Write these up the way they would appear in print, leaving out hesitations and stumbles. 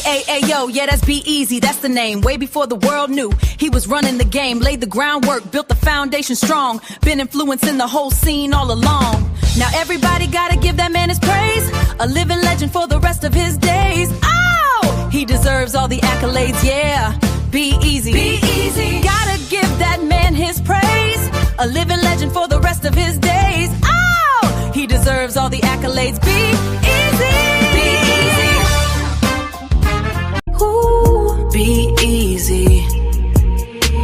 Yo, yeah, that's B-Eazy, that's the name. Way before the world knew he was running the game. Laid the groundwork, built the foundation strong. Been influencing the whole scene all along. Now everybody gotta give that man his praise. A living legend for the rest of his days. Oh, he deserves all the accolades, yeah. B-Eazy, B-Eazy, gotta give that man his praise. A living legend for the rest of his days. Oh, he deserves all the accolades. B-Eazy, B-Eazy. Ooh, B-Eazy.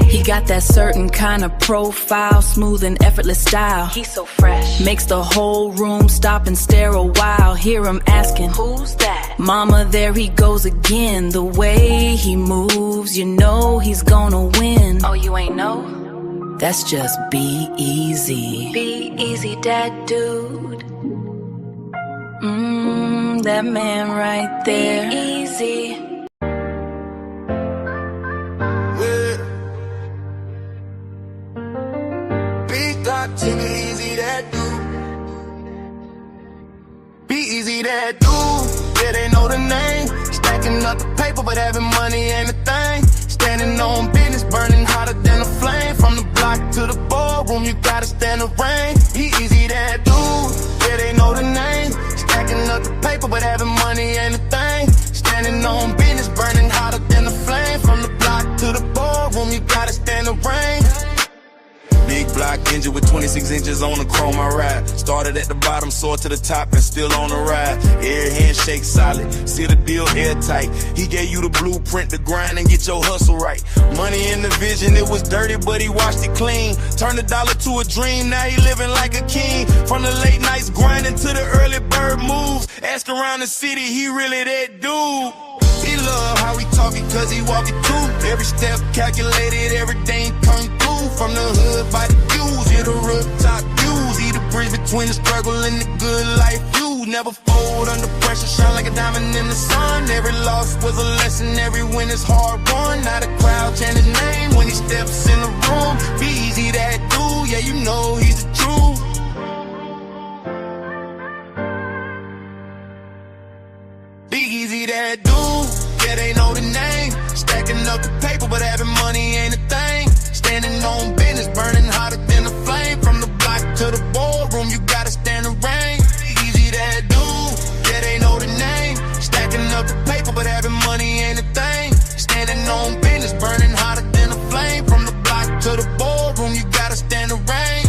He got that certain kind of profile, smooth and effortless style. He's so fresh, makes the whole room stop and stare a while. Hear him asking, who's that? Mama, there he goes again. The way he moves, you know he's gonna win. Oh, you ain't know? That's just B-Eazy. B-Eazy Dat Dude. That man right there. B-Eazy. B-Eazy Dat Dude. B-Eazy Dat Dude. Yeah, they know the name. Stacking up the paper, but having money ain't a thing. Standing on business, burning hotter than a flame. From the block to the boardroom, you gotta stand the rain. B-Eazy Dat Dude. Yeah, they know the name. Stacking up the paper, but having money ain't a thing. Standing on business, burning hotter than a flame. From the block to the boardroom, you gotta stand the rain. Big block engine with 26 inches on the chrome I ride. Started at the bottom, soared to the top and still on the ride. Air handshake solid, see the deal airtight. He gave you the blueprint to grind and get your hustle right. Money in the vision, it was dirty but he washed it clean. Turned a dollar to a dream, now he living like a king. From the late nights grinding to the early bird moves. Ask around the city, he really that dude. He love how he talking cause he walking through. Every step calculated, everything come through. From the hood by the views, yeah, the rooftop views. He the bridge between the struggle and the good life views. Never fold under pressure, shine like a diamond in the sun. Every loss was a lesson, every win is hard won. Now the crowd chant his name when he steps in the room. B-Eazy Dat Dude, yeah, you know he's the truth. B-Eazy Dat Dude, yeah, they know the name. Stacking up the paper, but having money ain't a thing. Standing on business, burning hotter than a flame. From the block to the boardroom, you gotta stand the rain. B-Eazy Dat Dude, yeah, they know the name. Stacking up the paper, but having money ain't a thing. Standing on business, burning hotter than a flame. From the block to the boardroom, you gotta stand the rain.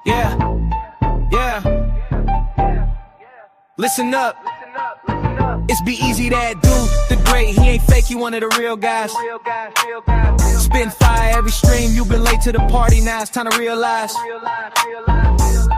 Yeah, yeah. Listen up. It's B-Eazy Dat Dude, the great. He ain't fake, he one of the real guys. Spitting fire every stream. You been late to the party, now it's time to realize.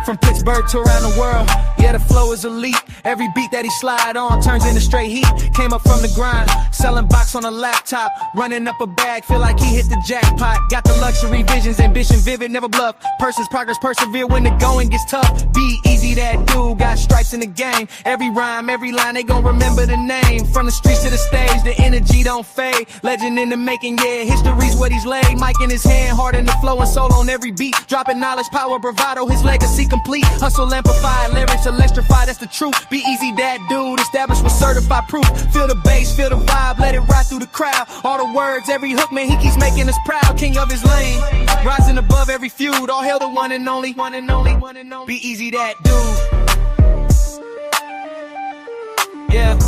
From Pittsburgh to around the world, yeah, the flow is elite. Every beat that he slide on turns into straight heat. Came up from the grind, selling box on a laptop, running up a bag, feel like he hit the jackpot. Got the luxury visions, ambition vivid, never bluff. Person's progress, persevere when the going gets tough. B-Eazy Dat Dude, got stripes in the game. Every rhyme, every line, they gon' remember the name. From the streets to the stage, the energy don't fade. Legend in the making, yeah, history's what he's laid. Mic in his hand, heart in the flow and soul on every beat. Dropping knowledge, power, bravado, his legacy complete. Hustle amplified, lyrics electrified, that's the truth. Be-Eazy Dat Dude, established with certified proof. Feel the bass, feel the vibe, let it ride through the crowd. All the words, every hook, man, he keeps making us proud. King of his lane, rising above every feud. All hail the one and only, one and only, one and only. Be-Eazy Dat Dude. Yeah.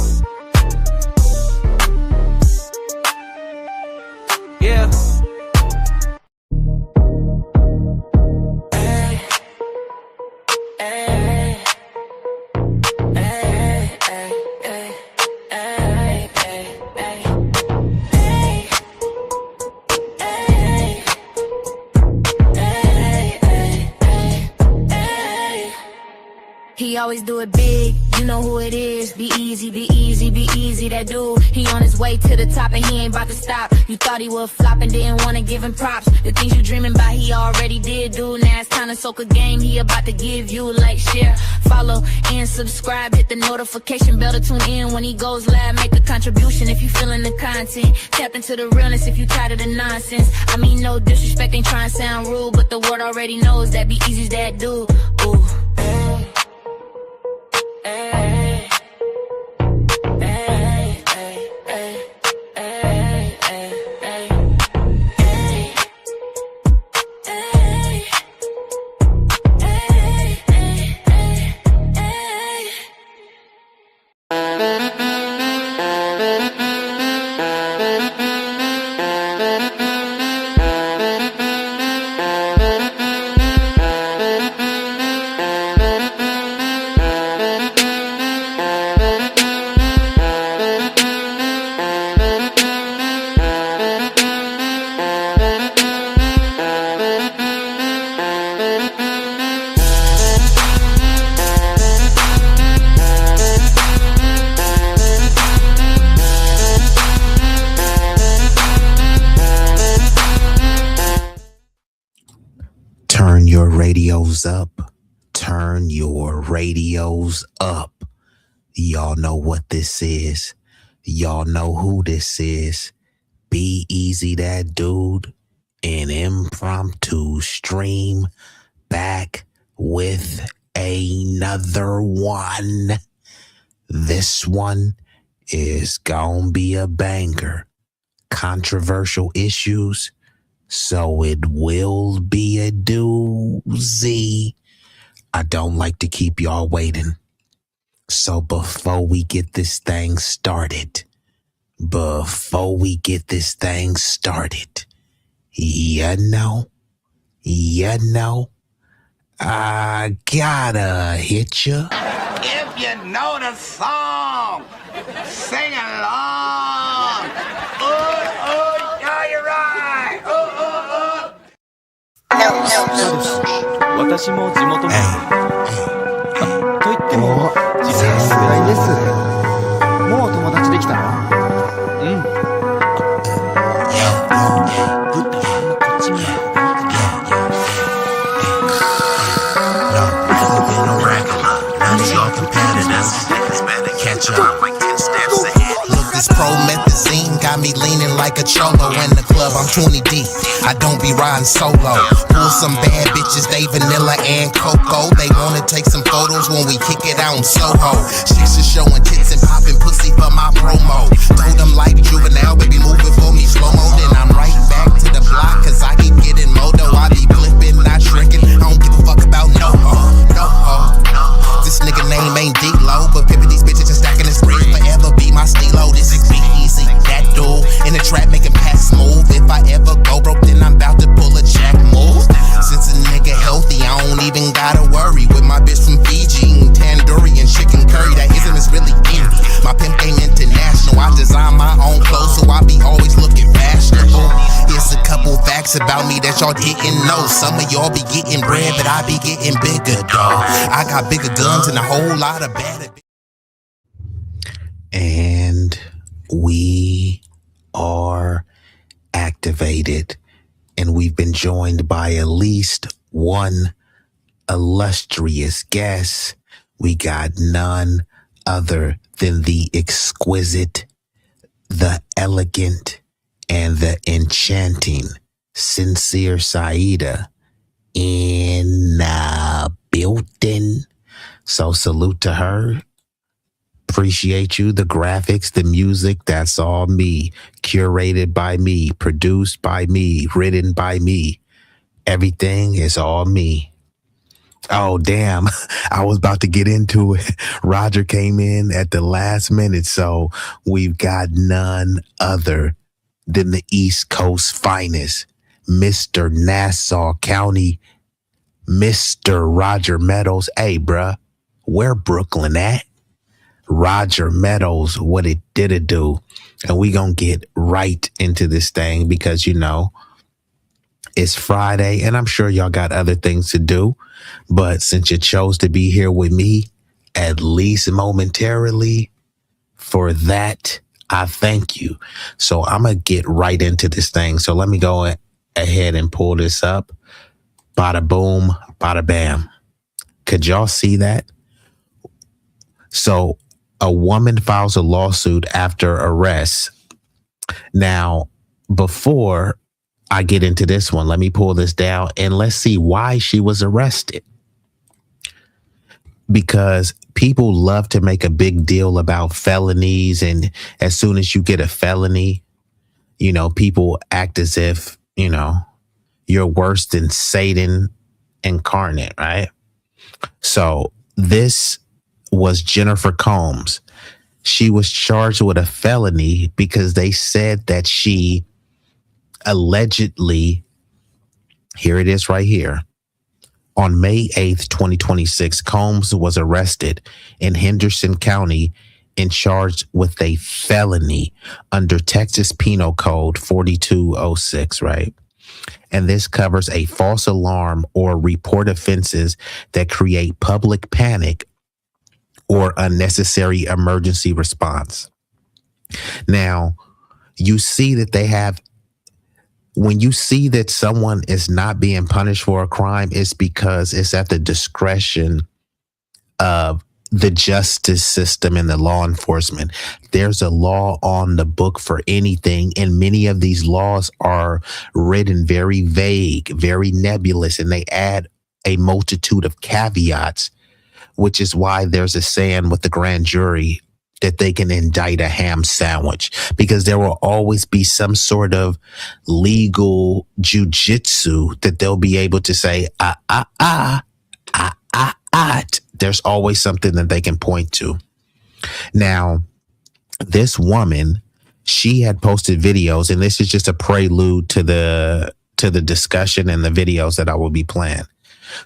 Yeah. He he always do it big. You know who it is. B-Eazy, B-Eazy, B-Eazy that dude. He on his way to the top and he ain't about to stop. You thought he would flop and didn't wanna give him props. The things you dreaming about he already did do. Now it's time to soak a game he about to give you. Like, share, follow, and subscribe. Hit the notification bell to tune in when he goes live. Make a contribution if you feeling the content. Tap into the realness if you tired of the nonsense. I mean, no disrespect, ain't trying to sound rude, but the world already knows that B-Eazy's that dude. Ooh. Turn your radios up. Turn your radios up. Y'all know what this is. Y'all know who this is. B-Eazy Dat Dude, an impromptu stream back with another one. This one is gonna be a banger. Controversial issues, so it will be a doozy. I don't like to keep y'all waiting. So before we get this thing started, I gotta hit ya. If you know the song, sing along. Yeah, you're right. 私も地元民と言っても実際世代です。もう友達できたの？うん。ぶったまんまこっち見ろ。This promethazine got me leaning like a cholo in the club. I'm 20 deep. I don't be riding solo. Pull some bad bitches, they vanilla and cocoa. They wanna take some photos when we kick it out in Soho. Chicks are showing tits and popping pussy for my promo. Told them like juvenile, baby, move it for me slow-mo. Then I'm right back to the block, cause I keep getting moto. I be flipping, not shrinking. I don't give a fuck about no ho. This nigga name ain't D-Lo, but pimpin' these bitches and stacking this bread forever be my stilo. This is B-Eazy Dat Dude in the trap making pass smooth. If I ever go broke, then I'm about to pull a jack move. Since a nigga healthy, I don't even gotta worry. With my bitch from Fiji, eating tandoori and chicken curry. That ism is really indie. My pimp game international. I design my own clothes, so I be always looking fashionable. Here's a couple facts about me that y'all didn't know. Some of y'all be getting bread, but I be getting bigger, dawg. I got bigger guns and a whole lot of better. And we are activated, and we've been joined by at least one illustrious guest. We got none other than the exquisite, the elegant, and the enchanting Sincere Saida in the building. So salute to her. Appreciate you. The graphics, the music, that's all me. Curated by me, produced by me, written by me. Everything is all me. Oh, damn. I was about to get into it. Roger came in at the last minute, so we've got none other than the East Coast finest, Mr. Nassau County, Mr. Roger Meadows. Hey, bruh, where Brooklyn at? Roger Meadows, what it did it do? And we gonna get right into this thing because, you know, it's Friday and I'm sure y'all got other things to do. But since you chose to be here with me, at least momentarily. For that, I thank you. So I'm going to get right into this thing. So let me go ahead and pull this up. Bada boom, bada bam. Could y'all see that? So a woman files a lawsuit after arrest. Now, before I get into this one, let me pull this down and let's see why she was arrested. Because people love to make a big deal about felonies. And as soon as you get a felony, you know, people act as if, you know, you're worse than Satan incarnate, right? So this was Jennifer Combs. She was charged with a felony because they said that she allegedly, here it is right here. On May 8th, 2026, Combs was arrested in Henderson County and charged with a felony under Texas Penal Code 4206, right? And this covers a false alarm or report offenses that create public panic or unnecessary emergency response. Now, you see that they have, when you see that someone is not being punished for a crime, it's because it's at the discretion of the justice system and the law enforcement. There's a law on the book for anything, and many of these laws are written very vague, very nebulous, and they add a multitude of caveats, which is why there's a saying with the grand jury that they can indict a ham sandwich, because there will always be some sort of legal jujitsu that they'll be able to say, there's always something that they can point to. Now, this woman, she had posted videos, and this is just a prelude to the discussion and the videos that I will be playing.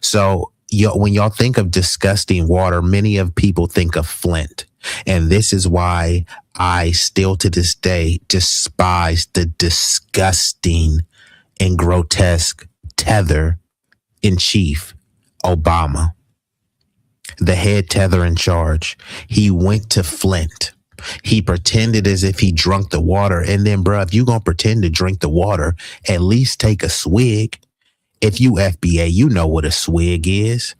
So when y'all think of disgusting water, many of people think of Flint. And this is why I still to this day despise the disgusting and grotesque tether in chief, Obama, the head tether in charge. He went to Flint. He pretended as if he drunk the water. And then, bruh, if you gonna pretend to drink the water, at least take a swig. If you FBA, you know what a swig is.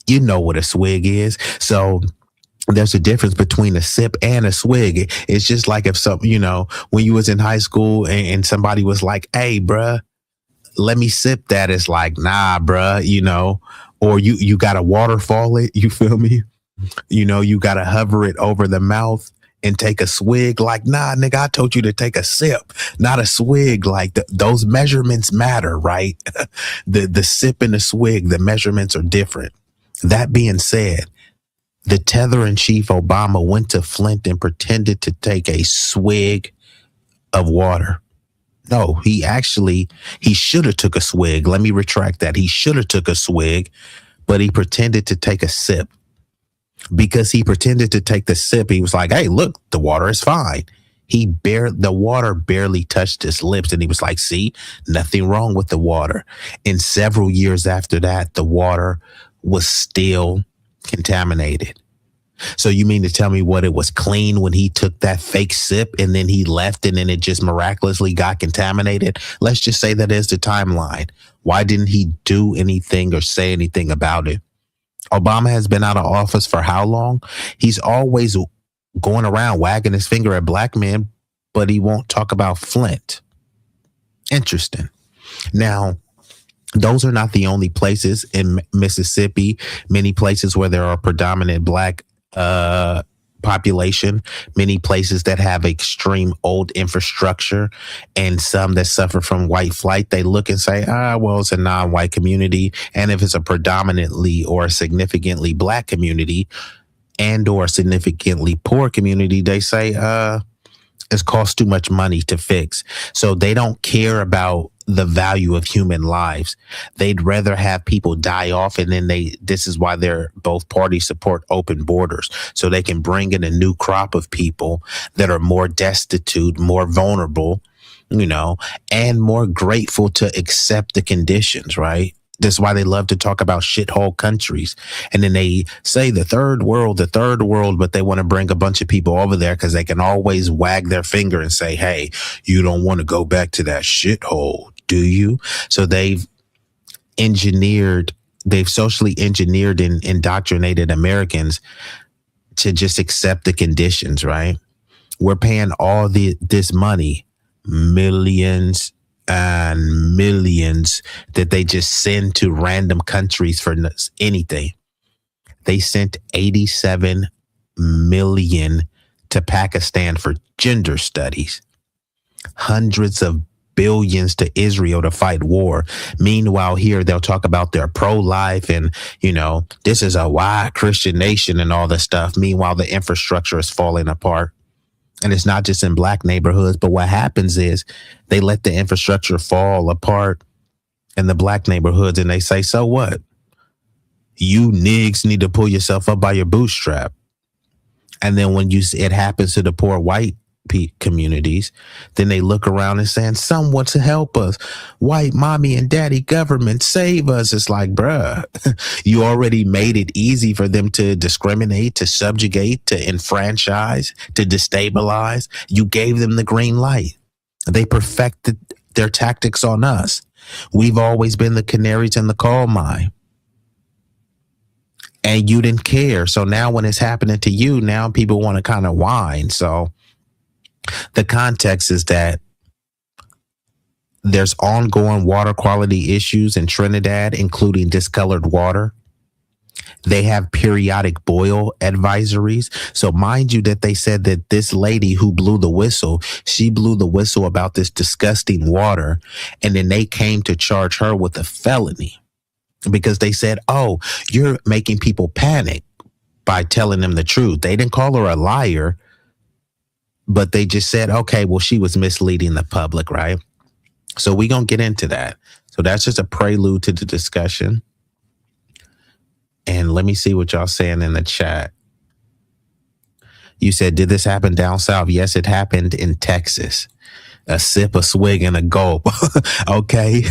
You know what a swig is. So there's a difference between a sip and a swig. It's just like if some, you know, when you was in high school and somebody was like, hey, bruh, let me sip that. It's like, nah, bruh, you know, or you got to waterfall it. You feel me? You know, you got to hover it over the mouth and take a swig. Like, nah, nigga, I told you to take a sip, not a swig. Like those measurements matter, right? The sip and the swig, the measurements are different. That being said, the tether in chief Obama went to Flint and pretended to take a swig of water. No, he should have took a swig. Let me retract that. He should have took a swig, but he pretended to take a sip. Because he pretended to take the sip, he was like, hey, look, the water is fine. The water barely touched his lips, and he was like, see, nothing wrong with the water. And several years after that, the water was still contaminated. So you mean to tell me what, it was clean when he took that fake sip and then he left and then it just miraculously got contaminated? Let's just say that is the timeline. Why didn't he do anything or say anything about it? Obama has been out of office for how long? He's always going around wagging his finger at black men, but he won't talk about Flint. Interesting. Now, those are not the only places in Mississippi, many places where there are predominant black population, many places that have extreme old infrastructure, and some that suffer from white flight. They look and say, well, it's a non-white community. And if it's a predominantly or a significantly black community and or significantly poor community, they say it's cost too much money to fix. So they don't care about the value of human lives. They'd rather have people die off, and then this is why both parties support open borders, so they can bring in a new crop of people that are more destitute, more vulnerable, you know, and more grateful to accept the conditions, right? That's why they love to talk about shithole countries. And then they say the third world, but they want to bring a bunch of people over there because they can always wag their finger and say, hey, you don't want to go back to that shithole, do you? So they've socially engineered and indoctrinated Americans to just accept the conditions, right? We're paying all this money, millions and millions, that they just send to random countries for anything. They sent 87 million to Pakistan for gender studies, hundreds of billions to Israel to fight war. Meanwhile, here they'll talk about their pro-life and, this is a white Christian nation and all this stuff. Meanwhile, the infrastructure is falling apart. And it's not just in black neighborhoods, but what happens is they let the infrastructure fall apart in the black neighborhoods and they say, so what? You niggas need to pull yourself up by your bootstrap. And then when it happens to the poor white communities, then they look around and saying, someone to help us. White mommy and daddy government, save us. It's like, bruh, you already made it easy for them to discriminate, to subjugate, to enfranchise, to destabilize. You gave them the green light. They perfected their tactics on us. We've always been the canaries in the coal mine. And you didn't care. So now when it's happening to you, now people want to kind of whine. So the context is that there's ongoing water quality issues in Trinidad, including discolored water. They have periodic boil advisories. So mind you that they said that this lady who blew the whistle, she blew the whistle about this disgusting water. And then they came to charge her with a felony because they said, oh, you're making people panic by telling them the truth. They didn't call her a liar. But they just said, okay, well, she was misleading the public, right? So we're going to get into that. So that's just a prelude to the discussion. And let me see what y'all saying in the chat. You said, did this happen down south? Yes, it happened in Texas. A sip, a swig, and a gulp. Okay.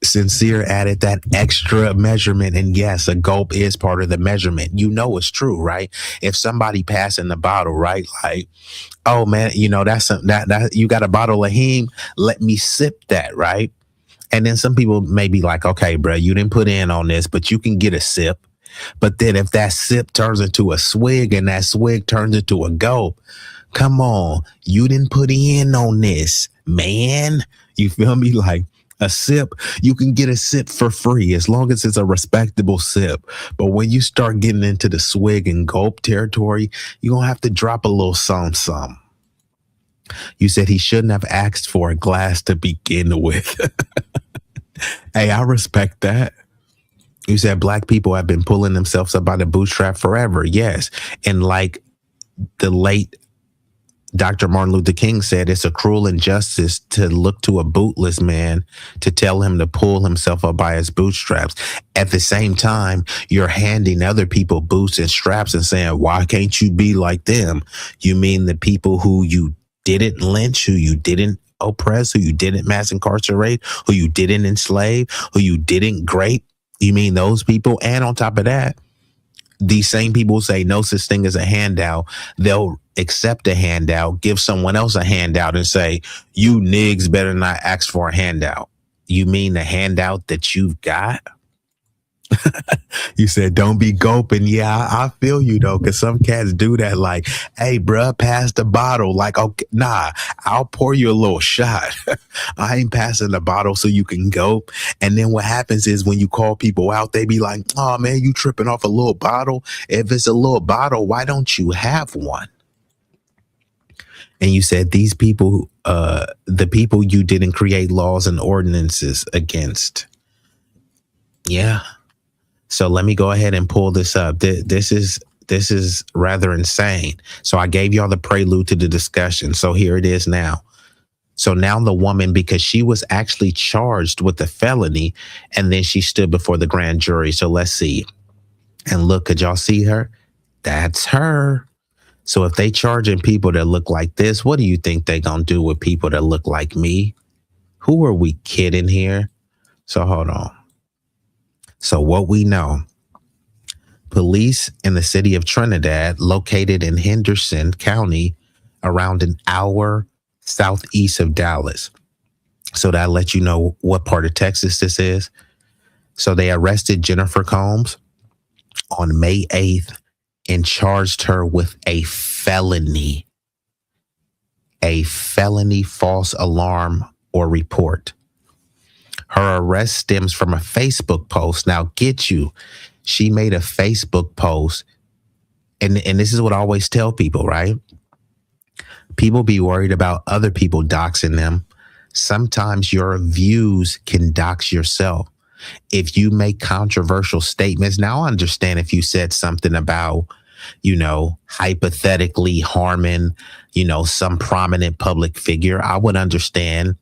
Sincere added that extra measurement. And yes, a gulp is part of the measurement. It's true, right? If somebody passing the bottle, right? Like, oh man, that's that you got a bottle of heme. Let me sip that, right? And then some people may be like, okay, bro, you didn't put in on this, but you can get a sip. But then if that sip turns into a swig and that swig turns into a gulp, come on, you didn't put in on this, man. You feel me? Like, a sip, you can get a sip for free as long as it's a respectable sip. But when you start getting into the swig and gulp territory, you're going to have to drop a little some. You said he shouldn't have asked for a glass to begin with. Hey, I respect that. You said black people have been pulling themselves up by the bootstrap forever. Yes. And like the late Dr. Martin Luther King said, it's a cruel injustice to look to a bootless man to tell him to pull himself up by his bootstraps. At the same time, you're handing other people boots and straps and saying, why can't you be like them? You mean the people who you didn't lynch, who you didn't oppress, who you didn't mass incarcerate, who you didn't enslave, who you didn't grape? You mean those people? And on top of that, these same people say no such thing as a handout. They'll accept a handout, give someone else a handout and say, you niggas better not ask for a handout. You mean the handout that you've got? You said, don't be gulping. Yeah, I feel you though, because some cats do that. Like, hey, bruh, pass the bottle. Like, okay, nah, I'll pour you a little shot. I ain't passing the bottle so you can gulp. And then what happens is when you call people out, they be like, oh man, you tripping off a little bottle. If it's a little bottle, why don't you have one? And you said these people, the people you didn't create laws and ordinances against. Yeah. So let me go ahead and pull this up. This is rather insane. So I gave y'all the prelude to the discussion. So here it is now. So now the woman, because she was actually charged with a felony, and then she stood before the grand jury. So let's see. And look, could y'all see her? That's her. So if they charging people that look like this, what do you think they gonna do with people that look like me? Who are we kidding here? So hold on. So what we know, police in the city of Trinidad, located in Henderson County, around an hour southeast of Dallas. So that lets you know what part of Texas this is. So they arrested Jennifer Combs on May 8th and charged her with a felony false alarm or report. Her arrest stems from a Facebook post. Now, get you, she made a Facebook post, and this is what I always tell people, right? People be worried about other people doxing them. Sometimes your views can dox yourself. If you make controversial statements, now I understand if you said something about, hypothetically harming, some prominent public figure, I would understand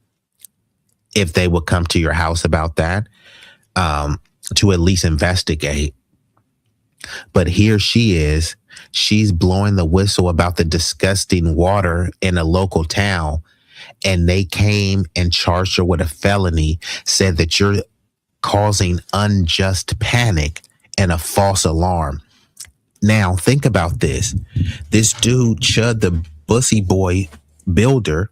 if they would come to your house about that, to at least investigate. But here she is, she's blowing the whistle about the disgusting water in a local town, and they came and charged her with a felony, said that you're causing unjust panic and a false alarm. Now, think about this. This dude, Chud the Bussy Boy builder,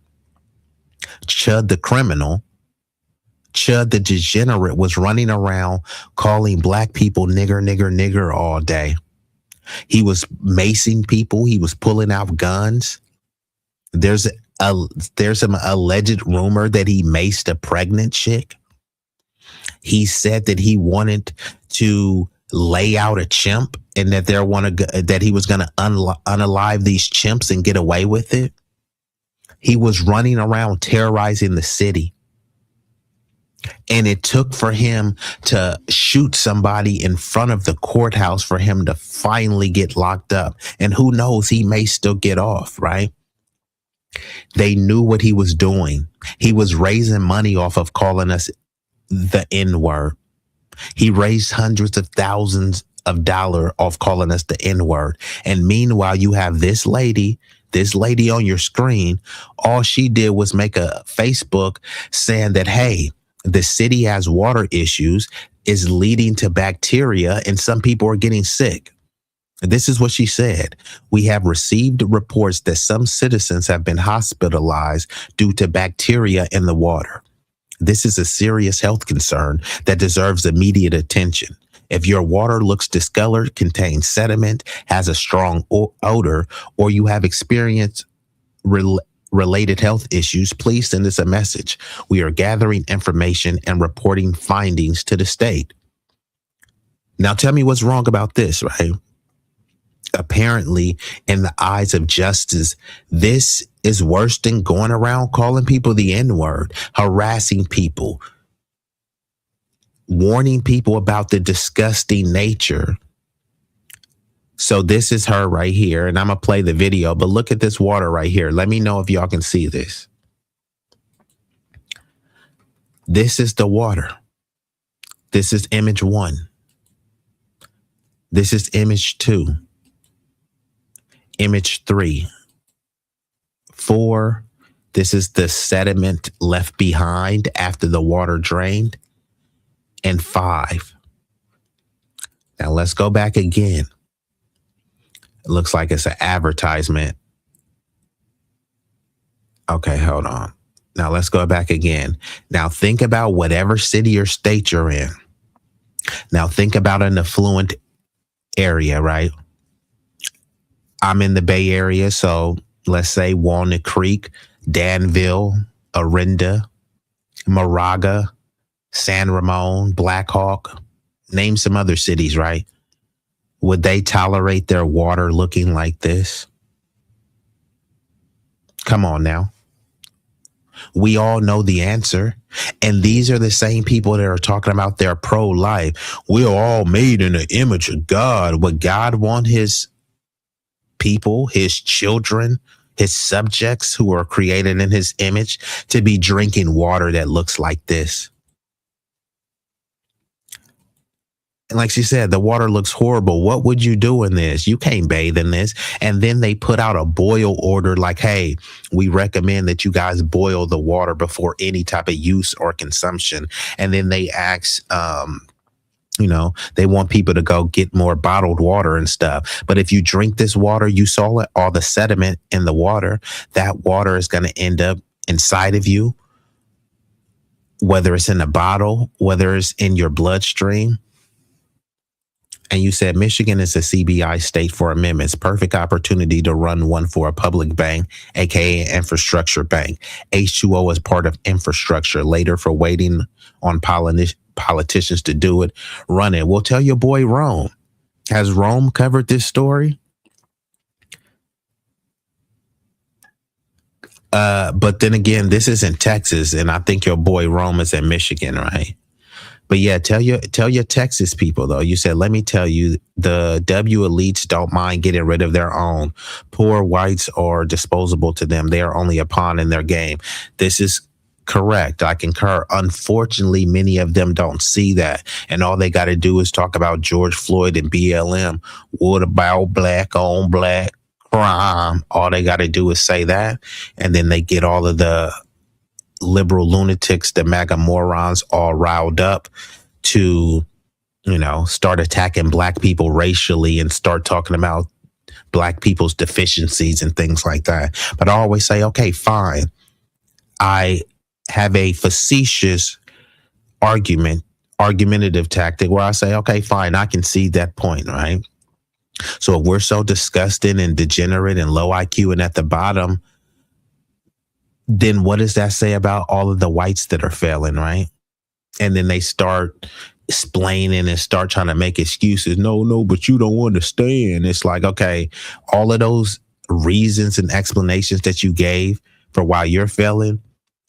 Chud the criminal, Chud the degenerate, was running around calling black people nigger, nigger, nigger all day. He was macing people. He was pulling out guns. There's some alleged rumor that he maced a pregnant chick. He said that he wanted to lay out a chimp and that that he was going to unalive these chimps and get away with it. He was running around terrorizing the city. And it took for him to shoot somebody in front of the courthouse for him to finally get locked up. And who knows, he may still get off, right? They knew what he was doing. He was raising money off of calling us the N-word. He raised hundreds of thousands of dollars off calling us the N-word. And meanwhile, you have this lady on your screen. All she did was make a Facebook saying that, hey, the city has water issues, is leading to bacteria, and some people are getting sick. This is what she said. We have received reports that some citizens have been hospitalized due to bacteria in the water. This is a serious health concern that deserves immediate attention. If your water looks discolored, contains sediment, has a strong odor, or you have experienced related health issues, please send us a message. We are gathering information and reporting findings to the state. Now tell me what's wrong about this, right? Apparently, in the eyes of justice, this is worse than going around calling people the N-word, harassing people, warning people about the disgusting nature. So this is her right here, and I'm going to play the video, but look at this water right here. Let me know if y'all can see this. This is the water. This is image 1. This is image 2. Image 3. 4. This is the sediment left behind after the water drained. And 5. Now let's go back again. It looks like it's an advertisement. Okay, hold on. Now let's go back again. Now think about whatever city or state you're in. Now think about an affluent area, right? I'm in the Bay Area, so let's say Walnut Creek, Danville, Orinda, Moraga, San Ramon, Black Hawk. Name some other cities, right? Would they tolerate their water looking like this? Come on now. We all know the answer. And these are the same people that are talking about they're pro-life. We're all made in the image of God. Would God want his people, his children, his subjects who are created in his image to be drinking water that looks like this? And like she said, the water looks horrible. What would you do in this? You can't bathe in this. And then they put out a boil order like, hey, we recommend that you guys boil the water before any type of use or consumption. And then they ask You know, they want people to go get more bottled water and stuff. But if you drink this water, you saw it, all the sediment in the water, that water is going to end up inside of you, whether it's in a bottle, whether it's in your bloodstream. And you said Michigan is a CBI state for amendments. Perfect opportunity to run one for a public bank, aka infrastructure bank. H2O is part of infrastructure. Later, for waiting on politicians to do it, run it. We'll tell your boy Rome. Has Rome covered this story? But then again, this is in Texas, and I think your boy Rome is in Michigan, right? But yeah, tell your Texas people though. You said, let me tell you, the W elites don't mind getting rid of their own. Poor whites are disposable to them. They are only a pawn in their game. This is correct. I concur. Unfortunately, many of them don't see that. And all they got to do is talk about George Floyd and BLM. What about black on black crime? All they got to do is say that. And then they get all of the liberal lunatics, the MAGA morons, all riled up to, you know, start attacking black people racially and start talking about black people's deficiencies and things like that. But I always say, okay, fine. I have a facetious argumentative tactic where I say, okay, fine, I can see that point, right? So if we're so disgusting and degenerate and low IQ and at the bottom, then what does that say about all of the whites that are failing, right? And then they start explaining and start trying to make excuses. No, but you don't understand. It's like, okay, all of those reasons and explanations that you gave for why you're failing,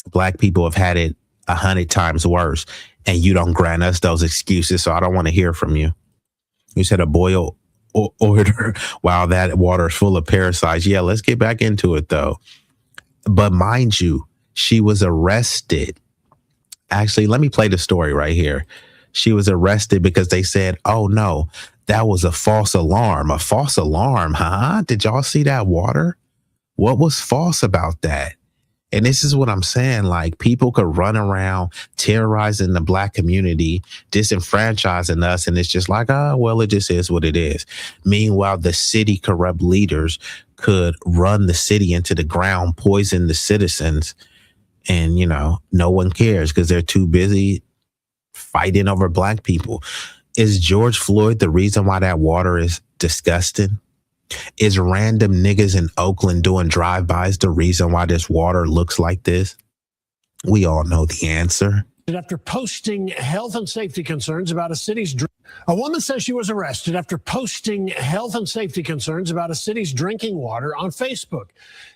black people have had it 100 times worse, and you don't grant us those excuses, so I don't want to hear from you. You said a boil order while that water is full of parasites. Yeah, let's get back into it, though. But mind you, she was arrested. Actually, let me play the story right here. She was arrested because they said, oh, no, that was a false alarm. A false alarm, huh? Did y'all see that water? What was false about that? And this is what I'm saying. Like, people could run around terrorizing the black community, disenfranchising us. And it's just like, oh, well, it just is what it is. Meanwhile, the city corrupt leaders could run the city into the ground, poison the citizens. And, you know, no one cares because they're too busy fighting over black people. Is George Floyd the reason why that water is disgusting? Is random niggas in Oakland doing drive-bys the reason why this water looks like this? We all know the answer. After posting health and safety concerns about a city's a woman says she was arrested after posting health and safety concerns about a city's drinking water on Facebook.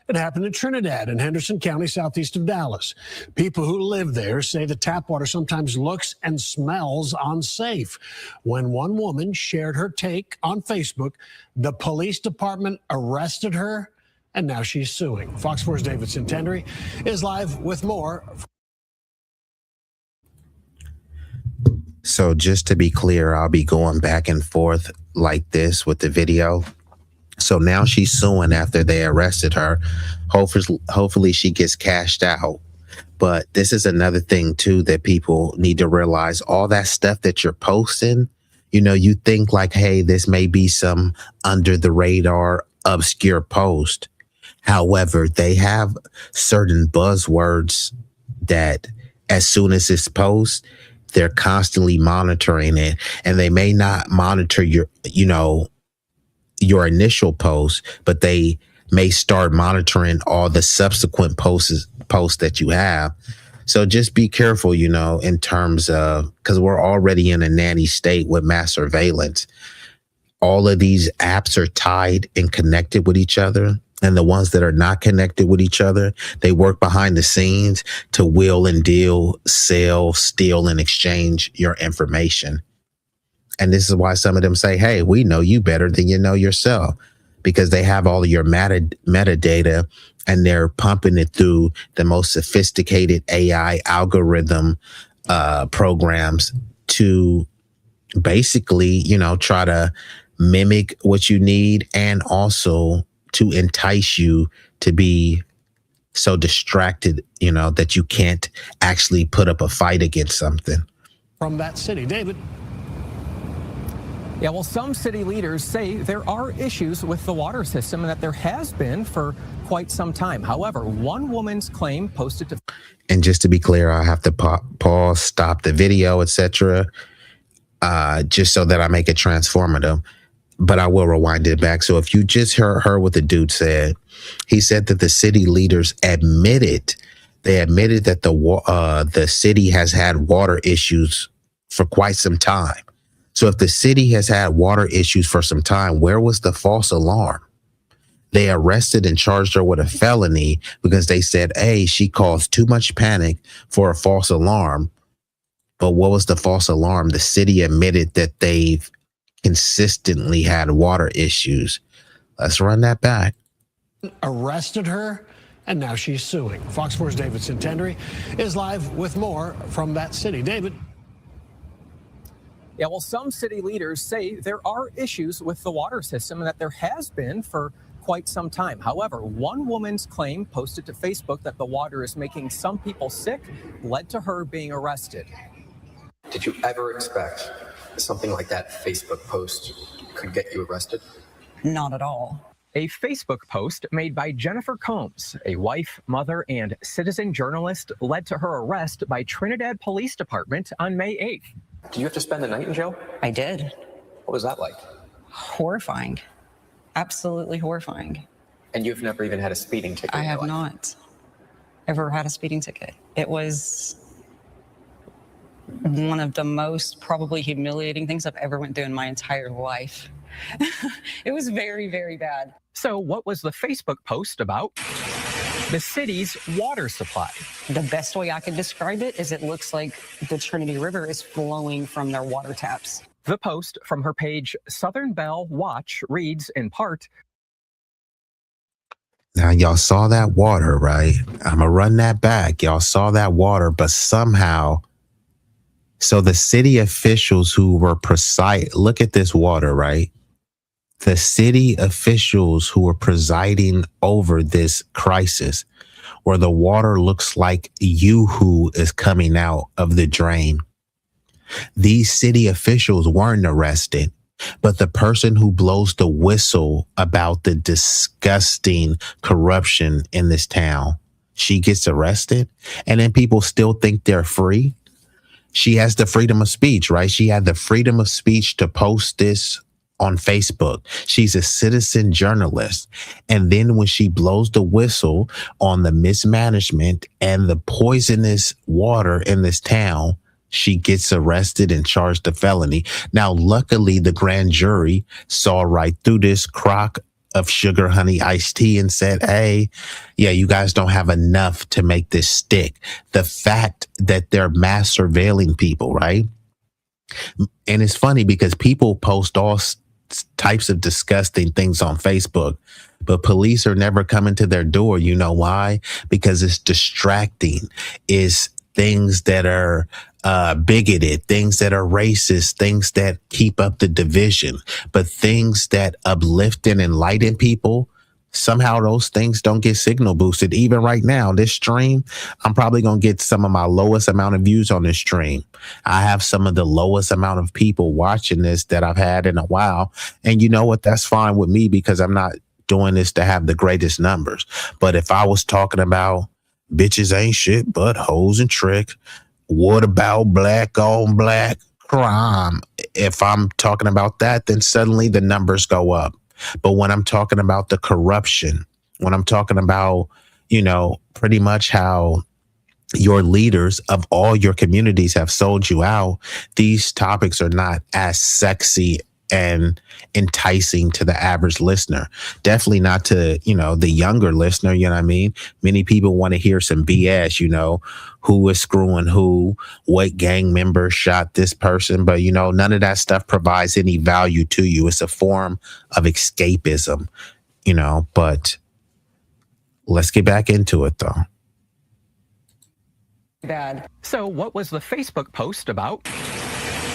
It happened in Trinidad in Henderson County, southeast of Dallas. People who live there say the tap water sometimes looks and smells unsafe. When one woman shared her take on Facebook, the police department arrested her, and now she's suing. Fox 4's David Centenary is live with more. So just to be clear, I'll be going back and forth like this with the video. So now she's suing after they arrested her. Hopefully she gets cashed out. But this is another thing, too, that people need to realize. All that stuff that you're posting, you know, you think like, hey, this may be some under the radar, obscure post. However, they have certain buzzwords that as soon as it's posted, they're constantly monitoring it, and they may not monitor your initial post, but they may start monitoring all the subsequent posts that you have. So just be careful, you know, in terms of, because we're already in a nanny state with mass surveillance. All of these apps are tied and connected with each other. And the ones that are not connected with each other, they work behind the scenes to wheel and deal, sell, steal, and exchange your information. And this is why some of them say, hey, we know you better than you know yourself, because they have all of your metadata and they're pumping it through the most sophisticated AI algorithm programs to basically, you know, try to mimic what you need, and also to entice you to be so distracted, you know, that you can't actually put up a fight against something. From that city, David. Yeah, well, some city leaders say there are issues with the water system and that there has been for quite some time. However, one woman's claim posted to... And just to be clear, I have to pause, stop the video, etc., just so that I make it transformative. But I will rewind it back. So if you just heard what the dude said, he said that the city leaders admitted that the city has had water issues for quite some time. So if the city has had water issues for some time, where was the false alarm? They arrested and charged her with a felony because they said, hey, she caused too much panic for a false alarm. But what was the false alarm? The city admitted that they've consistently had water issues. Let's run that back. Arrested her, and now she's suing. Fox 4's David Centenary is live with more from that city. David. Yeah, well, some city leaders say there are issues with the water system and that there has been for quite some time. However, one woman's claim posted to Facebook that the water is making some people sick led to her being arrested. Did you ever expect something like that Facebook post could get you arrested? Not at all. A Facebook post made by Jennifer Combs, a wife, mother, and citizen journalist, led to her arrest by Trinidad Police Department on May 8th. Did you have to spend the night in jail? I did. What was that like? Horrifying. Absolutely horrifying. And you've never even had a speeding ticket? I have not ever had a speeding ticket. It was one of the most probably humiliating things I've ever went through in my entire life. It was very, very bad. So what was the Facebook post about? The city's water supply. The best way I could describe it is it looks like the Trinity River is flowing from their water taps. The post from her page Southern Belle Watch reads in part, now y'all saw that water, right? I'm gonna run that back. Y'all saw that water, but somehow, so the city officials who were precise, look at this water, right? The city officials who were presiding over this crisis, where the water looks like Yoo-hoo is coming out of the drain. These city officials weren't arrested, but the person who blows the whistle about the disgusting corruption in this town, she gets arrested, and then people still think they're free. She has the freedom of speech, right? She had the freedom of speech to post this on Facebook. She's a citizen journalist. And then when she blows the whistle on the mismanagement and the poisonous water in this town, she gets arrested and charged a felony. Now, luckily, the grand jury saw right through this crock of sugar honey iced tea and said, hey, yeah, you guys don't have enough to make this stick. The fact that they're mass surveilling people, right? And it's funny because people post all types of disgusting things on Facebook, but police are never coming to their door. You know why? Because it's distracting. It's things that are bigoted, things that are racist, things that keep up the division, but things that uplift and enlighten people. Somehow those things don't get signal boosted. Even right now, this stream, I'm probably going to get some of my lowest amount of views on this stream. I have some of the lowest amount of people watching this that I've had in a while. And you know what? That's fine with me because I'm not doing this to have the greatest numbers. But if I was talking about bitches ain't shit but hoes and trick, what about black on black crime? If I'm talking about that, then suddenly the numbers go up. But when I'm talking about the corruption, when I'm talking about, you know, pretty much how your leaders of all your communities have sold you out, these topics are not as sexy and enticing to the average listener. Definitely not to, you know, the younger listener, you know what I mean? Many people want to hear some BS, you know, who is screwing who, what gang member shot this person. But, you know, none of that stuff provides any value to you. It's a form of escapism, you know, but let's get back into it, though. Bad. So what was the Facebook post about?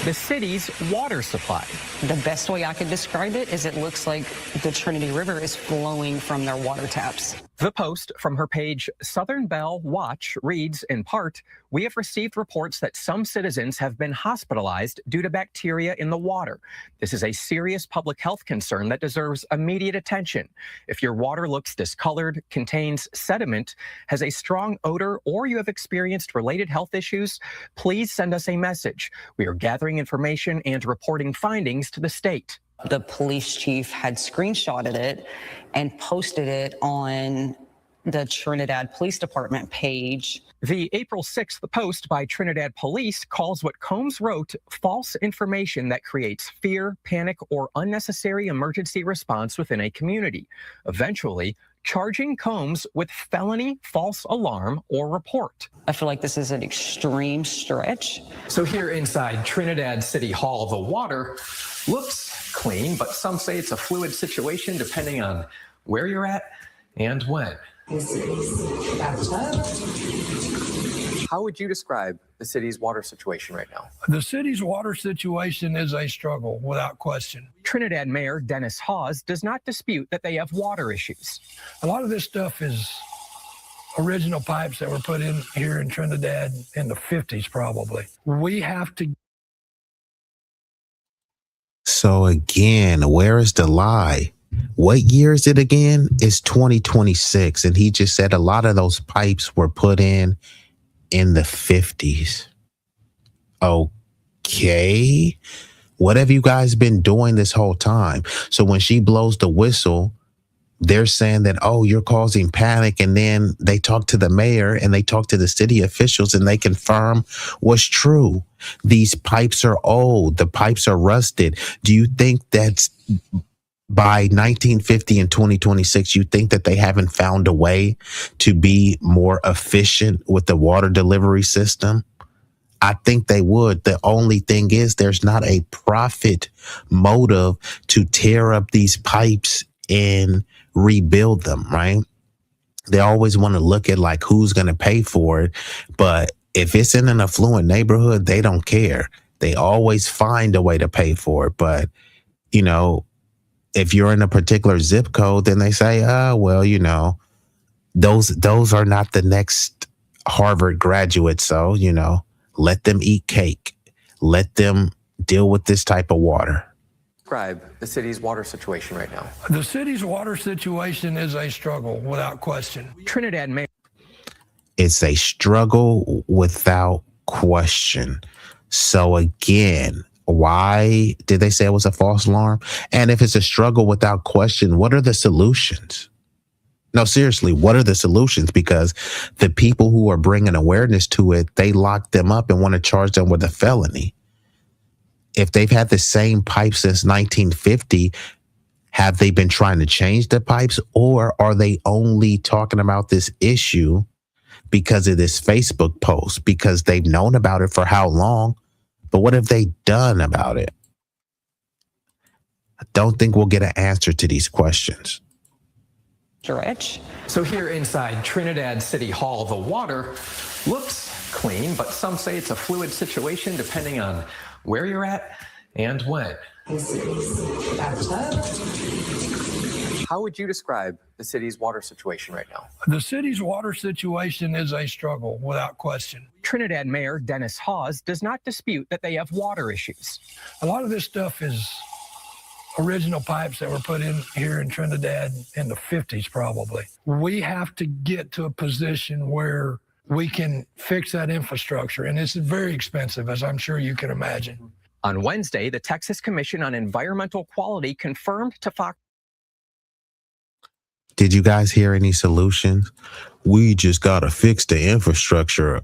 The city's water supply. The best way I could describe it is it looks like the Trinity River is flowing from their water taps. The post from her page Southern Belle Watch reads, in part, "We have received reports that some citizens have been hospitalized due to bacteria in the water. This is a serious public health concern that deserves immediate attention. If your water looks discolored, contains sediment, has a strong odor, or you have experienced related health issues, please send us a message. We are gathering information and reporting findings to the state." The police chief had screenshotted it and posted it on the Trinidad Police Department page. The April 6th post by Trinidad Police calls what Combs wrote false information that creates fear, panic, or unnecessary emergency response within a community, eventually charging Combs with felony false alarm or report. I feel like this is an extreme stretch. So here inside Trinidad City Hall, the water looks clean, but some say it's a fluid situation depending on where you're at and when. How would you describe the city's water situation right now? The city's water situation is a struggle, without question. Trinidad Mayor Dennis Hawes does not dispute that they have water issues. A lot of this stuff is original pipes that were put in here in Trinidad in the 50s, probably. We have to. So again, where is the lie? What year is it again? It's 2026. And he just said a lot of those pipes were put in the 50s. Okay. What have you guys been doing this whole time? So when she blows the whistle, they're saying that, oh, you're causing panic. And then they talk to the mayor and they talk to the city officials and they confirm what's true. These pipes are old. The pipes are rusted. Do you think that's by 1950 and 2026, you think that they haven't found a way to be more efficient with the water delivery system? I think they would. The only thing is there's not a profit motive to tear up these pipes and rebuild them, right? They always want to look at like who's going to pay for it. But if it's in an affluent neighborhood, they don't care. They always find a way to pay for it. But, you know, if you're in a particular zip code, then they say, oh, well, you know, those are not the next Harvard graduates. So, you know, let them eat cake. Let them deal with this type of water. Describe the city's water situation right now. The city's water situation is a struggle, without question. Trinidad Mayor. It's a struggle without question. So again, why did they say it was a false alarm? And if it's a struggle without question, what are the solutions? No, seriously, what are the solutions? Because the people who are bringing awareness to it, they lock them up and want to charge them with a felony. If they've had the same pipe since 1950, have they been trying to change the pipes, or are they only talking about this issue because of this Facebook post, because they've known about it for how long? But what have they done about it? I don't think we'll get an answer to these questions. Stretch. So here inside Trinidad City Hall, the water looks clean, but some say it's a fluid situation depending on where you're at and when. How would you describe the city's water situation right now? The city's water situation is a struggle, without question. Trinidad Mayor Dennis Hawes does not dispute that they have water issues. A lot of this stuff is original pipes that were put in here in Trinidad in the 50s, probably. We have to get to a position where we can fix that infrastructure, and it's very expensive, as I'm sure you can imagine. On Wednesday, the Texas Commission on Environmental Quality confirmed to Fox. Did you guys hear any solutions? We just got to fix the infrastructure.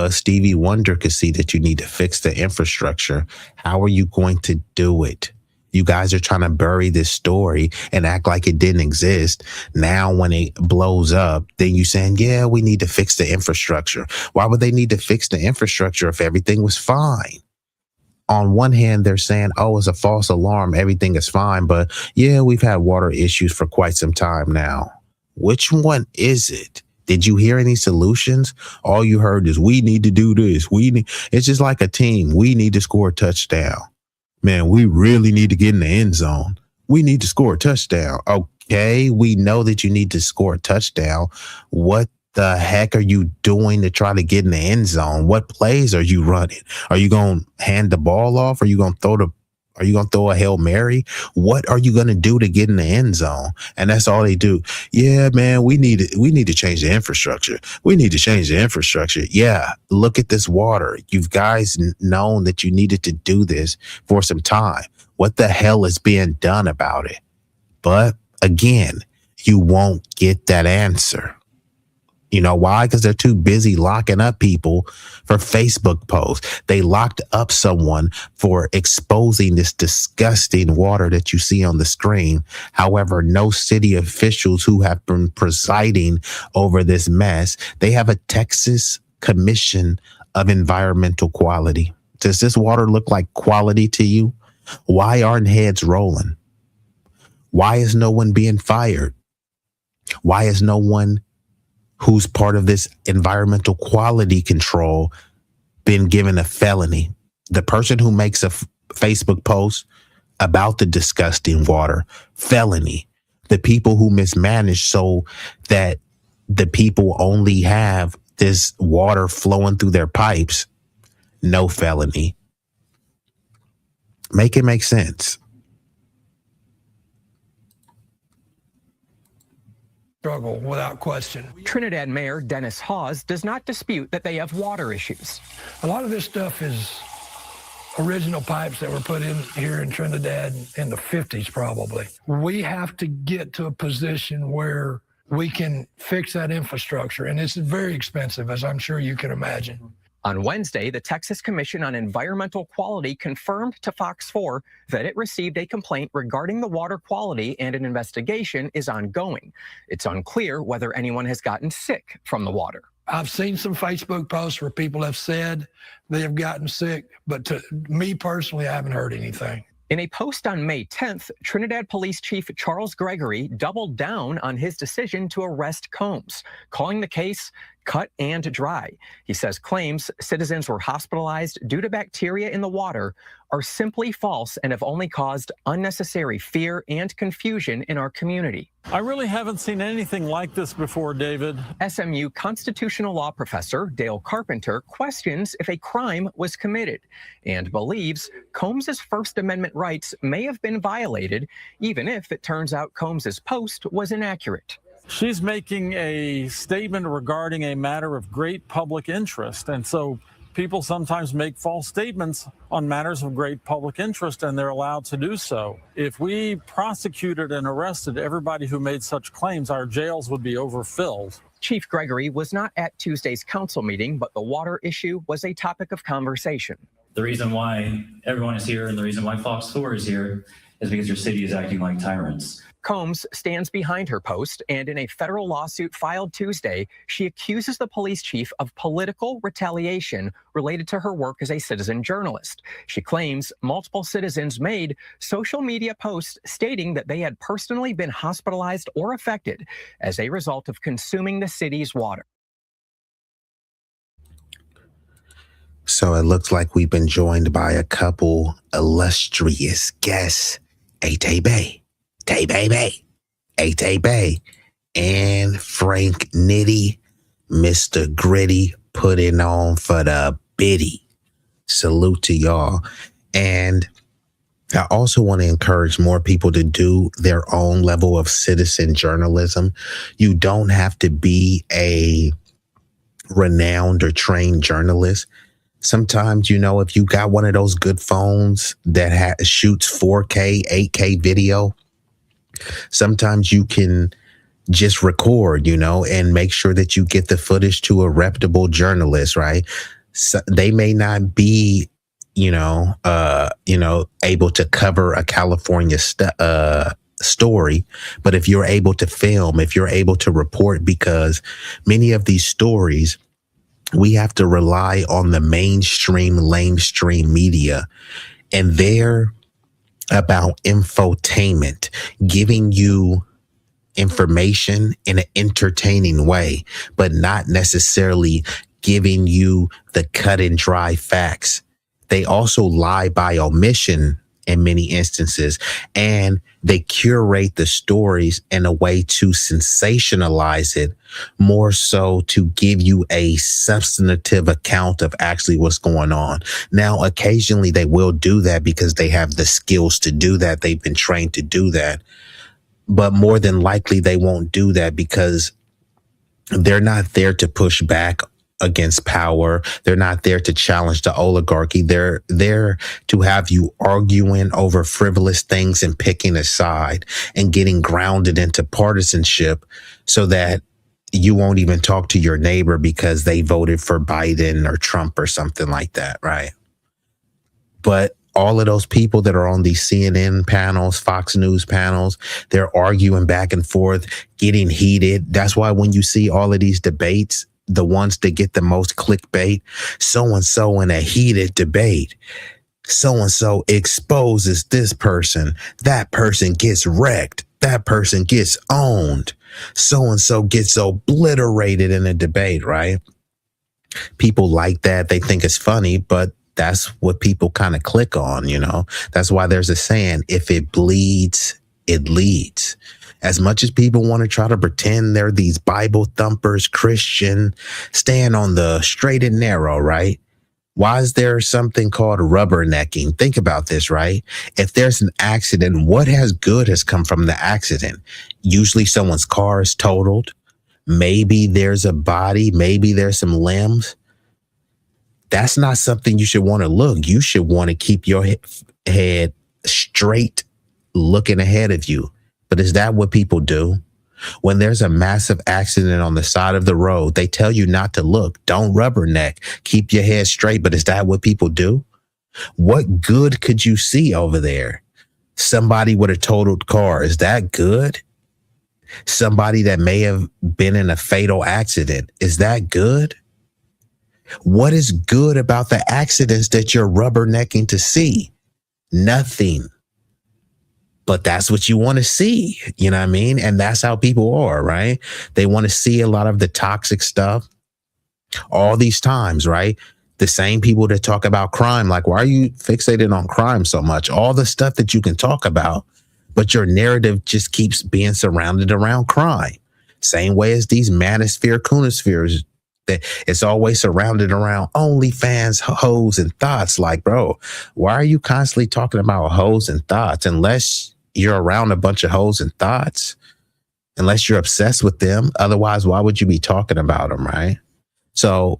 Stevie Wonder could see that you need to fix the infrastructure. How are you going to do it? You guys are trying to bury this story and act like it didn't exist. Now, when it blows up, then you saying, yeah, we need to fix the infrastructure. Why would they need to fix the infrastructure if everything was fine? On one hand, they're saying, oh, it's a false alarm. Everything is fine. But yeah, we've had water issues for quite some time now. Which one is it? Did you hear any solutions? All you heard is we need to do this. It's just like a team. We need to score a touchdown. Man, we really need to get in the end zone. We need to score a touchdown. Okay, we know that you need to score a touchdown. What the heck are you doing to try to get in the end zone? What plays are you running? Are you going to hand the ball off? Are you going to throw a Hail Mary? What are you going to do to get in the end zone? And that's all they do. Yeah, man, we need to change the infrastructure. We need to change the infrastructure. Yeah, look at this water. You guys known that you needed to do this for some time. What the hell is being done about it? But again, you won't get that answer. You know why? Because they're too busy locking up people for Facebook posts. They locked up someone for exposing this disgusting water that you see on the screen. However, no city officials who have been presiding over this mess, they have a Texas Commission of Environmental Quality. Does this water look like quality to you? Why aren't heads rolling? Why is no one being fired? Why is no one who's part of this environmental quality control been given a felony? The person who makes a Facebook post about the disgusting water, felony. The people who mismanage so that the people only have this water flowing through their pipes, no felony. Make it make sense. Struggle without question. Trinidad Mayor Dennis Hawes does not dispute that they have water issues. A lot of this stuff is original pipes that were put in here in Trinidad in the 50s, probably. We have to get to a position where we can fix that infrastructure, and it's very expensive, as I'm sure you can imagine. On Wednesday, the Texas Commission on Environmental Quality confirmed to Fox 4 that it received a complaint regarding the water quality and an investigation is ongoing. It's unclear whether anyone has gotten sick from the water. I've seen some Facebook posts where people have said they have gotten sick, but to me personally, I haven't heard anything. In a post on May 10th, Trinidad Police Chief Charles Gregory doubled down on his decision to arrest Combs, calling the case cut and dry. He says claims citizens were hospitalized due to bacteria in the water are simply false and have only caused unnecessary fear and confusion in our community. I really haven't seen anything like this before, David. SMU constitutional law professor Dale Carpenter questions if a crime was committed and believes Combs's First Amendment rights may have been violated, even if it turns out Combs's post was inaccurate. She's making a statement regarding a matter of great public interest. And so people sometimes make false statements on matters of great public interest, and they're allowed to do so. If we prosecuted and arrested everybody who made such claims, our jails would be overfilled. Chief Gregory was not at Tuesday's council meeting, but the water issue was a topic of conversation. The reason why everyone is here and the reason why Fox 4 is here is because your city is acting like tyrants. Combs stands behind her post, and in a federal lawsuit filed Tuesday, she accuses the police chief of political retaliation related to her work as a citizen journalist. She claims multiple citizens made social media posts stating that they had personally been hospitalized or affected as a result of consuming the city's water. So it looks like we've been joined by a couple illustrious guests, Tay-Bay, and Frank Nitty, Mr. Gritty, putting on for the biddy. Salute to y'all. And I also want to encourage more people to do their own level of citizen journalism. You don't have to be a renowned or trained journalist. Sometimes, you know, if you got one of those good phones that shoots 4K, 8K video, sometimes you can just record, you know, and make sure that you get the footage to a reputable journalist, right? So they may not be, able to cover a California story, but if you're able to film, if you're able to report, because many of these stories, we have to rely on the mainstream, lamestream media, and they're about infotainment, giving you information in an entertaining way, but not necessarily giving you the cut and dry facts. They also lie by omission in many instances. And they curate the stories in a way to sensationalize it, more so to give you a substantive account of actually what's going on. Now, occasionally they will do that because they have the skills to do that. They've been trained to do that. But more than likely, they won't do that because they're not there to push back against power. They're not there to challenge the oligarchy. They're there to have you arguing over frivolous things and picking a side and getting grounded into partisanship so that you won't even talk to your neighbor because they voted for Biden or Trump or something like that, right? But all of those people that are on these CNN panels, Fox News panels, they're arguing back and forth, getting heated. That's why when you see all of these debates, the ones that get the most clickbait, so-and-so in a heated debate, so-and-so exposes this person, that person gets wrecked, that person gets owned, so-and-so gets obliterated in a debate, right? People like that. They think it's funny, but that's what people kind of click on, you know? That's why there's a saying, if it bleeds, it leads. As much as people want to try to pretend they're these Bible thumpers, Christian, stand on the straight and narrow, right? Why is there something called rubbernecking? Think about this, right? If there's an accident, what good has come from the accident? Usually someone's car is totaled. Maybe there's a body. Maybe there's some limbs. That's not something you should want to look. You should want to keep your head straight, looking ahead of you. But is that what people do? When there's a massive accident on the side of the road, they tell you not to look. Don't rubberneck. Keep your head straight. But is that what people do? What good could you see over there? Somebody with a totaled car. Is that good? Somebody that may have been in a fatal accident. Is that good? What is good about the accidents that you're rubbernecking to see? Nothing. But that's what you want to see, you know what I mean? And that's how people are, right? They want to see a lot of the toxic stuff all these times, right? The same people that talk about crime, like, why are you fixated on crime so much? All the stuff that you can talk about, but your narrative just keeps being surrounded around crime. Same way as these manosphere, coonospheres, that it's always surrounded around OnlyFans, hoes, and thoughts. Like, bro, why are you constantly talking about hoes and thoughts? Unless you're around a bunch of hoes and thoughts, unless you're obsessed with them. Otherwise, why would you be talking about them, right? So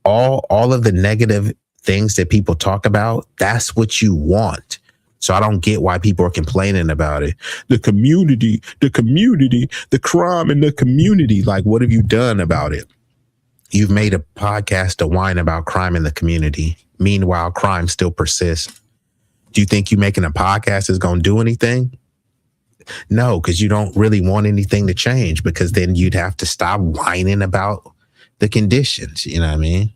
all of the negative things that people talk about, that's what you want. So I don't get why people are complaining about it. The community, the crime in the community. Like, what have you done about it? You've made a podcast to whine about crime in the community. Meanwhile, crime still persists. Do you think you making a podcast is going to do anything? No, because you don't really want anything to change, because then you'd have to stop whining about the conditions. You know what I mean?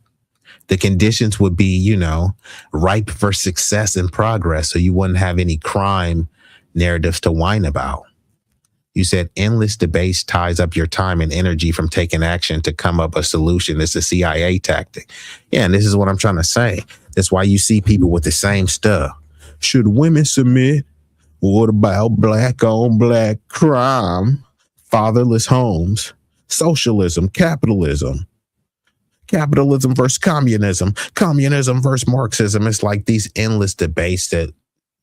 The conditions would be, you know, ripe for success and progress. So you wouldn't have any crime narratives to whine about. You said endless debates ties up your time and energy from taking action to come up a solution. It's a CIA tactic. Yeah, and this is what I'm trying to say. That's why you see people with the same stuff. Should women submit? What about black on black crime? Fatherless homes? Socialism? Capitalism? Capitalism versus communism? Communism versus Marxism? It's like these endless debates that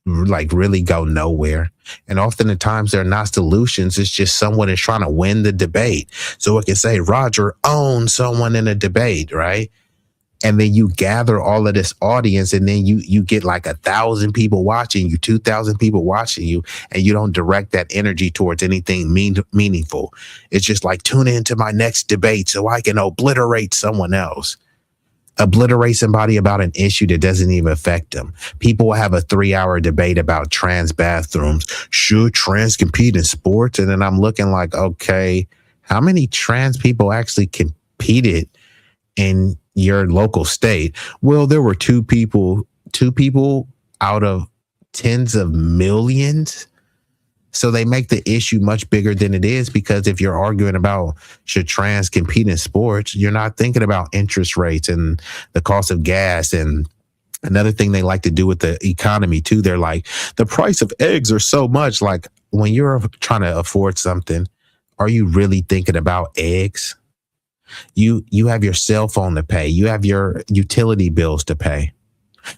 like really go nowhere. And often at times they're not solutions. It's just someone is trying to win the debate. So it can say Roger owns someone in a debate, right? And then you gather all of this audience, and then you get like 1,000 people watching you, 2,000 people watching you, and you don't direct that energy towards anything meaningful. It's just like, tune into my next debate so I can obliterate someone else. Obliterate somebody about an issue that doesn't even affect them. People will have a 3-hour debate about trans bathrooms. Should trans compete in sports? And then I'm looking like, okay, how many trans people actually competed in your local state? Well, there were two people out of tens of millions. So they make the issue much bigger than it is, because if you're arguing about should trans compete in sports, you're not thinking about interest rates and the cost of gas and Another thing they like to do with the economy too, they're like, the price of eggs are so much. Like, when you're trying to afford something, are you really thinking about eggs? You have your cell phone to pay. You have your utility bills to pay.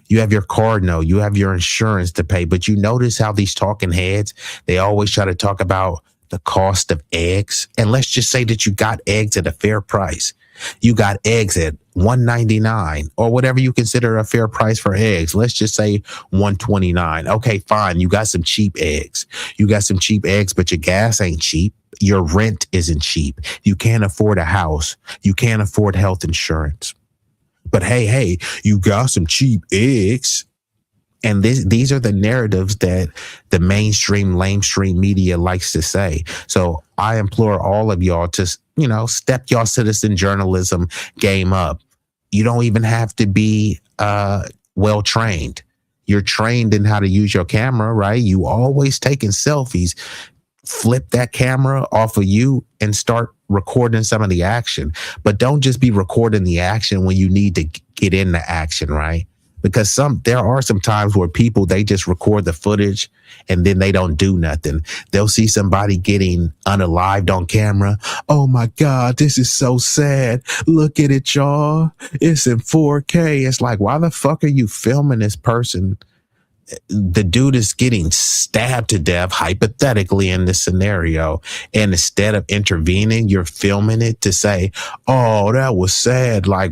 You have your card note. You have your insurance to pay. But you notice how these talking heads, they always try to talk about the cost of eggs. And let's just say that you got eggs at a fair price. You got eggs at $1.99 or whatever you consider a fair price for eggs. Let's just say $1.29. Okay, fine. You got some cheap eggs. You got some cheap eggs, but your gas ain't cheap. Your rent isn't cheap. You can't afford a house. You can't afford health insurance. But hey, you got some cheap eggs. And these are the narratives that the mainstream, lamestream media likes to say. So I implore all of y'all to, step your citizen journalism game up. You don't even have to be well trained. You're trained in how to use your camera, right? You always taking selfies. Flip that camera off of you and start recording some of the action. But don't just be recording the action when you need to get into action, right? Because there are some times where people, they just record the footage and then they don't do nothing. They'll see somebody getting unalived on camera. Oh my God, this is so sad. Look at it, y'all. It's in 4K. It's like, why the fuck are you filming this person? The dude is getting stabbed to death, hypothetically, in this scenario. And instead of intervening, you're filming it to say, oh, that was sad. Like,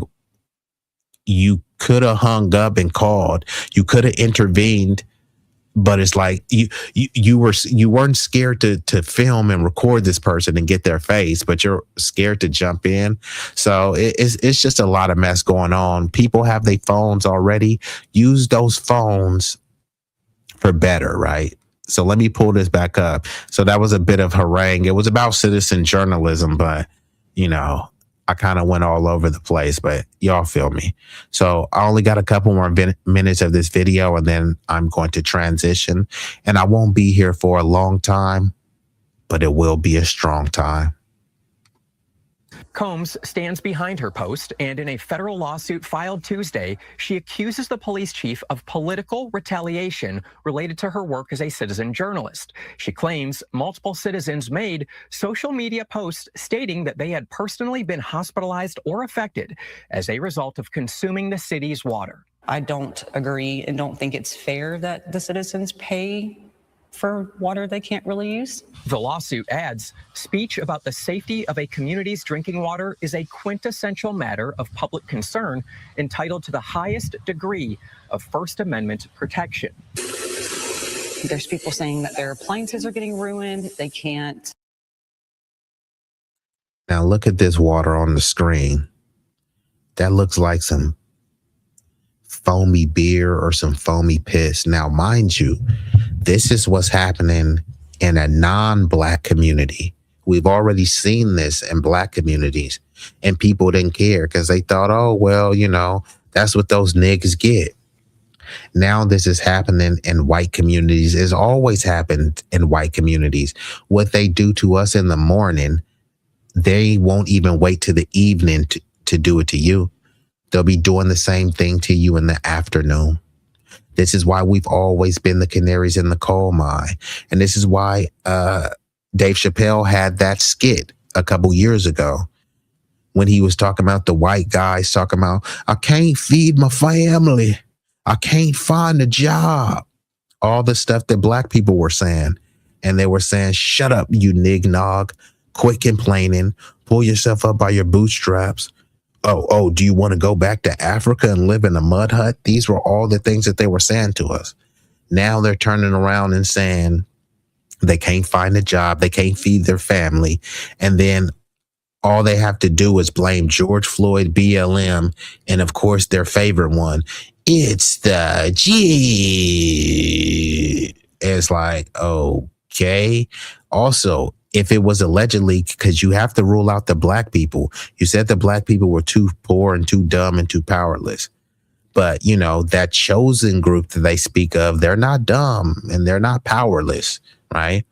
you could have hung up and called. You could have intervened, but it's like you weren't scared to film and record this person and get their face, but you're scared to jump in. So it's just a lot of mess going on. People have their phones already. Use those phones for better, right? So let me pull this back up. So that was a bit of harangue. It was about citizen journalism, but I kind of went all over the place, but y'all feel me. So I only got a couple more minutes of this video, and then I'm going to transition. And I won't be here for a long time, but it will be a strong time. Combs stands behind her post, and in a federal lawsuit filed Tuesday, she accuses the police chief of political retaliation related to her work as a citizen journalist. She claims multiple citizens made social media posts stating that they had personally been hospitalized or affected as a result of consuming the city's water. I don't agree and don't think it's fair that the citizens pay for water they can't really use. The lawsuit adds, speech about the safety of a community's drinking water is a quintessential matter of public concern entitled to the highest degree of First Amendment protection. There's people saying that their appliances are getting ruined. They can't. Now look at this water on the screen. That looks like some foamy beer or some foamy piss. Now, mind you, this is what's happening in a non-Black community. We've already seen this in Black communities, and people didn't care because they thought, oh, well, that's what those niggas get. Now this is happening in white communities. It's always happened in white communities. What they do to us in the morning, they won't even wait to the evening to do it to you. They'll be doing the same thing to you in the afternoon. This is why we've always been the canaries in the coal mine. And this is why Dave Chappelle had that skit a couple years ago when he was talking about the white guys talking about, I can't feed my family. I can't find a job. All the stuff that Black people were saying. And they were saying, shut up, you nig-nog. Quit complaining. Pull yourself up by your bootstraps. Oh, do you want to go back to Africa and live in a mud hut? These were all the things that they were saying to us. Now they're turning around and saying they can't find a job. They can't feed their family. And then all they have to do is blame George Floyd, BLM, and of course their favorite one. It's the G. It's like, okay. Also, if it was allegedly, because you have to rule out the Black people. You said the Black people were too poor and too dumb and too powerless. But, that chosen group that they speak of, they're not dumb and they're not powerless, right?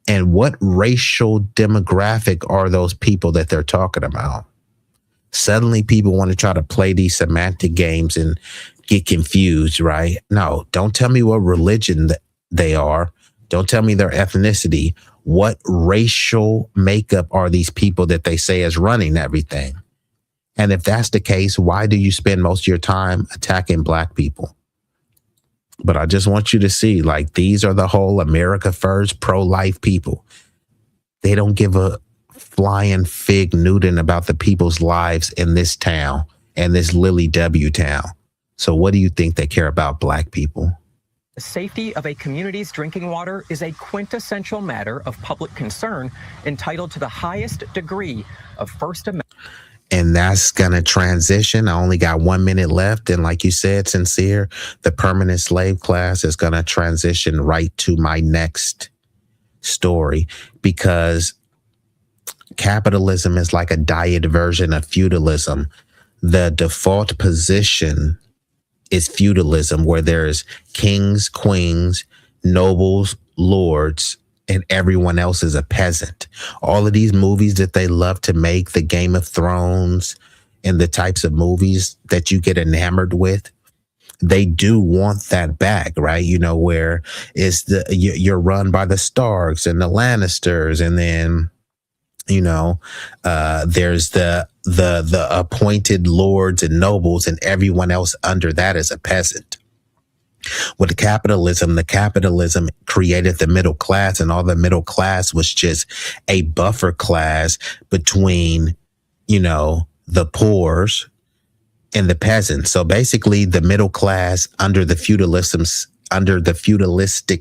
And what racial demographic are those people that they're talking about? Suddenly people want to try to play these semantic games and get confused, right? No, don't tell me what religion they are. Don't tell me their ethnicity. What racial makeup are these people that they say is running everything? And if that's the case, why do you spend most of your time attacking black people? But I just want you to see, like, these are the whole America First pro-life people. They don't give a flying fig Newton about the people's lives in this town and this Lily W town. So what do you think they care about black people? The safety of a community's drinking water is a quintessential matter of public concern entitled to the highest degree of First Amendment. And that's going to transition. I only got 1 minute left. And like you said, Sincere, the permanent slave class is going to transition right to my next story, because capitalism is like a diet version of feudalism. The default position is feudalism, where there's kings, queens, nobles, lords, and everyone else is a peasant. All of these movies that they love to make, the Game of Thrones and the types of movies that you get enamored with, they do want that back, right? You know, where it's you're run by the Starks and the Lannisters, and then, you know, there's the appointed lords and nobles, and everyone else under that is a peasant. With the capitalism created the middle class, and all the middle class was just a buffer class between, you know, the poors and the peasants. So basically the middle class under the feudalistic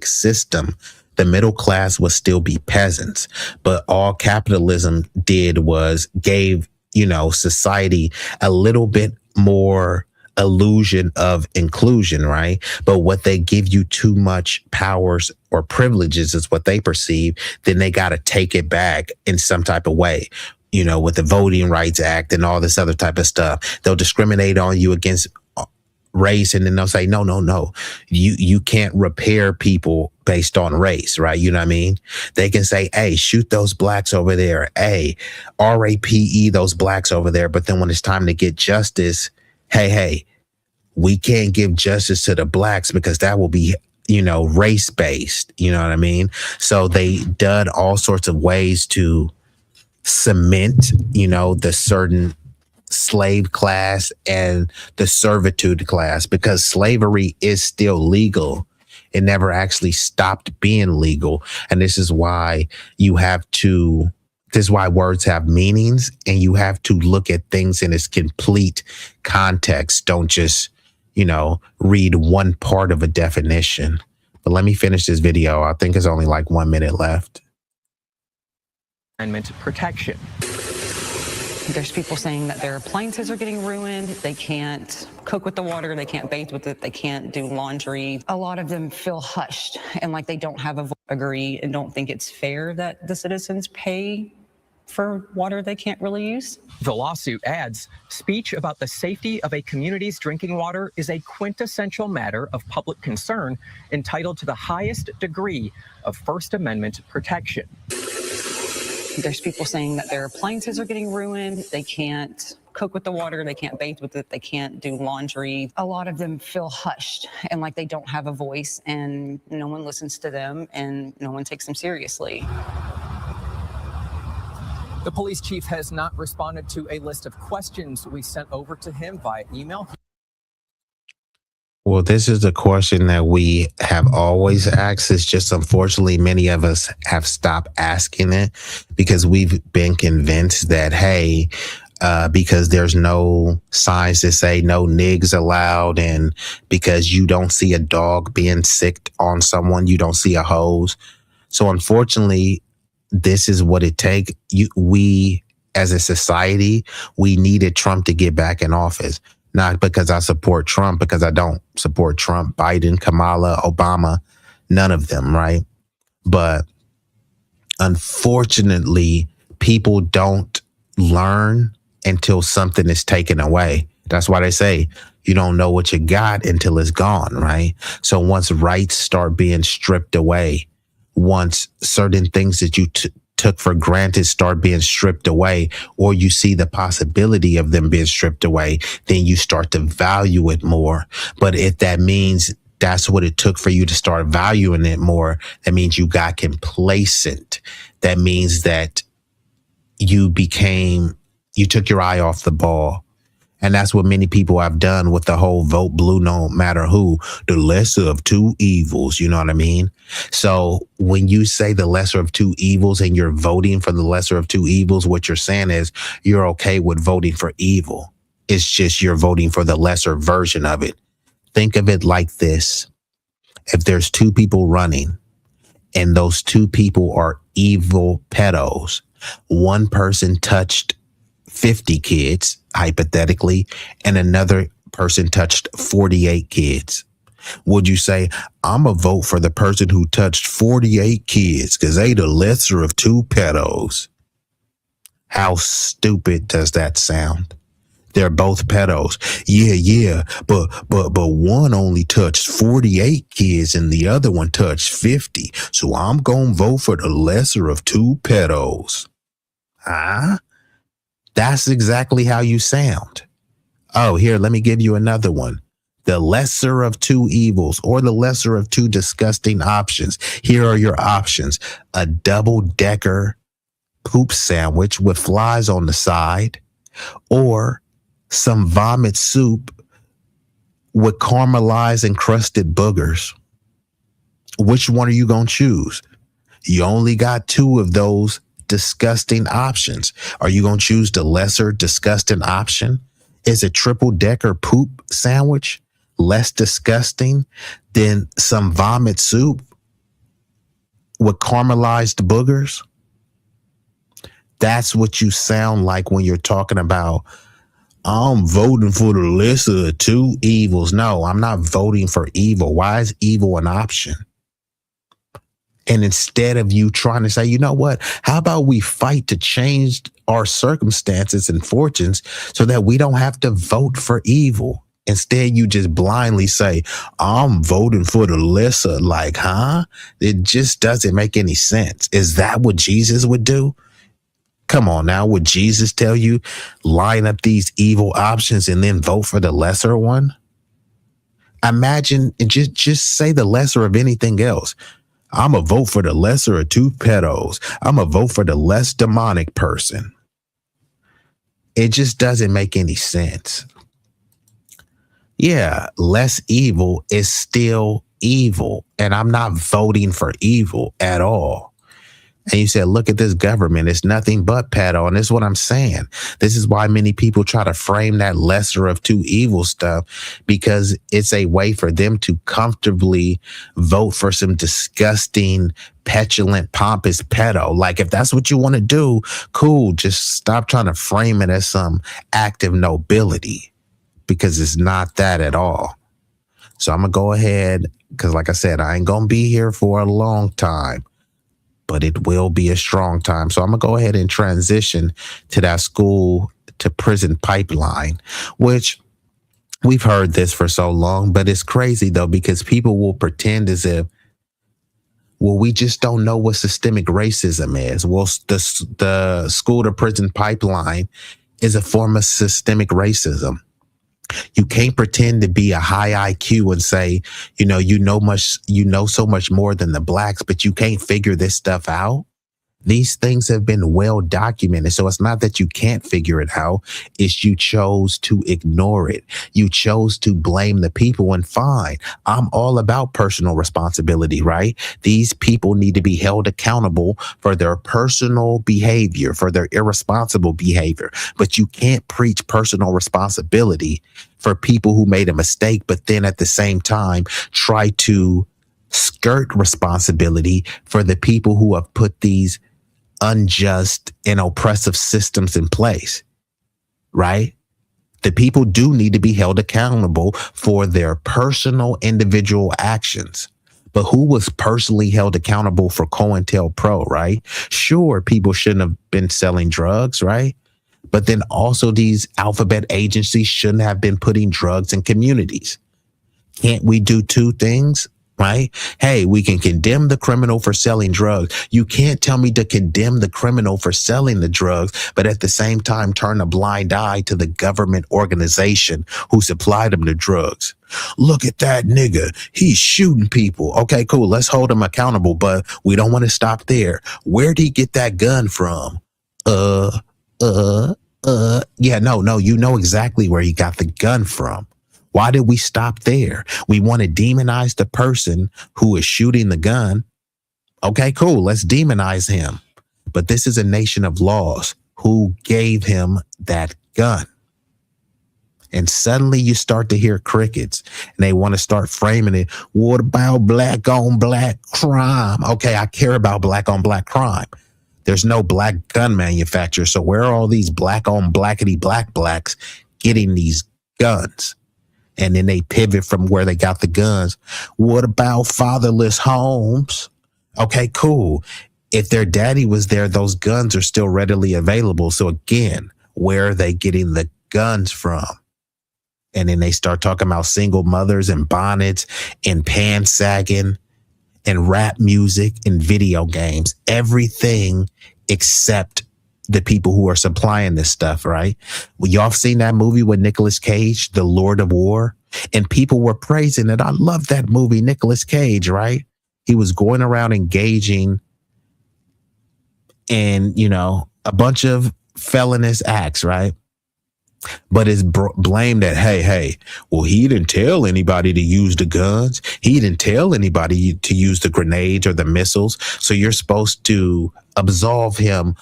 system, the middle class would still be peasants, but all capitalism did was gave, you know, society a little bit more illusion of inclusion, right? But what they give you too much powers or privileges is what they perceive, then they got to take it back in some type of way, you know, with the Voting Rights Act and all this other type of stuff. They'll discriminate on you against race, and then they'll say, no, you can't repair people based on race, right? You know what I mean? They can say, hey, shoot those blacks over there, hey, RAPE those blacks over there, but then when it's time to get justice, hey, we can't give justice to the blacks because that will be, you know, race-based, you know what I mean? So they done all sorts of ways to cement, you know, the certain slave class and the servitude class, because slavery is still legal. It never actually stopped being legal. And this is why words have meanings, and you have to look at things in its complete context. Don't just, you know, read one part of a definition. But let me finish this video. I think it's only like 1 minute left. Amendment protection. There's people saying that their appliances are getting ruined. They can't cook with the water. They can't bathe with it. They can't do laundry. A lot of them feel hushed and like they don't have agree and don't think it's fair that the citizens pay for water they can't really use. The lawsuit adds, speech about the safety of a community's drinking water is a quintessential matter of public concern entitled to the highest degree of First Amendment protection. There's people saying that their appliances are getting ruined. They can't cook with the water. They can't bathe with it. They can't do laundry. A lot of them feel hushed and like they don't have a voice, and no one listens to them and no one takes them seriously. The police chief has not responded to a list of questions we sent over to him via email. Well, this is the question that we have always asked. It's just, unfortunately, many of us have stopped asking it because we've been convinced that, hey, because there's no signs that say no nigs allowed, and because you don't see a dog being sicked on someone, you don't see a hose. So unfortunately, this is what it takes. We, as a society, we needed Trump to get back in office. Not because I support Trump, because I don't support Trump, Biden, Kamala, Obama, none of them, right? But unfortunately, people don't learn until something is taken away. That's why they say you don't know what you got until it's gone, right? So once rights start being stripped away, once certain things that you took for granted start being stripped away, or you see the possibility of them being stripped away, then you start to value it more. But if that means that's what it took for you to start valuing it more, that means you got complacent. That means that you took your eye off the ball. And that's what many people have done with the whole vote blue no matter who, the lesser of two evils. You know what I mean? So when you say the lesser of two evils and you're voting for the lesser of two evils, what you're saying is you're okay with voting for evil. It's just you're voting for the lesser version of it. Think of it like this. If there's two people running and those two people are evil pedos, one person touched 50 kids, hypothetically, and another person touched 48 kids. Would you say, I'm a vote for the person who touched 48 kids because they the lesser of two pedos? How stupid does that sound? They're both pedos. Yeah, but one only touched 48 kids and the other one touched 50. So I'm gonna vote for the lesser of two pedos. Huh? That's exactly how you sound. Oh, here, let me give you another one. The lesser of two evils, or the lesser of two disgusting options. Here are your options. A double-decker poop sandwich with flies on the side, or some vomit soup with caramelized encrusted boogers. Which one are you going to choose? You only got two of those disgusting options. Are you going to choose the lesser disgusting option? Is a triple decker poop sandwich less disgusting than some vomit soup with caramelized boogers? That's what you sound like when you're talking about, I'm voting for the lesser of two evils. No, I'm not voting for evil. Why is evil an option? And instead of you trying to say, you know what, how about we fight to change our circumstances and fortunes so that we don't have to vote for evil? Instead, you just blindly say, I'm voting for the lesser. Like, huh? It just doesn't make any sense. Is that what Jesus would do? Come on now. Would Jesus tell you, line up these evil options and then vote for the lesser one? Imagine, just say the lesser of anything else. I'm a vote for the lesser of two pedos. I'm a vote for the less demonic person. It just doesn't make any sense. Yeah, less evil is still evil, and I'm not voting for evil at all. And you said, look at this government. It's nothing but pedo. And this is what I'm saying. This is why many people try to frame that lesser of two evil stuff, because it's a way for them to comfortably vote for some disgusting, petulant, pompous pedo. Like, if that's what you want to do, cool. Just stop trying to frame it as some act of nobility, because it's not that at all. So I'm going to go ahead, because like I said, I ain't going to be here for a long time, but it will be a strong time. So I'm going to go ahead and transition to that school to prison pipeline, which we've heard this for so long, but it's crazy though, because people will pretend as if, well, we just don't know what systemic racism is. Well, the school to prison pipeline is a form of systemic racism. You can't pretend to be a high IQ and say, you know so much more than the blacks, but you can't figure this stuff out. These things have been well documented. So it's not that you can't figure it out. It's you chose to ignore it. You chose to blame the people. And fine, I'm all about personal responsibility, right? These people need to be held accountable for their personal behavior, for their irresponsible behavior. But you can't preach personal responsibility for people who made a mistake, but then at the same time, try to skirt responsibility for the people who have put these unjust and oppressive systems in place, right? The people do need to be held accountable for their personal individual actions. But who was personally held accountable for COINTELPRO, right? Sure, people shouldn't have been selling drugs, right? But then also these alphabet agencies shouldn't have been putting drugs in communities. Can't we do two things? right? Hey, we can condemn the criminal for selling drugs. You can't tell me to condemn the criminal for selling the drugs, but at the same time turn a blind eye to the government organization who supplied them the drugs. Look at that nigga. He's shooting people. Okay, cool. Let's hold him accountable, but we don't want to stop there. Where'd he get that gun from? Yeah, no, you know exactly where he got the gun from. Why did we stop there? We want to demonize the person who is shooting the gun. Okay, cool. Let's demonize him. But this is a nation of laws. Who gave him that gun? And suddenly you start to hear crickets and they want to start framing it. What about black on black crime? Okay, I care about black on black crime. There's no black gun manufacturer. So where are all these black on blackety black blacks getting these guns? And then they pivot from where they got the guns. What about fatherless homes? Okay, cool. If their daddy was there, those guns are still readily available. So again, where are they getting the guns from? And then they start talking about single mothers and bonnets and pants sagging and rap music and video games. Everything except the people who are supplying this stuff, right? Well, y'all seen that movie with Nicolas Cage, The Lord of War? And people were praising it. I love that movie, Nicolas Cage, right? He was going around engaging in, a bunch of felonious acts, right? But it's blamed that, hey, well, he didn't tell anybody to use the guns. He didn't tell anybody to use the grenades or the missiles. So you're supposed to absolve him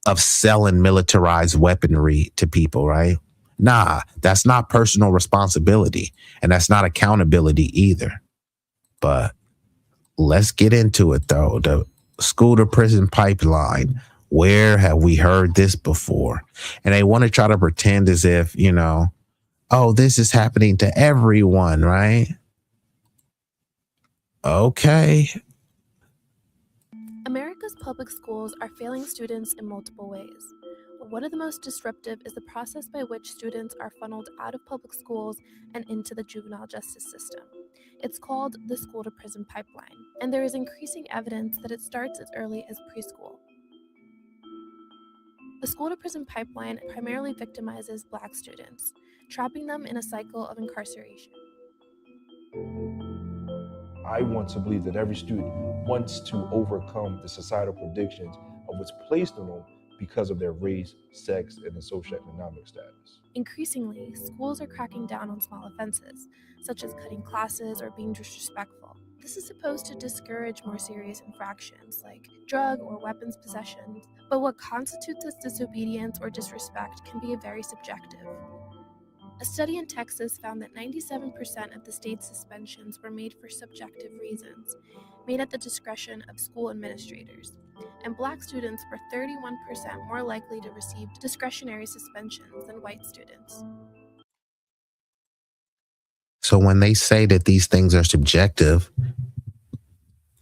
of selling militarized weaponry to people, right? Nah, that's not personal responsibility. And that's not accountability either. But let's get into it, though. The school to prison pipeline. Where have we heard this before? And they want to try to pretend as if, this is happening to everyone, right? Okay. America's public schools are failing students in multiple ways. But one of the most disruptive is the process by which students are funneled out of public schools and into the juvenile justice system. It's called the school to prison pipeline, and there is increasing evidence that it starts as early as preschool. The school to prison pipeline primarily victimizes Black students, trapping them in a cycle of incarceration. I want to believe that every student wants to overcome the societal predictions of what's placed on them because of their race, sex, and their socioeconomic status. Increasingly, schools are cracking down on small offenses, such as cutting classes or being disrespectful. This is supposed to discourage more serious infractions like drug or weapons possession, but what constitutes as disobedience or disrespect can be very subjective. A study in Texas found that 97% of the state's suspensions were made for subjective reasons, made at the discretion of school administrators, and Black students were 31% more likely to receive discretionary suspensions than white students. So when they say that these things are subjective,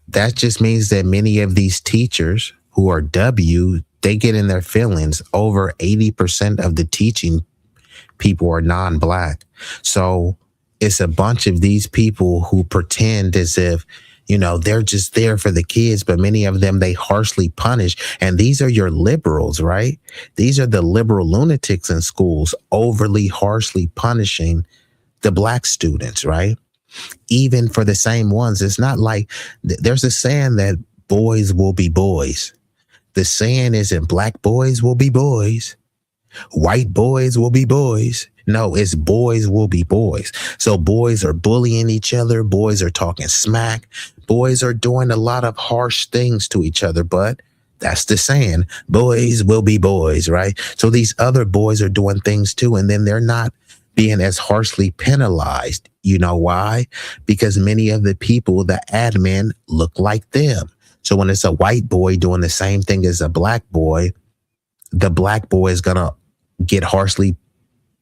that just means that many of these teachers who are they get in their feelings. Over 80% of the teaching people are non-Black. So it's a bunch of these people who pretend as if, they're just there for the kids, but many of them they harshly punish. And these are your liberals, right? These are the liberal lunatics in schools, overly harshly punishing the Black students, right? Even for the same ones. It's not like there's a saying that boys will be boys. The saying isn't black boys will be boys. White boys will be boys. No, it's boys will be boys. So boys are bullying each other. Boys are talking smack. Boys are doing a lot of harsh things to each other, but that's the saying. Boys will be boys, right? So these other boys are doing things too, and then they're not being as harshly penalized. You know why? Because many of the people, the admin, look like them. So when it's a white boy doing the same thing as a black boy, the black boy is going to get harshly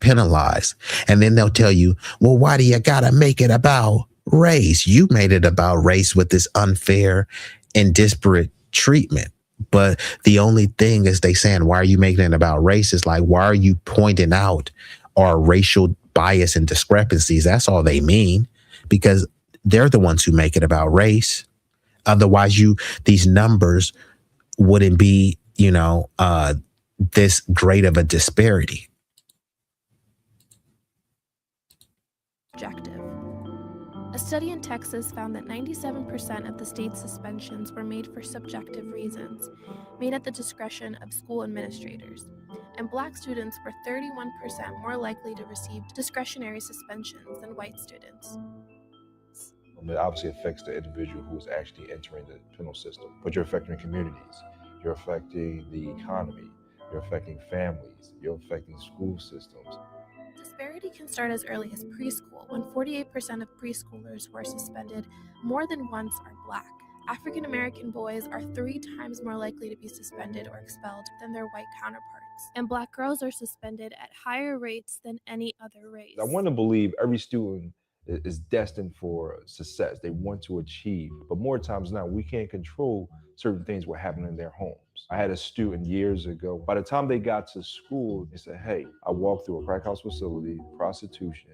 penalized. And then they'll tell you, well, why do you got to make it about race? You made it about race with this unfair and disparate treatment. But the only thing is they saying, why are you making it about race? It's like, why are you pointing out our racial bias and discrepancies? That's all they mean. Because they're the ones who make it about race. Otherwise, these numbers wouldn't be, this great of a disparity. Objective. A study in Texas found that 97% of the state's suspensions were made for subjective reasons, made at the discretion of school administrators, and Black students were 31% more likely to receive discretionary suspensions than white students. It obviously affects the individual who is actually entering the penal system, but you're affecting communities, you're affecting the economy, you're affecting families, you're affecting school systems. Disparity can start as early as preschool, when 48% of preschoolers who are suspended more than once are Black. African American boys are 3 times more likely to be suspended or expelled than their white counterparts, and Black girls are suspended at higher rates than any other race. I want to believe every student is destined for success. They want to achieve, but more times now, we can't control certain things what happen in their homes. I had a student years ago, by the time they got to school, they said, hey, I walked through a crack house facility, prostitution.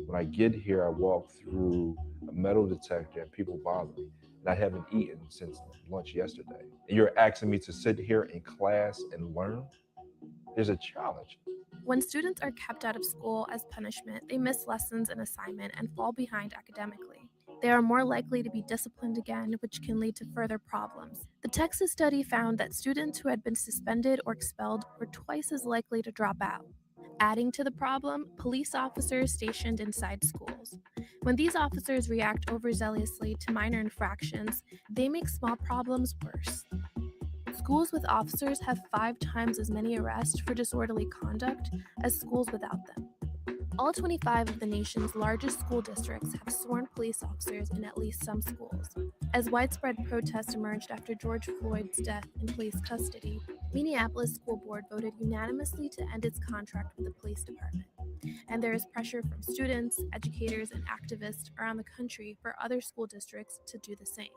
When I get here, I walk through a metal detector and people bother me. And I haven't eaten since lunch yesterday. And you're asking me to sit here in class and learn? There's a challenge. When students are kept out of school as punishment, they miss lessons and assignment and fall behind academically. They are more likely to be disciplined again, which can lead to further problems. The Texas study found that students who had been suspended or expelled were twice as likely to drop out. Adding to the problem, police officers stationed inside schools. When these officers react overzealously to minor infractions, they make small problems worse. Schools with officers have 5 times as many arrests for disorderly conduct as schools without them. All 25 of the nation's largest school districts have sworn police officers in at least some schools. As widespread protests emerged after George Floyd's death in police custody, Minneapolis School Board voted unanimously to end its contract with the police department. And there is pressure from students, educators, and activists around the country for other school districts to do the same.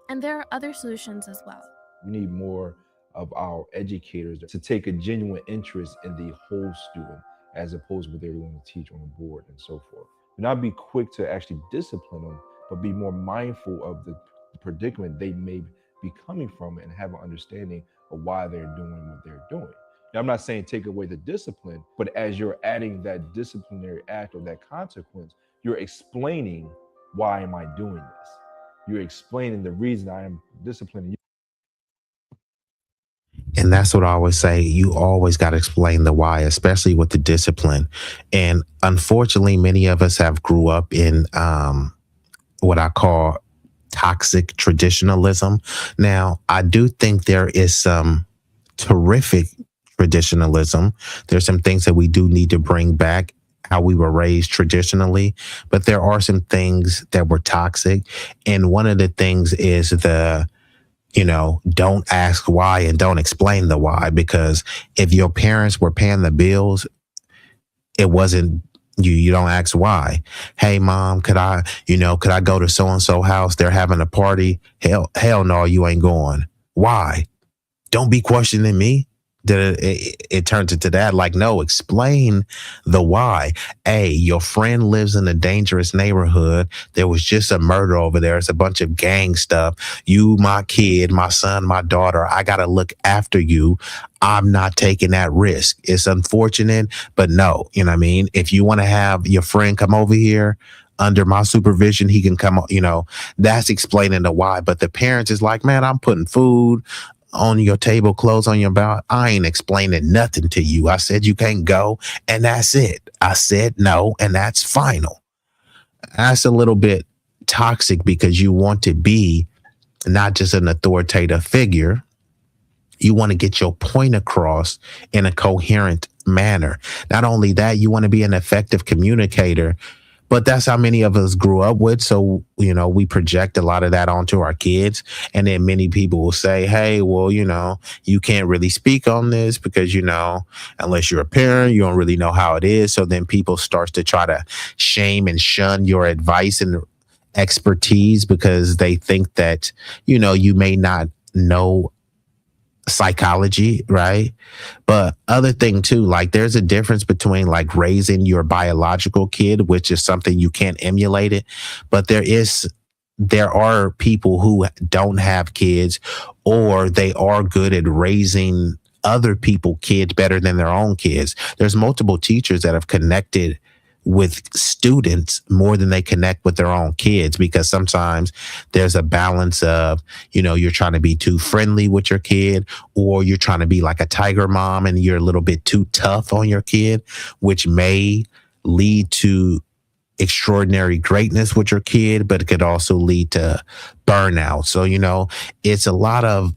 And there are other solutions as well. We need more of our educators to take a genuine interest in the whole student as opposed to what they're going to teach on the board and so forth. Do not be quick to actually discipline them, but be more mindful of the predicament they may be coming from and have an understanding of why they're doing what they're doing. Now, I'm not saying take away the discipline, but as you're adding that disciplinary act or that consequence, you're explaining, why am I doing this? You're explaining the reason I am disciplining you. And that's what I always say. You always got to explain the why, especially with the discipline. And unfortunately, many of us have grew up in what I call toxic traditionalism. Now, I do think there is some terrific traditionalism. There's some things that we do need to bring back, how we were raised traditionally, but there are some things that were toxic. And one of the things is don't ask why and don't explain the why, because if your parents were paying the bills, it wasn't you don't ask why. Hey mom, could I go to so-and-so house? They're having a party. Hell no, you ain't going. Why? Don't be questioning me. It turns into that. Like, no, explain the why. Hey, your friend lives in a dangerous neighborhood. There was just a murder over there. It's a bunch of gang stuff. You, my kid, my son, my daughter, I got to look after you. I'm not taking that risk. It's unfortunate, but no, you know what I mean? If you want to have your friend come over here under my supervision, he can come, that's explaining the why. But the parents is like, man, I'm putting food on your table, clothes on your back. I ain't explaining nothing to you. I said you can't go, and that's it. I said no, and that's final. That's a little bit toxic because you want to be not just an authoritative figure. You want to get your point across in a coherent manner. Not only that, you want to be an effective communicator. But that's how many of us grew up with. So, we project a lot of that onto our kids. And then many people will say, hey, well, you can't really speak on this because, unless you're a parent, you don't really know how it is. So then people start to try to shame and shun your advice and expertise because they think that, you may not know psychology, right? But other thing too, like there's a difference between like raising your biological kid, which is something you can't emulate it, but there are people who don't have kids, or they are good at raising other people kids better than their own kids. There's multiple teachers that have connected with students more than they connect with their own kids, because sometimes there's a balance of, you're trying to be too friendly with your kid, or you're trying to be like a tiger mom and you're a little bit too tough on your kid, which may lead to extraordinary greatness with your kid, but it could also lead to burnout. So, it's a lot of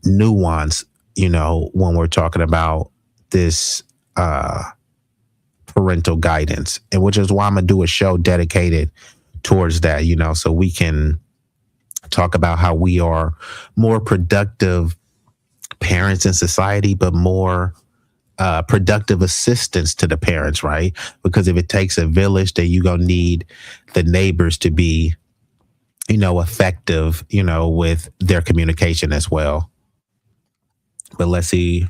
nuance, when we're talking about this parental guidance, and which is why I'm gonna do a show dedicated towards that, so we can talk about how we are more productive parents in society, but more productive assistance to the parents, right? Because if it takes a village, then you're gonna need the neighbors to be, effective, with their communication as well. But let's see.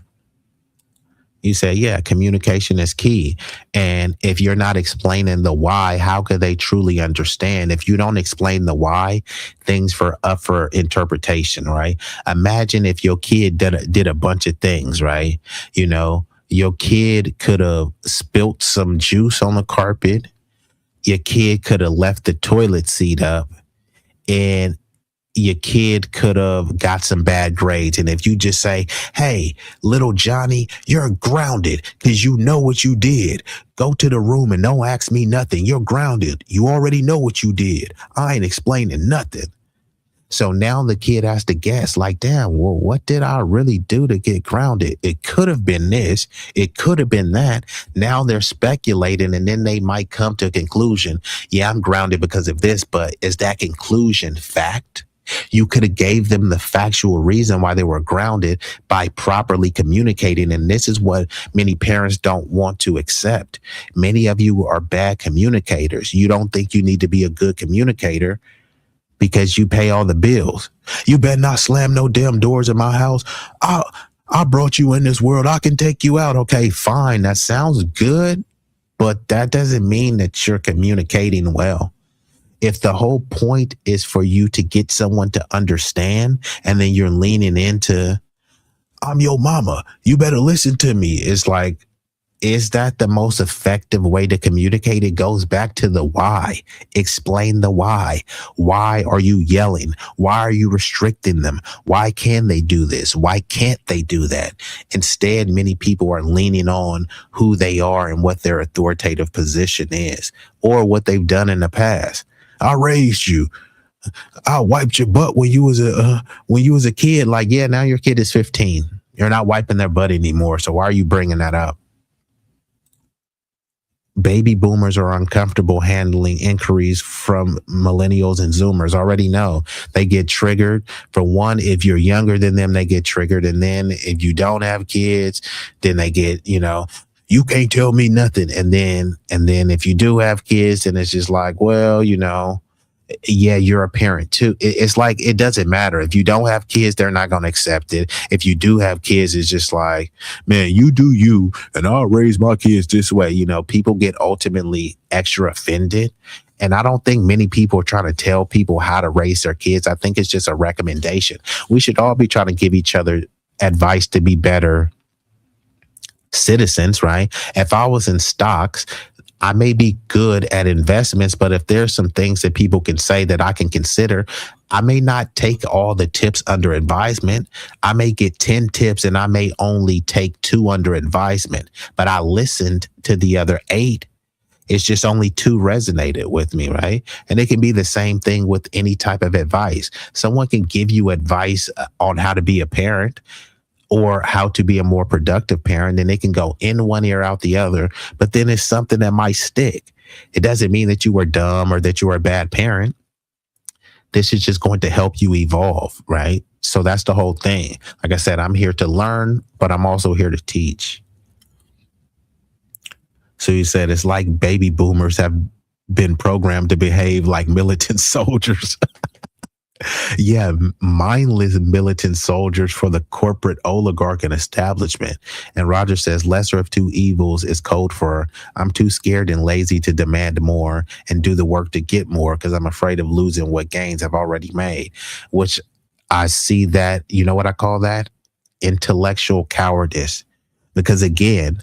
You say, yeah, communication is key. And if you're not explaining the why, how could they truly understand? If you don't explain the why, things up for interpretation, right? Imagine if your kid did a bunch of things, right? Your kid could have spilt some juice on the carpet. Your kid could have left the toilet seat up, and your kid could have got some bad grades. And if you just say, hey, little Johnny, you're grounded because you know what you did. Go to the room and don't ask me nothing. You're grounded. You already know what you did. I ain't explaining nothing. So now the kid has to guess, like, damn, well, what did I really do to get grounded? It could have been this. It could have been that. Now they're speculating, and then they might come to a conclusion. Yeah, I'm grounded because of this, but is that conclusion fact? You could have gave them the factual reason why they were grounded by properly communicating. And this is what many parents don't want to accept. Many of you are bad communicators. You don't think you need to be a good communicator because you pay all the bills. You better not slam no damn doors in my house. I brought you in this world. I can take you out. Okay, fine. That sounds good, but that doesn't mean that you're communicating well. If the whole point is for you to get someone to understand, and then you're leaning into, I'm your mama, you better listen to me. It's like, is that the most effective way to communicate? It goes back to the why. Explain the why. Why are you yelling? Why are you restricting them? Why can they do this? Why can't they do that? Instead, many people are leaning on who they are and what their authoritative position is, or what they've done in the past. I raised you. I wiped your butt when you was a kid. Like, yeah, now your kid is 15. You're not wiping their butt anymore. So why are you bringing that up? Baby boomers are uncomfortable handling inquiries from millennials and Zoomers. Already know they get triggered. For one, if you're younger than them, they get triggered. And then if you don't have kids, then they get, you can't tell me nothing. And then if you do have kids, then it's just like, well, yeah, you're a parent too. It's like, it doesn't matter. If you don't have kids, they're not going to accept it. If you do have kids, it's just like, man, you do you, and I'll raise my kids this way. People get ultimately extra offended. And I don't think many people are trying to tell people how to raise their kids. I think it's just a recommendation. We should all be trying to give each other advice to be better citizens, right? If I was in stocks, I may be good at investments, but if there's some things that people can say that I can consider, I may not take all the tips under advisement. I may get 10 tips and I may only take 2 under advisement, but I listened to the other 8. It's just only 2 resonated with me, right? And it can be the same thing with any type of advice. Someone can give you advice on how to be a parent, or how to be a more productive parent, and they can go in one ear out the other, but then it's something that might stick. It doesn't mean that you were dumb or that you were a bad parent. This is just going to help you evolve, right? So that's the whole thing. Like I said, I'm here to learn, but I'm also here to teach. So you said it's like baby boomers have been programmed to behave like militant soldiers. Yeah, mindless militant soldiers for the corporate oligarch and establishment. And Roger says lesser of two evils is code for I'm too scared and lazy to demand more and do the work to get more because I'm afraid of losing what gains I've already made, which I see that, you know what I call that? Intellectual cowardice. Because again,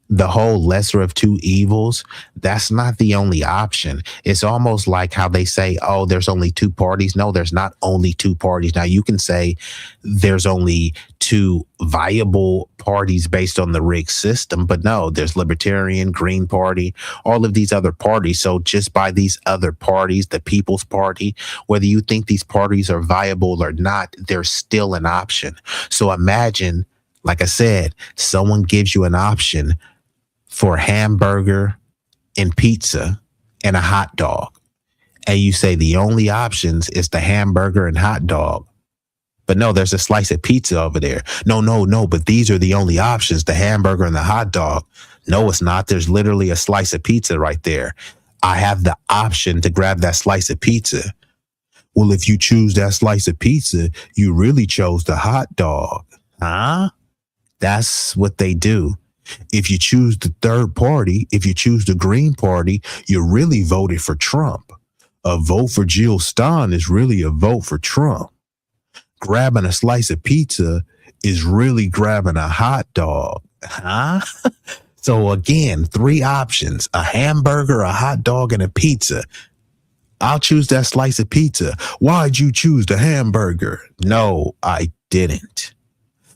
the whole lesser of two evils, that's not the only option. It's almost like how they say, oh, there's only two parties. No, there's not only two parties. Now, you can say there's only two viable parties based on the rigged system, but no, there's Libertarian, Green Party, all of these other parties. So just by these other parties, the People's Party, whether you think these parties are viable or not, they're still an option. So imagine, like I said, someone gives you an option for a hamburger and pizza and a hot dog. And you say the only options is the hamburger and hot dog. But no, there's a slice of pizza over there. No, but these are the only options, the hamburger and the hot dog. No, it's not. There's literally a slice of pizza right there. I have the option to grab that slice of pizza. Well, if you choose that slice of pizza, you really chose the hot dog. Huh? That's what they do. If you choose the third party, if you choose the Green Party, you really voted for Trump. A vote for Jill Stein is really a vote for Trump. Grabbing a slice of pizza is really grabbing a hot dog. Huh? So again, three options, a hamburger, a hot dog, and a pizza. I'll choose that slice of pizza. Why'd you choose the hamburger? No, I didn't.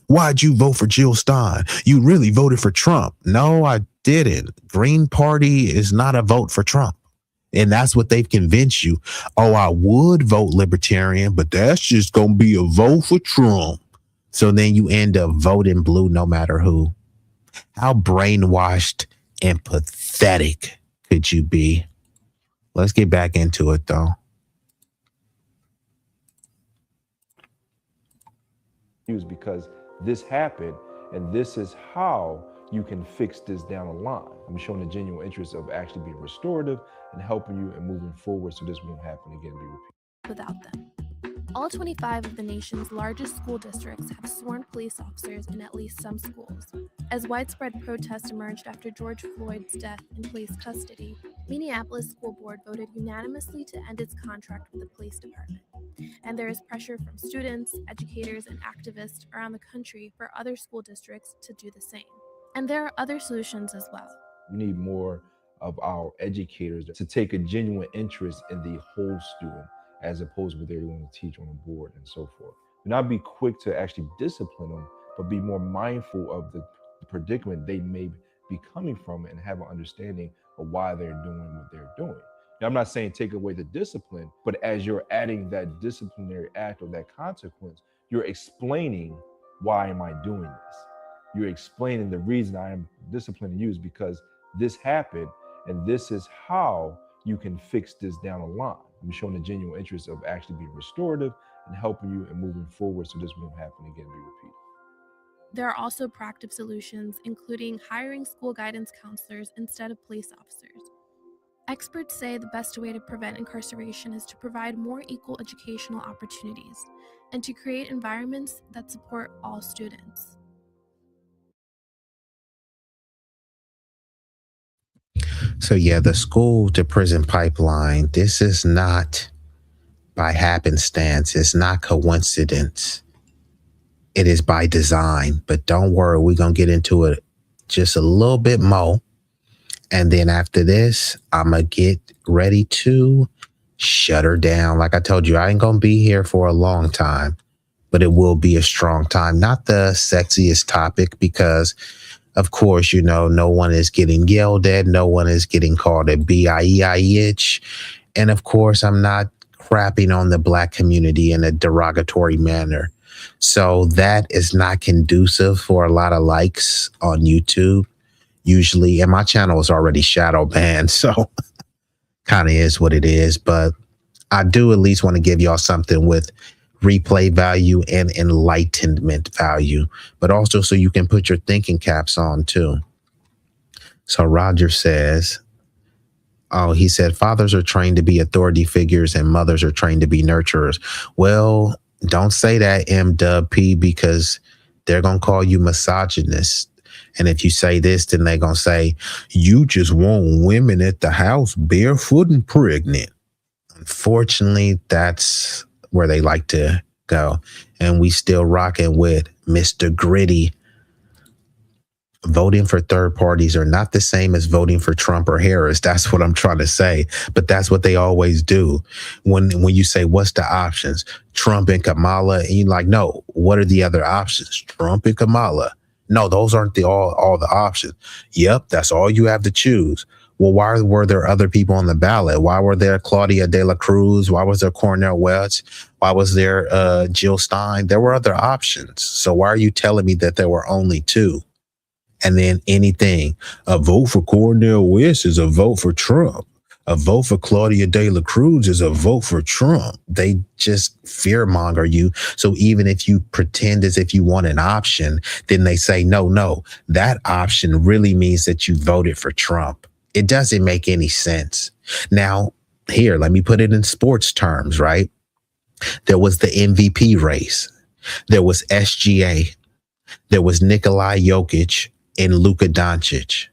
Why'd you vote for Jill Stein? You really voted for Trump. No, I didn't. Green Party is not a vote for Trump. And that's what they've convinced you. Oh, I would vote Libertarian, but that's just going to be a vote for Trump. So then you end up voting blue no matter who. How brainwashed and pathetic could you be? Let's get back into it, though. Because this happened, and this is how you can fix this down the line. I'm showing a genuine interest of actually being restorative and helping you and moving forward so this won't happen again and be repeated. Without them. All 25 of the nation's largest school districts have sworn police officers in at least some schools. As widespread protests emerged after George Floyd's death in police custody, Minneapolis School Board voted unanimously to end its contract with the police department. And there is pressure from students, educators, and activists around the country for other school districts to do the same. And there are other solutions as well. We need more of our educators to take a genuine interest in the whole student, as opposed to what they're going to teach on the board and so forth. Not be quick to actually discipline them, but be more mindful of the predicament they may be coming from and have an understanding of why they're doing what they're doing. Now, I'm not saying take away the discipline, but as you're adding that disciplinary act or that consequence, you're explaining, why am I doing this? You're explaining the reason I am disciplining you is because this happened, and this is how you can fix this down the line. I'm showing a genuine interest of actually being restorative and helping you and moving forward so this won't happen again and be repeated. There are also proactive solutions, including hiring school guidance counselors instead of police officers. Experts say the best way to prevent incarceration is to provide more equal educational opportunities and to create environments that support all students. So yeah, the school to prison pipeline, this is not by happenstance. It's not coincidence. It is by design. But don't worry, we're going to get into it just a little bit more. And then after this, I'm going to get ready to shut her down. Like I told you, I ain't going to be here for a long time, but it will be a strong time. Not the sexiest topic because, of course, you know, no one is getting yelled at. No one is getting called a B-I-E-I-H. And of course, I'm not crapping on the Black community in a derogatory manner. So that is not conducive for a lot of likes on YouTube. Usually, and my channel is already shadow banned, so kind of is what it is. But I do at least want to give y'all something with replay value and enlightenment value, but also so you can put your thinking caps on too. So Roger says, Oh, he said fathers are trained to be authority figures and mothers are trained to be nurturers. Well, don't say that, MWP, because they're going to call you misogynist. And if you say this, then they're going to say, you just want women at the house barefoot and pregnant. Unfortunately, that's where they like to go. And we still rocking with Mr. Gritty. Voting for third parties are not the same as voting for Trump or Harris. That's what I'm trying to say. But that's what they always do. When you say, what's the options? Trump and Kamala. And you're like, no, what are the other options? Trump and Kamala. No, those aren't all the options. Yep, that's all you have to choose. Well, why were there other people on the ballot? Why were there Claudia De La Cruz? Why was there Cornel West? Why was there Jill Stein? There were other options. So why are you telling me that there were only two? And then anything, a vote for Cornel West is a vote for Trump. A vote for Claudia De La Cruz is a vote for Trump. They just fearmonger you. So even if you pretend as if you want an option, then they say, no, that option really means that you voted for Trump. It doesn't make any sense. Now, here, let me put it in sports terms, right? There was the MVP race. There was SGA. There was Nikolai Jokic and Luka Doncic.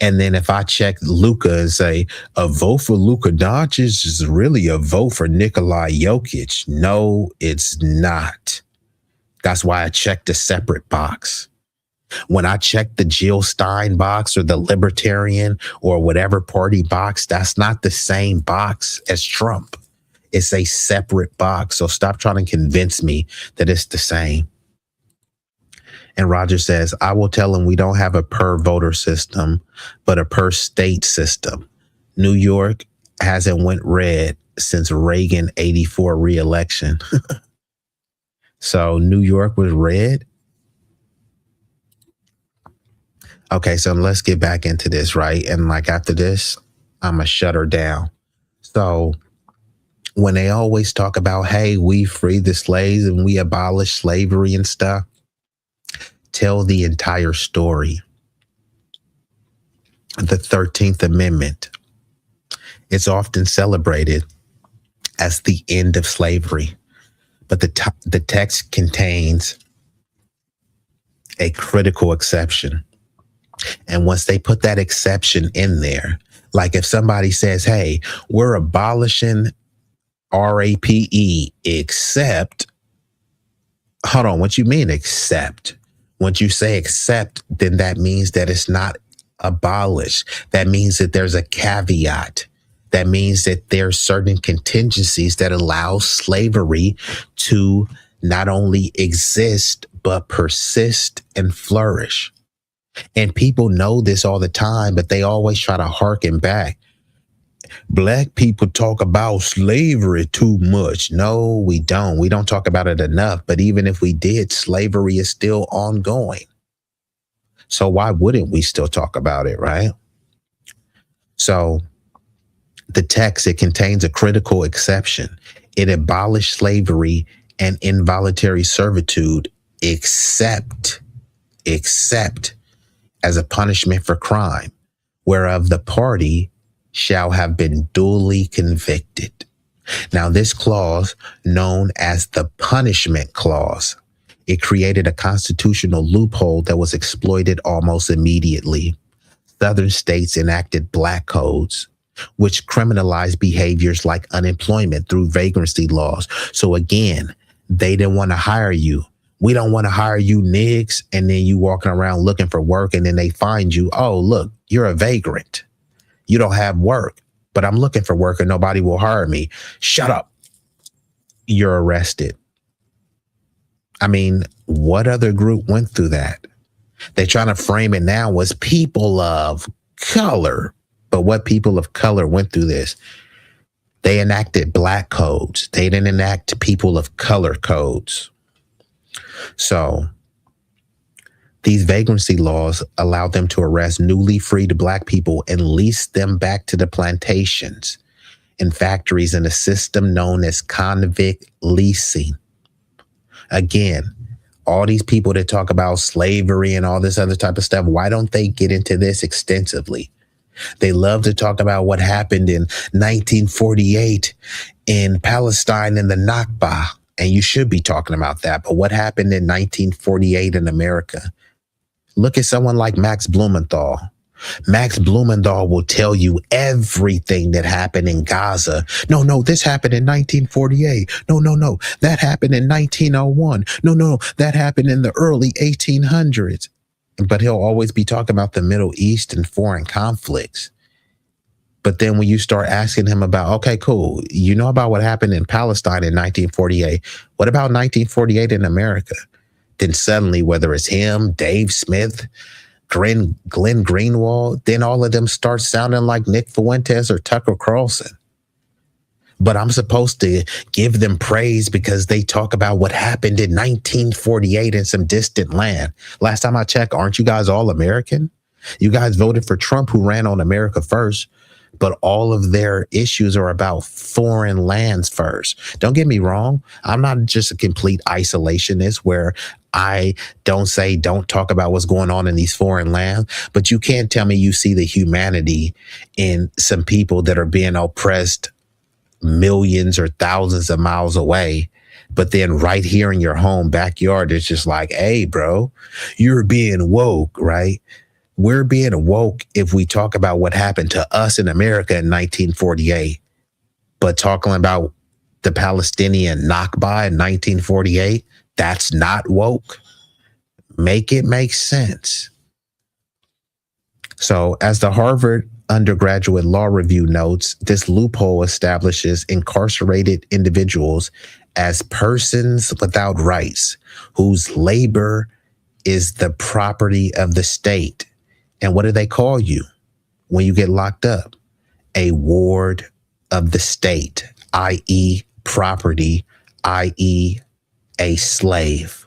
And then if I check Luka and say, a vote for Luka Doncic is really a vote for Nikolai Jokic. No, it's not. That's why I checked a separate box. When I check the Jill Stein box or the Libertarian or whatever party box, that's not the same box as Trump. It's a separate box. So stop trying to convince me that it's the same. And Roger says, I will tell him we don't have a per voter system, but a per state system. New York hasn't went red since Reagan 84 re-election. So New York was red. Okay, so let's get back into this, right? And like after this, I'm going to shut her down. So when they always talk about, hey, we freed the slaves and we abolished slavery and stuff, tell the entire story. The 13th Amendment. It's often celebrated as the end of slavery, but the text contains a critical exception. And once they put that exception in there, like if somebody says, hey, we're abolishing RAPE, except, hold on, what you mean except? Once you say accept, then that means that it's not abolished. That means that there's a caveat. That means that there's certain contingencies that allow slavery to not only exist, but persist and flourish. And people know this all the time, but they always try to harken back. Black people talk about slavery too much. No, we don't. We don't talk about it enough. But even if we did, slavery is still ongoing. So why wouldn't we still talk about it, right? So the text, it contains a critical exception. It abolished slavery and involuntary servitude, except as a punishment for crime, whereof the party shall have been duly convicted. Now, this clause, known as the punishment clause, it created a constitutional loophole that was exploited almost immediately. Southern states enacted black codes, which criminalized behaviors like unemployment through vagrancy laws. So again, they didn't want to hire you. We don't want to hire you, niggas. And then you walking around looking for work and then they find you. Oh, look, you're a vagrant. You don't have work, but I'm looking for work and nobody will hire me. Shut up. You're arrested. I mean, what other group went through that? They're trying to frame it now as people of color. But what people of color went through this? They enacted black codes. They didn't enact people of color codes. So these vagrancy laws allowed them to arrest newly freed black people and lease them back to the plantations and factories in a system known as convict leasing. Again, all these people that talk about slavery and all this other type of stuff, why don't they get into this extensively? They love to talk about what happened in 1948 in Palestine in the Nakba. And you should be talking about that. But what happened in 1948 in America? Look at someone like Max Blumenthal. Max Blumenthal will tell you everything that happened in Gaza. No, this happened in 1948. No, that happened in 1901. No, that happened in the early 1800s. But he'll always be talking about the Middle East and foreign conflicts. But then when you start asking him about, okay, cool, you know about what happened in Palestine in 1948. What about 1948 in America? Then suddenly, whether it's him, Dave Smith, Glenn Greenwald, then all of them start sounding like Nick Fuentes or Tucker Carlson. But I'm supposed to give them praise because they talk about what happened in 1948 in some distant land. Last time I checked, aren't you guys all American? You guys voted for Trump, who ran on America first. But all of their issues are about foreign lands first. Don't get me wrong. I'm not just a complete isolationist where I don't talk about what's going on in these foreign lands. But you can't tell me you see the humanity in some people that are being oppressed millions or thousands of miles away. But then right here in your home backyard, it's just like, hey, bro, you're being woke, right? We're being woke if we talk about what happened to us in America in 1948, but talking about the Palestinian Nakba in 1948, that's not woke. Make it make sense. So as the Harvard Undergraduate Law Review notes, this loophole establishes incarcerated individuals as persons without rights, whose labor is the property of the state. And what do they call you when you get locked up? A ward of the state, i.e. property, i.e. a slave.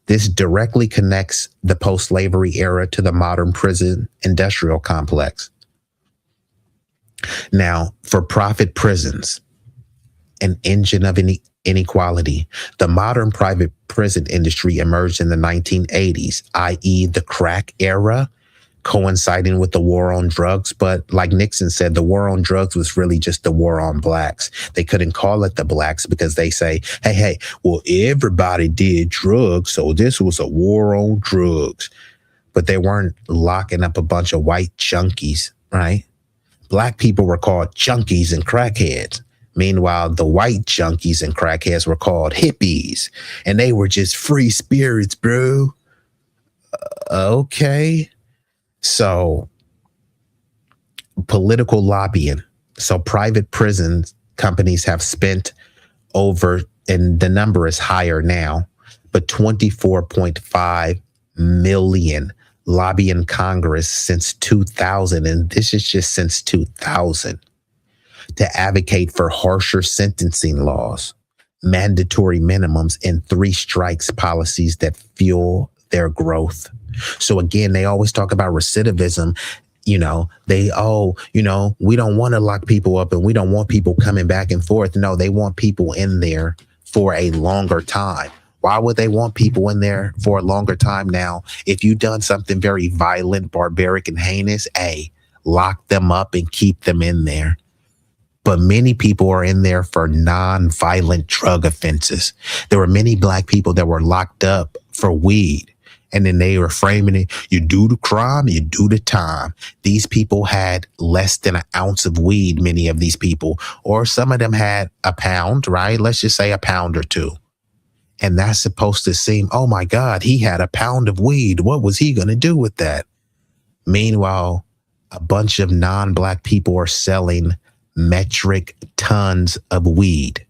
This directly connects the post-slavery era to the modern prison industrial complex. Now, for-profit prisons, an engine of inequality. The modern private prison industry emerged in the 1980s, i.e. the crack era, coinciding with the war on drugs. But like Nixon said, the war on drugs was really just the war on blacks. They couldn't call it the blacks because they say, hey, well, everybody did drugs, so this was a war on drugs. But they weren't locking up a bunch of white junkies, right? Black people were called junkies and crackheads. Meanwhile, the white junkies and crackheads were called hippies, and they were just free spirits, bro. Okay. So political lobbying. So private prisons companies have spent over, and the number is higher now, but 24.5 million lobbying Congress since 2000. And this is just since 2000 to advocate for harsher sentencing laws, mandatory minimums, and 3 strikes policies that fuel their growth. So again, they always talk about recidivism. We don't want to lock people up and we don't want people coming back and forth. No, they want people in there for a longer time. Why would they want people in there for a longer time now? If you've done something very violent, barbaric, and heinous, lock them up and keep them in there. But many people are in there for non-violent drug offenses. There were many black people that were locked up for weed. And then they were framing it, you do the crime, you do the time. These people had less than an ounce of weed, many of these people, or some of them had a pound, right? Let's just say a pound or 2. And that's supposed to seem, oh my God, he had a pound of weed. What was he going to do with that? Meanwhile, a bunch of non-black people are selling metric tons of weed.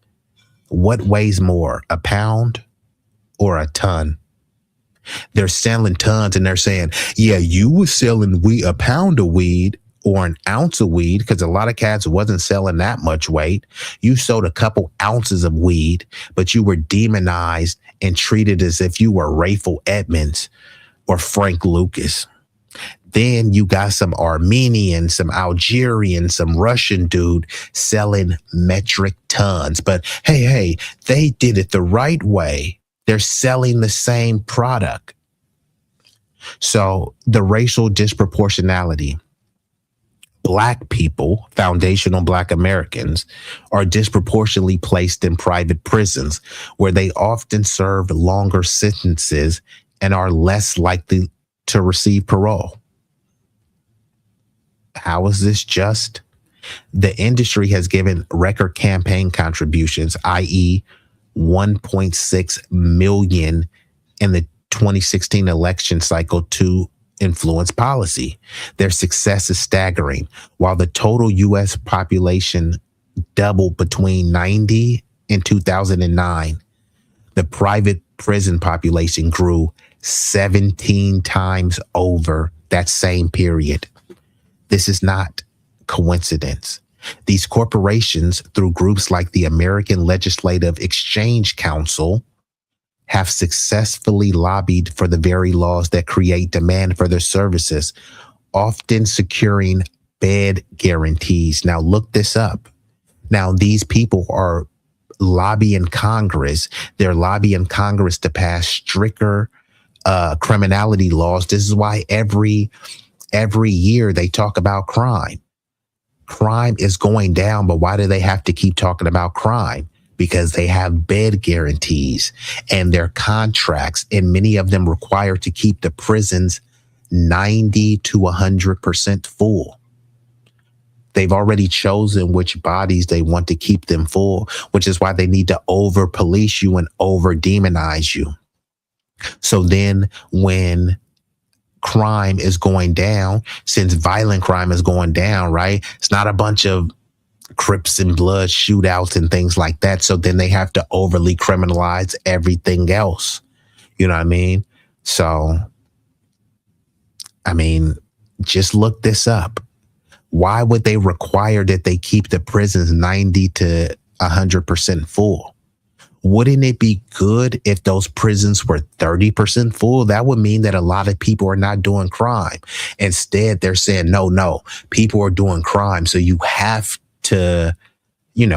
What weighs more, a pound or a ton? They're selling tons and they're saying, yeah, you were selling a pound of weed or an ounce of weed, because a lot of cats wasn't selling that much weight. You sold a couple ounces of weed, but you were demonized and treated as if you were Rayful Edmonds or Frank Lucas. Then you got some Armenian, some Algerian, some Russian dude selling metric tons. But hey, they did it the right way. They're selling the same product. So the racial disproportionality Black people, foundational Black Americans, are disproportionately placed in private prisons where they often serve longer sentences and are less likely to receive parole. How is this just? The industry has given record campaign contributions, i.e., 1.6 million in the 2016 election cycle to influence policy. Their success is staggering. While the total U.S. population doubled between 90 and 2009, the private prison population grew 17 times over that same period. This is not coincidence. These corporations, through groups like the American Legislative Exchange Council, have successfully lobbied for the very laws that create demand for their services, often securing bed guarantees. Now, look this up. Now, these people are lobbying Congress. They're lobbying Congress to pass stricter criminality laws. This is why every year they talk about crime. Crime is going down, but why do they have to keep talking about crime? Because they have bed guarantees and their contracts, and many of them require to keep the prisons 90 to 100% full. They've already chosen which bodies they want to keep them full, which is why they need to over police you and over demonize you. So then when crime is going down, since violent crime is going down, right? It's not a bunch of Crips and blood shootouts and things like that. So then they have to overly criminalize everything else. You know what I mean? So, I mean, just look this up. Why would they require that they keep the prisons 90 to 100% full? Wouldn't it be good if those prisons were 30% full? That would mean that a lot of people are not doing crime. Instead, they're saying, no, people are doing crime. So you have to,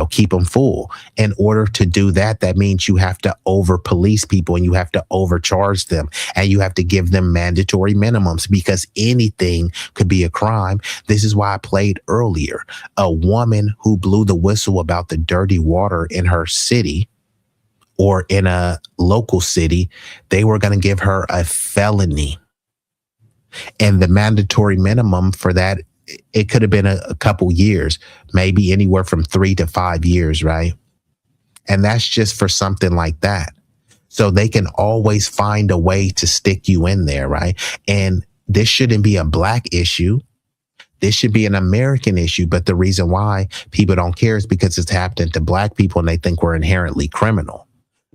keep them full. In order to do that, that means you have to over police people and you have to overcharge them and you have to give them mandatory minimums because anything could be a crime. This is why I played earlier. A woman who blew the whistle about the dirty water in her city or in a local city, they were going to give her a felony. And the mandatory minimum for that, it could have been a couple years, maybe anywhere from 3 to 5 years, right? And that's just for something like that. So they can always find a way to stick you in there, right? And this shouldn't be a Black issue. This should be an American issue. But the reason why people don't care is because it's happening to Black people and they think we're inherently criminal.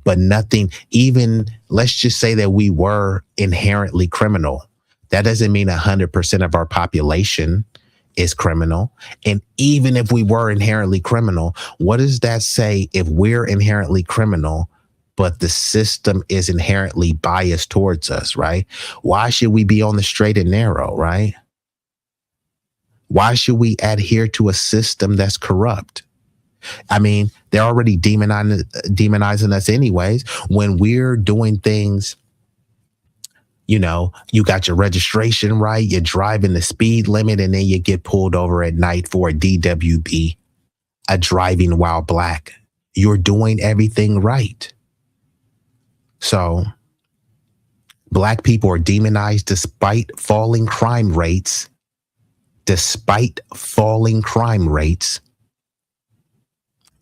But nothing, even let's just say that we were inherently criminal. That doesn't mean 100% of our population is criminal. And even if we were inherently criminal, what does that say if we're inherently criminal, but the system is inherently biased towards us, right? Why should we be on the straight and narrow, right? Why should we adhere to a system that's corrupt? I mean, they're already demonizing us anyways. When we're doing things, you got your registration right, you're driving the speed limit, and then you get pulled over at night for a DWB, a driving while Black. You're doing everything right. So Black people are demonized despite falling crime rates.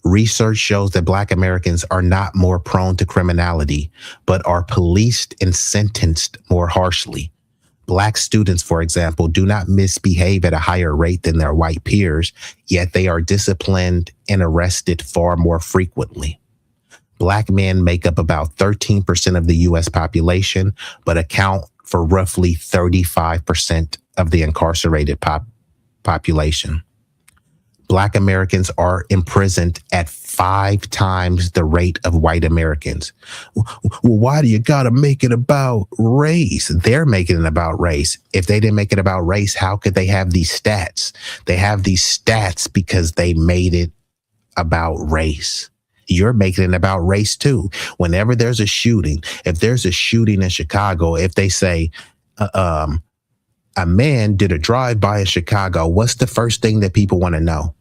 Research shows that Black Americans are not more prone to criminality, but are policed and sentenced more harshly. Black students, for example, do not misbehave at a higher rate than their white peers, yet they are disciplined and arrested far more frequently. Black men make up about 13% of the U.S. population, but account for roughly 35% of the incarcerated population. Black Americans are imprisoned at 5 times the rate of white Americans. Well, why do you gotta make it about race? They're making it about race. If they didn't make it about race, how could they have these stats? They have these stats because they made it about race. You're making it about race too. Whenever there's a shooting, if there's a shooting in Chicago, if they say, a man did a drive-by in Chicago, what's the first thing that people want to know?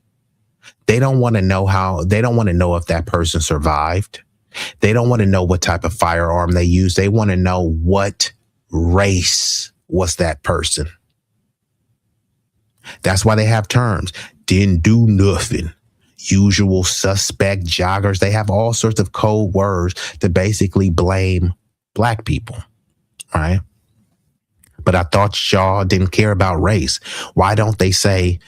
They don't want to know if that person survived. They don't want to know what type of firearm they used. They want to know what race was that person. That's why they have terms. Didn't do nothing. Usual suspect, joggers. They have all sorts of code words to basically blame black people, right? But I thought y'all didn't care about race. Why don't they say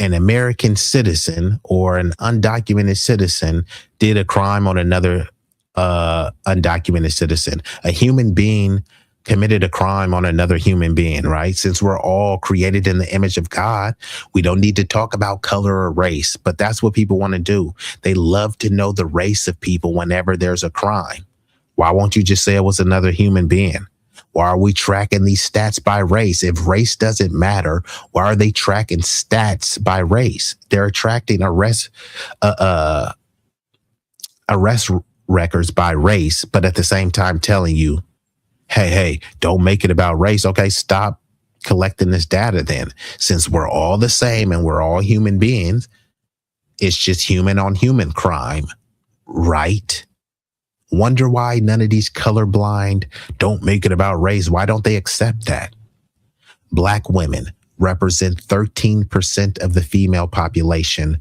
an American citizen or an undocumented citizen did a crime on another undocumented citizen? A human being committed a crime on another human being, right? Since we're all created in the image of God, we don't need to talk about color or race, but that's what people want to do. They love to know the race of people whenever there's a crime. Why won't you just say it was another human being? Why are we tracking these stats by race? If race doesn't matter, why are they tracking stats by race? They're tracking arrest records by race, but at the same time telling you, hey, don't make it about race. Okay, stop collecting this data then. Since we're all the same and we're all human beings, it's just human on human crime, right? Wonder why none of these colorblind don't make it about race. Why don't they accept that? Black women represent 13% of the female population,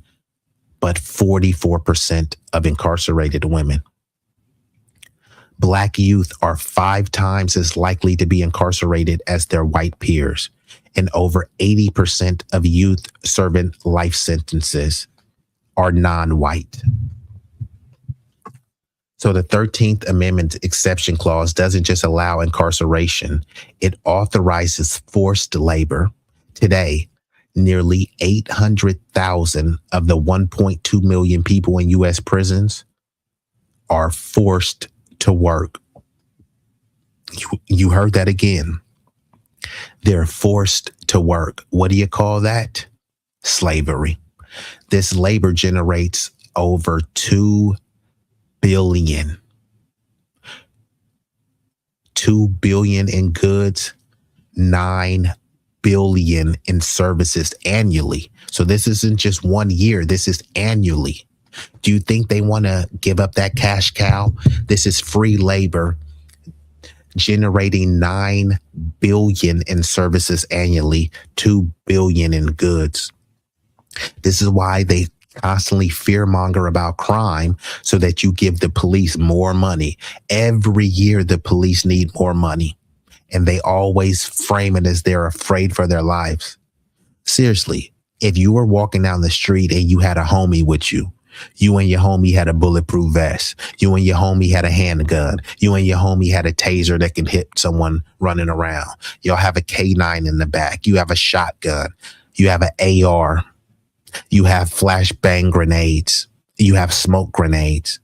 but 44% of incarcerated women. Black youth are 5 times as likely to be incarcerated as their white peers, and over 80% of youth serving life sentences are non-white. So the 13th Amendment exception clause doesn't just allow incarceration, it authorizes forced labor. Today, nearly 800,000 of the 1.2 million people in U.S. prisons are forced to work. You heard that again. They're forced to work. What do you call that? Slavery. This labor generates over 2 billion. 2 billion in goods, 9 billion in services annually. So this isn't just 1 year, this is annually. Do you think they want to give up that cash cow? This is free labor generating 9 billion in services annually, 2 billion in goods. This is why they constantly fearmonger about crime, so that you give the police more money. Every year the police need more money, and they always frame it as they're afraid for their lives. Seriously, if you were walking down the street and you had a homie with you, you and your homie had a bulletproof vest, you and your homie had a handgun, you and your homie had a taser that can hit someone running around, y'all have a K9 in the back, you have a shotgun, you have an AR, you have flashbang grenades, you have smoke grenades.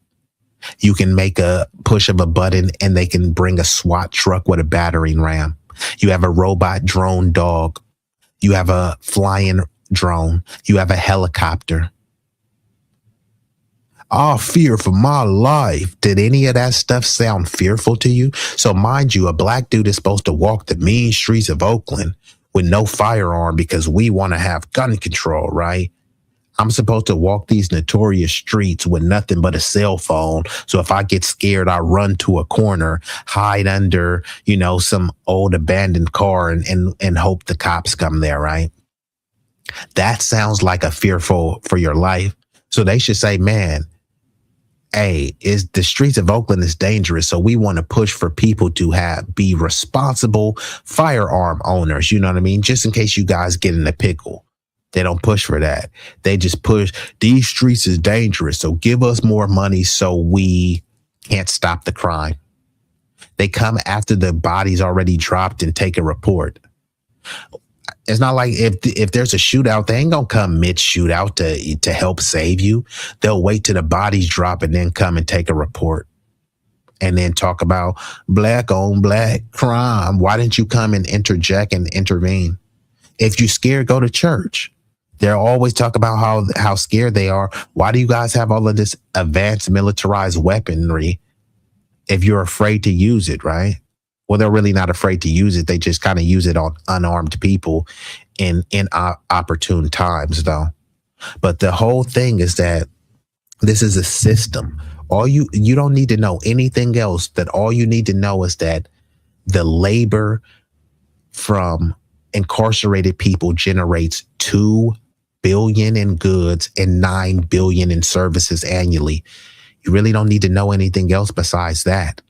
You can make a push of a button and they can bring a SWAT truck with a battering ram. You have a robot drone dog. You have a flying drone. You have a helicopter. Fear for my life. Did any of that stuff sound fearful to you? So mind you, a black dude is supposed to walk the mean streets of Oakland with no firearm because we want to have gun control, right? I'm supposed to walk these notorious streets with nothing but a cell phone. So if I get scared, I run to a corner, hide under, some old abandoned car and hope the cops come there, right? That sounds like a fearful for your life. So they should say, man, hey, the streets of Oakland is dangerous. So we want to push for people to be responsible firearm owners. You know what I mean? Just in case you guys get in a pickle. They don't push for that. They just push, these streets is dangerous, so give us more money so we can't stop the crime. They come after the body's already dropped and take a report. It's not like if there's a shootout, they ain't gonna come mid-shootout to help save you. They'll wait till the body's drop and then come and take a report. And then talk about black on black crime. Why didn't you come and interject and intervene? If you're scared, go to church. They'll always talk about how scared they are. Why do you guys have all of this advanced militarized weaponry if you're afraid to use it, right? Well, they're really not afraid to use it. They just kind of use it on unarmed people in opportune times, though. But the whole thing is that this is a system. You don't need to know anything else. That all you need to know is that the labor from incarcerated people generates $2 billion in goods and $9 billion in services annually. You really don't need to know anything else besides that.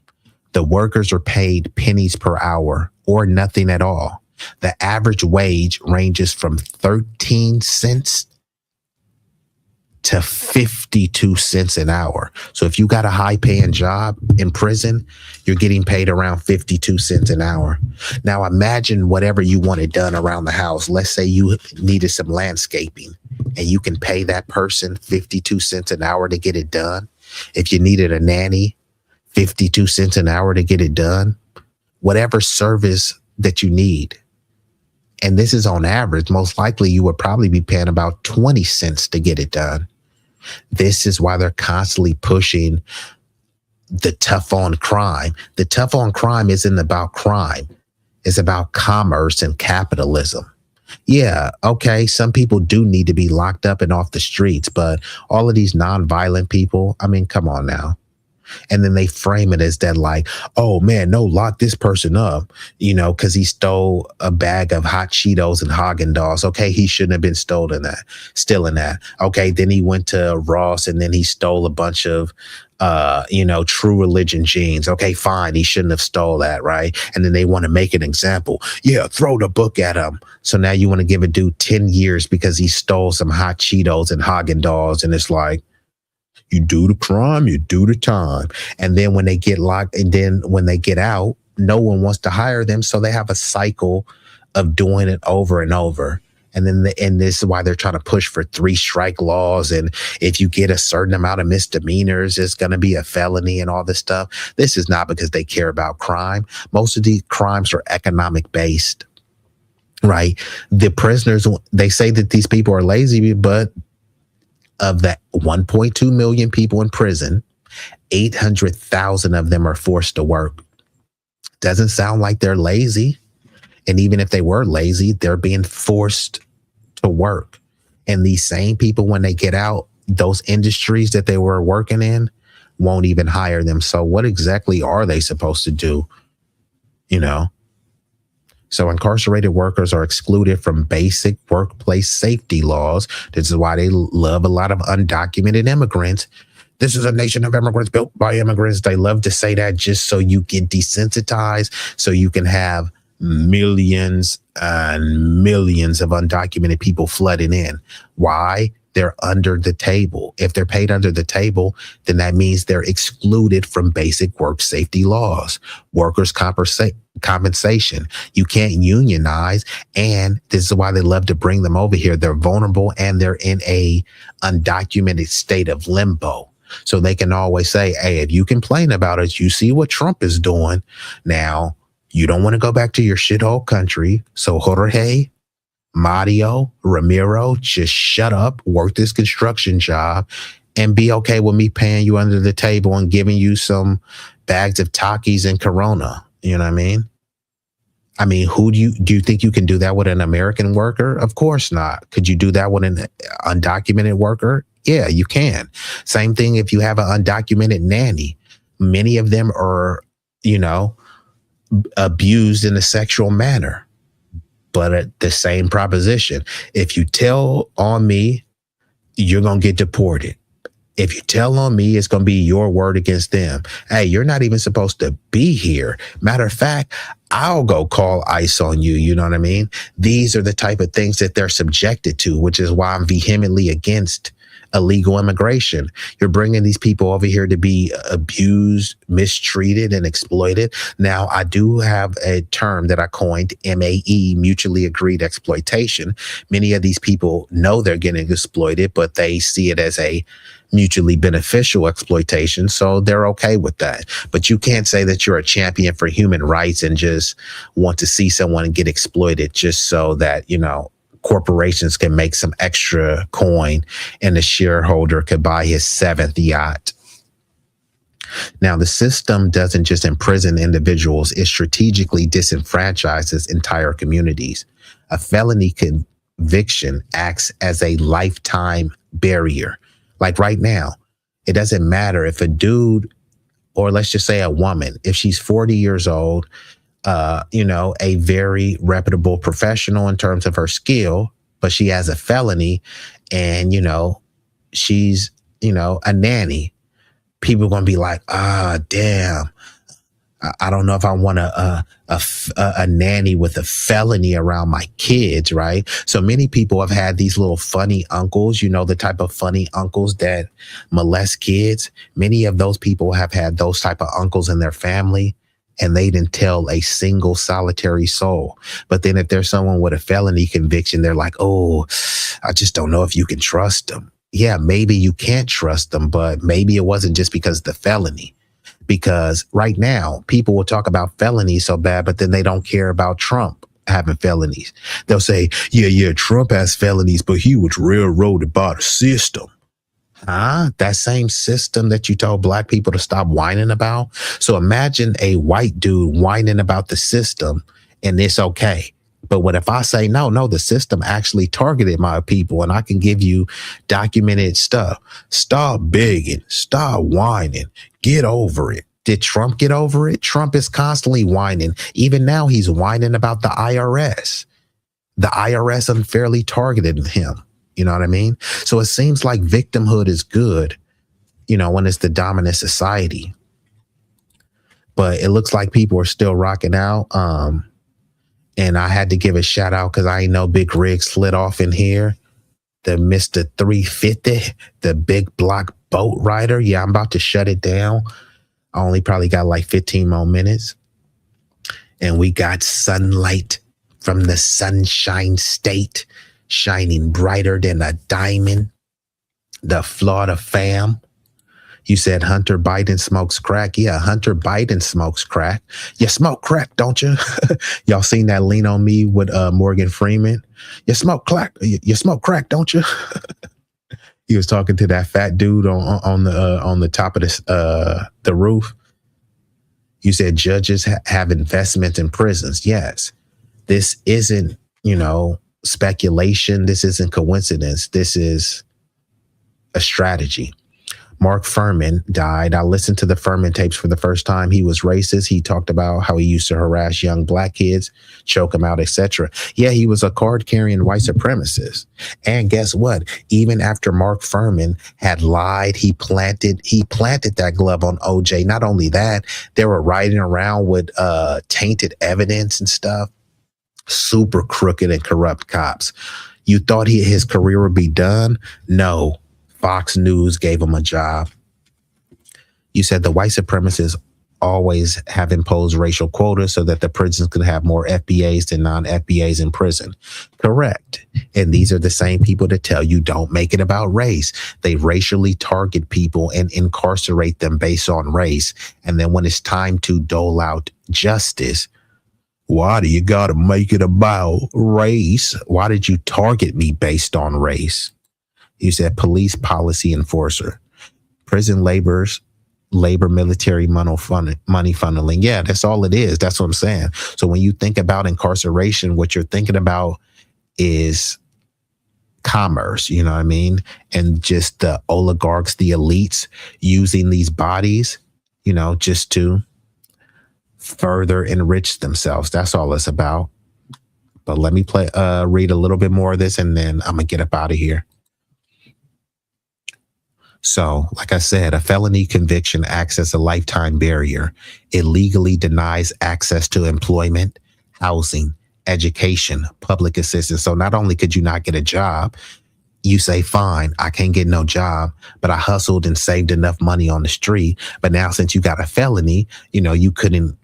The workers are paid pennies per hour or nothing at all. The average wage ranges from 13 cents to 52 cents an hour. So if you got a high paying job in prison, you're getting paid around 52 cents an hour. Now imagine whatever you wanted done around the house. Let's say you needed some landscaping and you can pay that person 52 cents an hour to get it done. If you needed a nanny, 52 cents an hour to get it done. Whatever service that you need. And this is on average. Most likely you would probably be paying about 20 cents to get it done. This is why they're constantly pushing the tough on crime. The tough on crime isn't about crime. It's about commerce and capitalism. Yeah, okay, some people do need to be locked up and off the streets, but all of these nonviolent people, I mean, come on now. And then they frame it as that like, oh man, no, lock this person up, because he stole a bag of hot Cheetos and Haagen-Dazs. Okay, he shouldn't have been stealing that. Okay, then he went to Ross and then he stole a bunch of, True Religion jeans. Okay, fine, he shouldn't have stole that, right? And then they want to make an example. Yeah, throw the book at him. So now you want to give a dude 10 years because he stole some hot Cheetos and Haagen-Dazs, and it's like, you do the crime, you do the time. And then when they get locked, and then when they get out, no one wants to hire them. So they have a cycle of doing it over and over. And then, and this is why they're trying to push for 3-strike laws. And if you get a certain amount of misdemeanors, it's going to be a felony and all this stuff. This is not because they care about crime. Most of these crimes are economic based, right? The prisoners, they say that these people are lazy, but of the 1.2 million people in prison, 800,000 of them are forced to work. Doesn't sound like they're lazy. And even if they were lazy, they're being forced to work. And these same people, when they get out, those industries that they were working in won't even hire them. So what exactly are they supposed to do? So incarcerated workers are excluded from basic workplace safety laws. This is why they love a lot of undocumented immigrants. This is a nation of immigrants built by immigrants. They love to say that just so you get desensitized, so you can have millions and millions of undocumented people flooding in. Why? They're under the table. If they're paid under the table, then that means they're excluded from basic work safety laws. Workers' compensation. You can't unionize. And this is why they love to bring them over here. They're vulnerable and they're in a undocumented state of limbo. So they can always say, hey, if you complain about it, you see what Trump is doing. Now, you don't want to go back to your shithole country. So Jorge, Mario, Ramiro, just shut up, work this construction job, and be okay with me paying you under the table and giving you some bags of Takis and Corona. You know what I mean? I mean, who do you think you can do that with an American worker? Of course not. Could you do that with an undocumented worker? Yeah, you can. Same thing if you have an undocumented nanny. Many of them are, abused in a sexual manner. But at the same proposition, if you tell on me, you're going to get deported. If you tell on me, it's going to be your word against them. Hey, you're not even supposed to be here. Matter of fact, I'll go call ICE on you. You know what I mean? These are the type of things that they're subjected to, which is why I'm vehemently against illegal immigration. You're bringing these people over here to be abused, mistreated, and exploited. Now, I do have a term that I coined, MAE, mutually agreed exploitation. Many of these people know they're getting exploited, but they see it as a mutually beneficial exploitation, so they're okay with that. But you can't say that you're a champion for human rights and just want to see someone get exploited just so that, corporations can make some extra coin and the shareholder could buy his 7th yacht. Now, the system doesn't just imprison individuals, it strategically disenfranchises entire communities. A felony conviction acts as a lifetime barrier. Like right now, it doesn't matter if a dude, or let's just say a woman, if she's 40 years old, a very reputable professional in terms of her skill, but she has a felony and, she's, a nanny. People are going to be like, damn, I don't know if I want a nanny with a felony around my kids, right? So many people have had these little funny uncles, the type of funny uncles that molest kids. Many of those people have had those type of uncles in their family, and they didn't tell a single solitary soul. But then if there's someone with a felony conviction, they're like, oh, I just don't know if you can trust them. Yeah, maybe you can't trust them, but maybe it wasn't just because of the felony. Because right now, people will talk about felonies so bad, but then they don't care about Trump having felonies. They'll say, yeah, Trump has felonies, but he was railroaded by the system. Huh? That same system that you told black people to stop whining about. So imagine a white dude whining about the system and it's okay. But what if I say, no, the system actually targeted my people and I can give you documented stuff. Stop begging, stop whining, get over it. Did Trump get over it? Trump is constantly whining. Even now he's whining about the IRS. The IRS unfairly targeted him. You know what I mean? So it seems like victimhood is good, when it's the dominant society. But it looks like people are still rocking out. And I had to give a shout out because I ain't know Big Rig slid off in here. The Mr. 350, the big block boat rider. Yeah, I'm about to shut it down. I only probably got like 15 more minutes. And we got sunlight from the Sunshine State, shining brighter than a diamond. The Florida fam. You said Hunter Biden smokes crack. Yeah, Hunter Biden smokes crack. You smoke crack, don't you? Y'all seen that Lean on Me with Morgan Freeman? You smoke crack. You smoke crack, don't you? He was talking to that fat dude on the top of the roof. You said judges have investments in prisons. Yes, this isn't speculation. This isn't coincidence. This is a strategy. Mark Furman died. I listened to the Furman tapes for the first time. He was racist. He talked about how he used to harass young black kids, choke them out, etc. Yeah, he was a card-carrying white supremacist. And guess what? Even after Mark Furman had lied, he planted that glove on OJ. Not only that, they were riding around with tainted evidence and stuff. Super crooked and corrupt cops. You thought his career would be done? No. Fox News gave him a job. You said the white supremacists always have imposed racial quotas so that the prisons could have more FBAs than non-FBAs in prison. Correct. And these are the same people that tell you don't make it about race. They racially target people and incarcerate them based on race. And then when it's time to dole out justice, why do you got to make it about race? Why did you target me based on race? You said police policy enforcer, prison labor military money funneling. Yeah, that's all it is. That's what I'm saying. So when you think about incarceration, what you're thinking about is commerce, you know what I mean? And just the oligarchs, the elites using these bodies, just to further enrich themselves. That's all it's about. But let me read a little bit more of this and then I'm gonna get up out of here. So, like I said, a felony conviction acts as a lifetime barrier. It legally denies access to employment, housing, education, public assistance. So not only could you not get a job, you say, fine, I can't get no job, but I hustled and saved enough money on the street. But now since you got a felony, you couldn't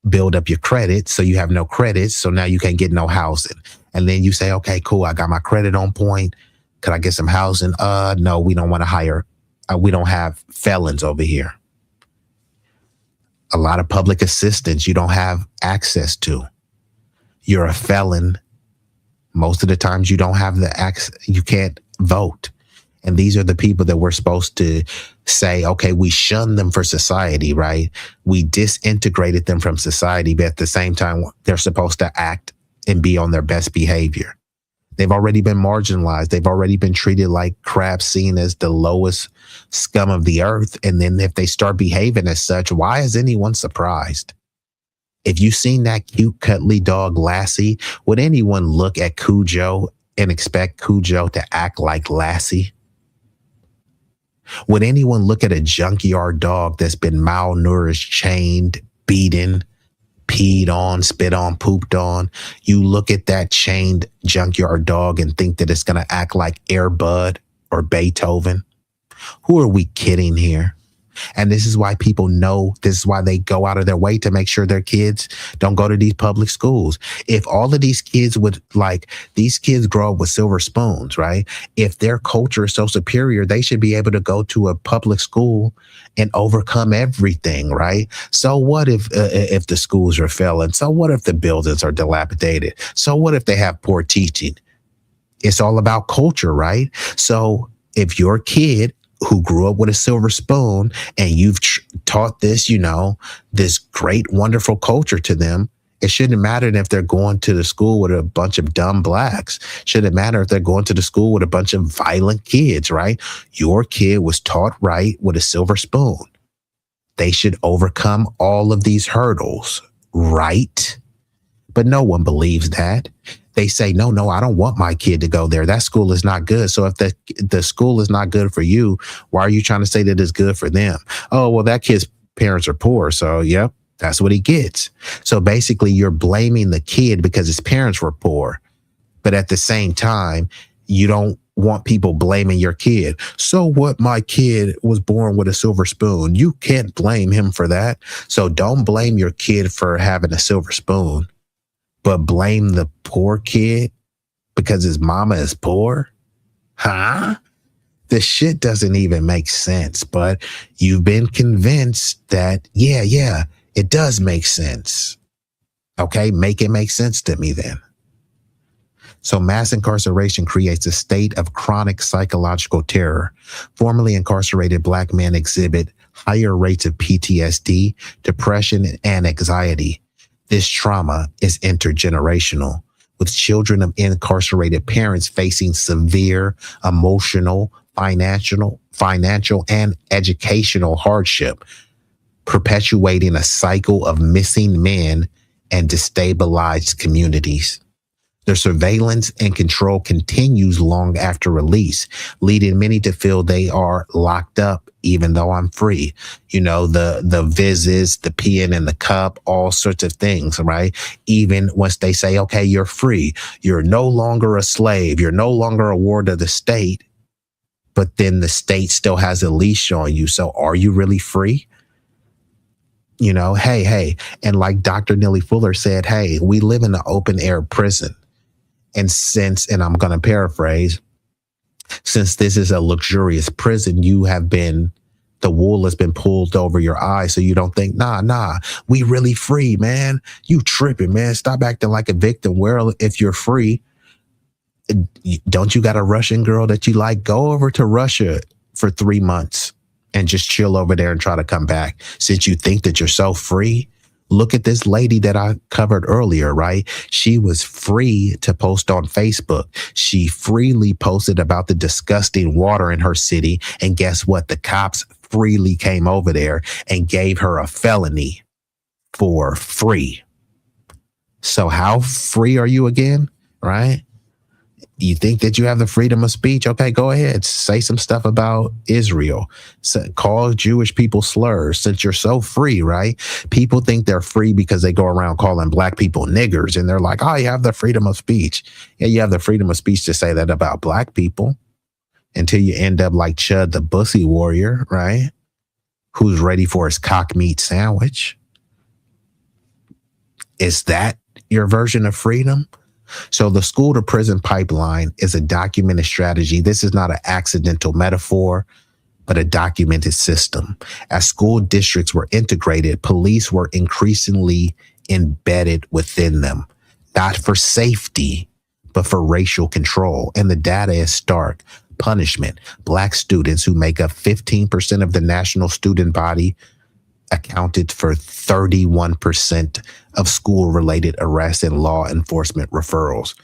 build up your credit. So you have no credit. So now you can't get no housing. And then you say, okay, cool, I got my credit on point. Could I get some housing? No, we don't want to hire. We don't have felons over here. A lot of public assistance you don't have access to. You're a felon. Most of the times you don't have the access. You can't vote. And these are the people that we're supposed to say, okay, we shun them for society, right? We disintegrated them from society, but at the same time, they're supposed to act and be on their best behavior. They've already been marginalized. They've already been treated like crap, seen as the lowest scum of the earth. And then if they start behaving as such, why is anyone surprised? If you've seen that cute, cuddly dog, Lassie, would anyone look at Cujo and expect Cujo to act like Lassie? Would anyone look at a junkyard dog that's been malnourished, chained, beaten, peed on, spit on, pooped on? You look at that chained junkyard dog and think that it's going to act like Air Bud or Beethoven? Who are we kidding here? And this is why people know, this is why they go out of their way to make sure their kids don't go to these public schools. If all of these kids would, like, these kids grow up with silver spoons, right? If their culture is so superior, they should be able to go to a public school and overcome everything, right? So what if the schools are failing? So what if the buildings are dilapidated? So what if they have poor teaching? It's all about culture, right? So if your kid who grew up with a silver spoon and you've taught this, this great, wonderful culture to them, it shouldn't matter if they're going to the school with a bunch of dumb blacks. Shouldn't matter if they're going to the school with a bunch of violent kids, right? Your kid was taught right with a silver spoon. They should overcome all of these hurdles, right? But no one believes that. They say, no, I don't want my kid to go there. That school is not good. So if the school is not good for you, why are you trying to say that it's good for them? Oh, well, that kid's parents are poor. So, yep, that's what he gets. So basically, you're blaming the kid because his parents were poor. But at the same time, you don't want people blaming your kid. So what? My kid was born with a silver spoon. You can't blame him for that. So don't blame your kid for having a silver spoon, but blame the poor kid because his mama is poor? Huh? This shit doesn't even make sense, but you've been convinced that, yeah, it does make sense. Okay, make it make sense to me then. So mass incarceration creates a state of chronic psychological terror. Formerly incarcerated Black men exhibit higher rates of PTSD, depression, and anxiety. This trauma is intergenerational, with children of incarcerated parents facing severe emotional, financial, and educational hardship, perpetuating a cycle of missing men and destabilized communities. The surveillance and control continues long after release, leading many to feel they are locked up even though I'm free. The visits, the peeing in the cup, all sorts of things, right? Even once they say, okay, you're free, you're no longer a slave, you're no longer a ward of the state, but then the state still has a leash on you. So are you really free? Hey. And like Dr. Nellie Fuller said, hey, we live in an open air prison. And I'm going to paraphrase, since this is a luxurious prison, the wool has been pulled over your eyes so you don't think, nah, we really free, man. You tripping, man. Stop acting like a victim. Well, if you're free, don't you got a Russian girl that you like? Go over to Russia for 3 months and just chill over there and try to come back. Since you think that you're so free, look at this lady that I covered earlier, right? She was free to post on Facebook. She freely posted about the disgusting water in her city. And guess what? The cops freely came over there and gave her a felony for free. So how free are you again, right? You think that you have the freedom of speech? Okay, go ahead. Say some stuff about Israel. Call Jewish people slurs since you're so free, right? People think they're free because they go around calling Black people niggers and they're like, oh, you have the freedom of speech. Yeah, you have the freedom of speech to say that about Black people until you end up like Chud the Bussy Warrior, right? Who's ready for his cock meat sandwich. Is that your version of freedom? So the school to prison pipeline is a documented strategy. This is not an accidental metaphor, but a documented system. As school districts were integrated, police were increasingly embedded within them, not for safety, but for racial control. And the data is stark. punishment. Black students, who make up 15% of the national student body, accounted for 31% of school-related arrests and law enforcement referrals.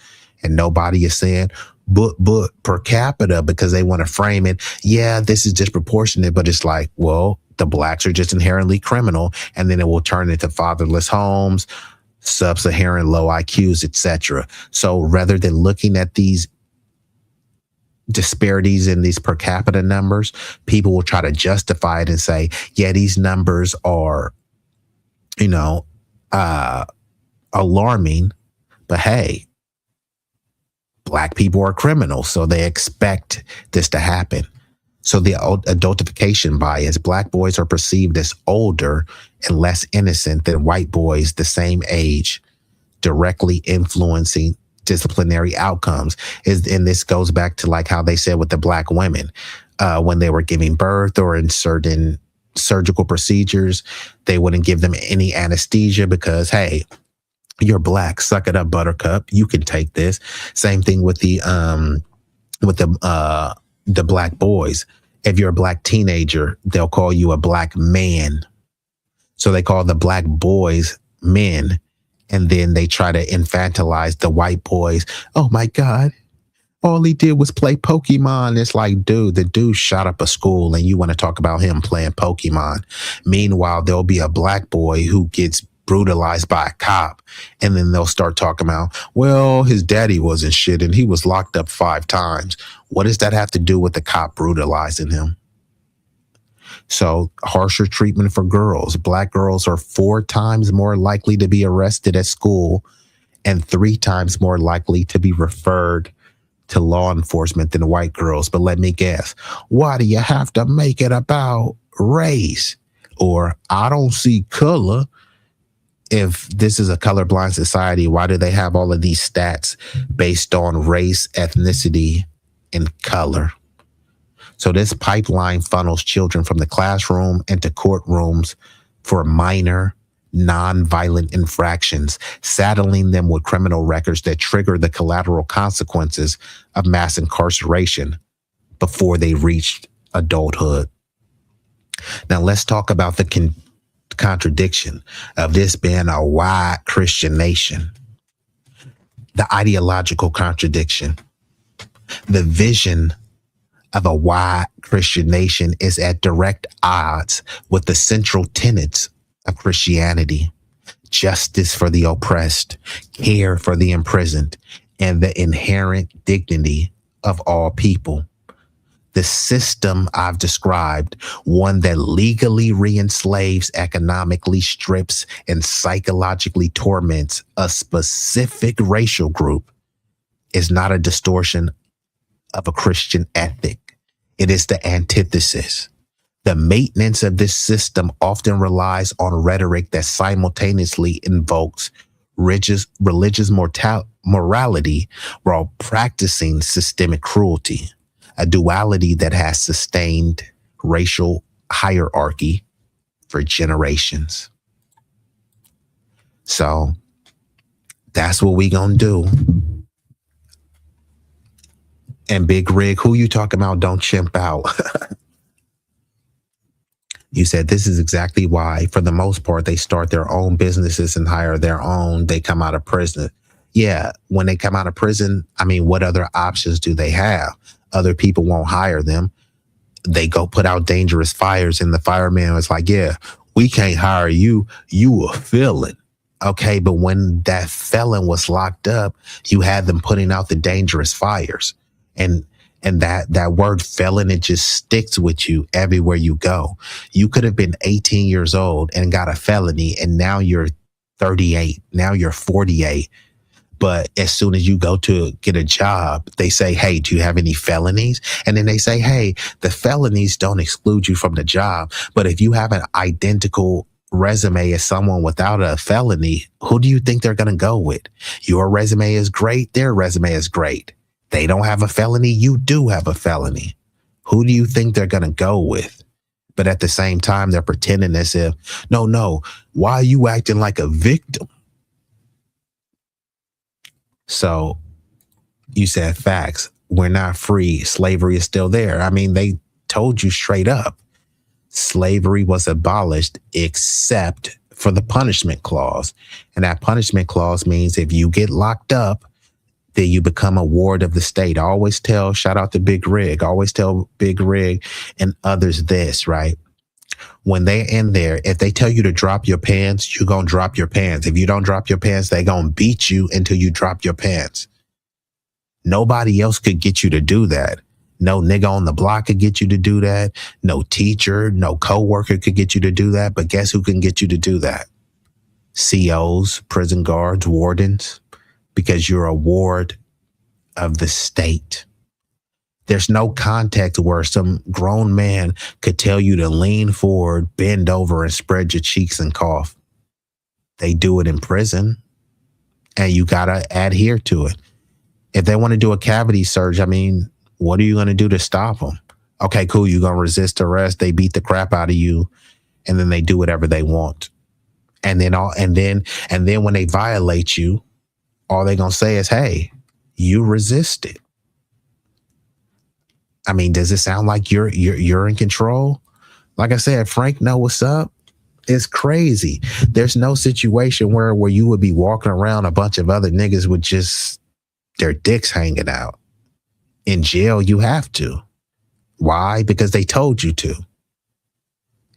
And nobody is saying, but per capita, because they want to frame it, yeah, this is disproportionate, but it's like, well, the blacks are just inherently criminal, and then it will turn into fatherless homes, sub-Saharan low IQs, etc. So rather than looking at these disparities in these per capita numbers, people will try to justify it and say, yeah, these numbers are, alarming, but hey, Black people are criminals, so they expect this to happen. So the adultification bias, Black boys are perceived as older and less innocent than white boys the same age, directly influencing disciplinary outcomes. And this goes back to like how they said with the Black women, when they were giving birth or in certain surgical procedures, they wouldn't give them any anesthesia because, hey, you're Black, suck it up, buttercup, you can take this. Same thing with the Black boys. If you're a Black teenager, they'll call you a Black man. So they call the Black boys men. And then they try to infantilize the white boys. Oh my God, all he did was play Pokemon. It's like, dude, the dude shot up a school and you want to talk about him playing Pokemon. Meanwhile, there'll be a Black boy who gets brutalized by a cop. And then they'll start talking about, well, his daddy wasn't shit and he was locked up 5 times. What does that have to do with the cop brutalizing him? So harsher treatment for girls. Black girls are 4 times more likely to be arrested at school and 3 times more likely to be referred to law enforcement than white girls. But let me guess, why do you have to make it about race? Or I don't see color. If this is a colorblind society, why do they have all of these stats based on race, ethnicity, and color? So this pipeline funnels children from the classroom into courtrooms for minor, non-violent infractions, saddling them with criminal records that trigger the collateral consequences of mass incarceration before they reached adulthood. Now let's talk about the contradiction of this being a white Christian nation. The ideological contradiction. The vision of a white Christian nation is at direct odds with the central tenets of Christianity: justice for the oppressed, care for the imprisoned, and the inherent dignity of all people. The system I've described, one that legally re-enslaves, economically strips, and psychologically torments a specific racial group, is not a distortion of a Christian ethic. It is the antithesis. The maintenance of this system often relies on rhetoric that simultaneously invokes religious morality while practicing systemic cruelty, a duality that has sustained racial hierarchy for generations. So that's what we gonna do. And Big Rig, who you talking about? Don't chimp out. You said this is exactly why, for the most part, they start their own businesses and hire their own. They come out of prison. Yeah, when they come out of prison, I mean, what other options do they have? Other people won't hire them. They go put out dangerous fires, and the fireman was like, yeah, we can't hire you. You a felon. Okay, but when that felon was locked up, you had them putting out the dangerous fires. And that word felon, it just sticks with you everywhere you go. You could have been 18 years old and got a felony, and now you're 38. Now you're 48. But as soon as you go to get a job, they say, hey, do you have any felonies? And then they say, hey, the felonies don't exclude you from the job. But if you have an identical resume as someone without a felony, who do you think they're going to go with? Your resume is great. Their resume is great. They don't have a felony. You do have a felony. Who do you think they're going to go with? But at the same time, they're pretending as if, no, why are you acting like a victim? So you said facts. we're not free. Slavery is still there. I mean, they told you straight up, slavery was abolished except for the punishment clause. And that punishment clause means if you get locked up, then you become a ward of the state. I always tell, shout out to Big Rig, I always tell Big Rig and others this, right? When they're in there, if they tell you to drop your pants, you're going to drop your pants. If you don't drop your pants, they're going to beat you until you drop your pants. Nobody else could get you to do that. No nigga on the block could get you to do that. No teacher, no coworker could get you to do that. But guess who can get you to do that? COs, prison guards, wardens, because you're a ward of the state. There's no context where some grown man could tell you to lean forward, bend over, and spread your cheeks and cough. They do it in prison, and you got to adhere to it. If they want to do a cavity search, I mean, what are you going to do to stop them? Okay, cool. You're going to resist arrest. They beat the crap out of you, and then they do whatever they want. And then when they violate you, all they're going to say is, hey, you resisted. I mean, does it sound like you're in control? Like I said, Frank, know what's up? It's crazy. There's no situation where you would be walking around a bunch of other niggas with just their dicks hanging out. In jail, you have to. Why? Because they told you to.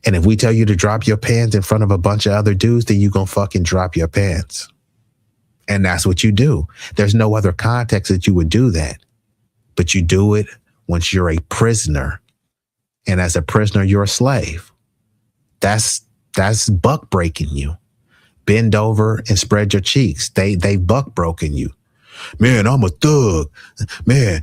And if we tell you to drop your pants in front of a bunch of other dudes, then you gonna fucking drop your pants. And that's what you do. There's no other context that you would do that. But you do it once you're a prisoner. And as a prisoner, you're a slave. That's buck breaking you. Bend over and spread your cheeks. They buck broken you. Man, I'm a thug. Man,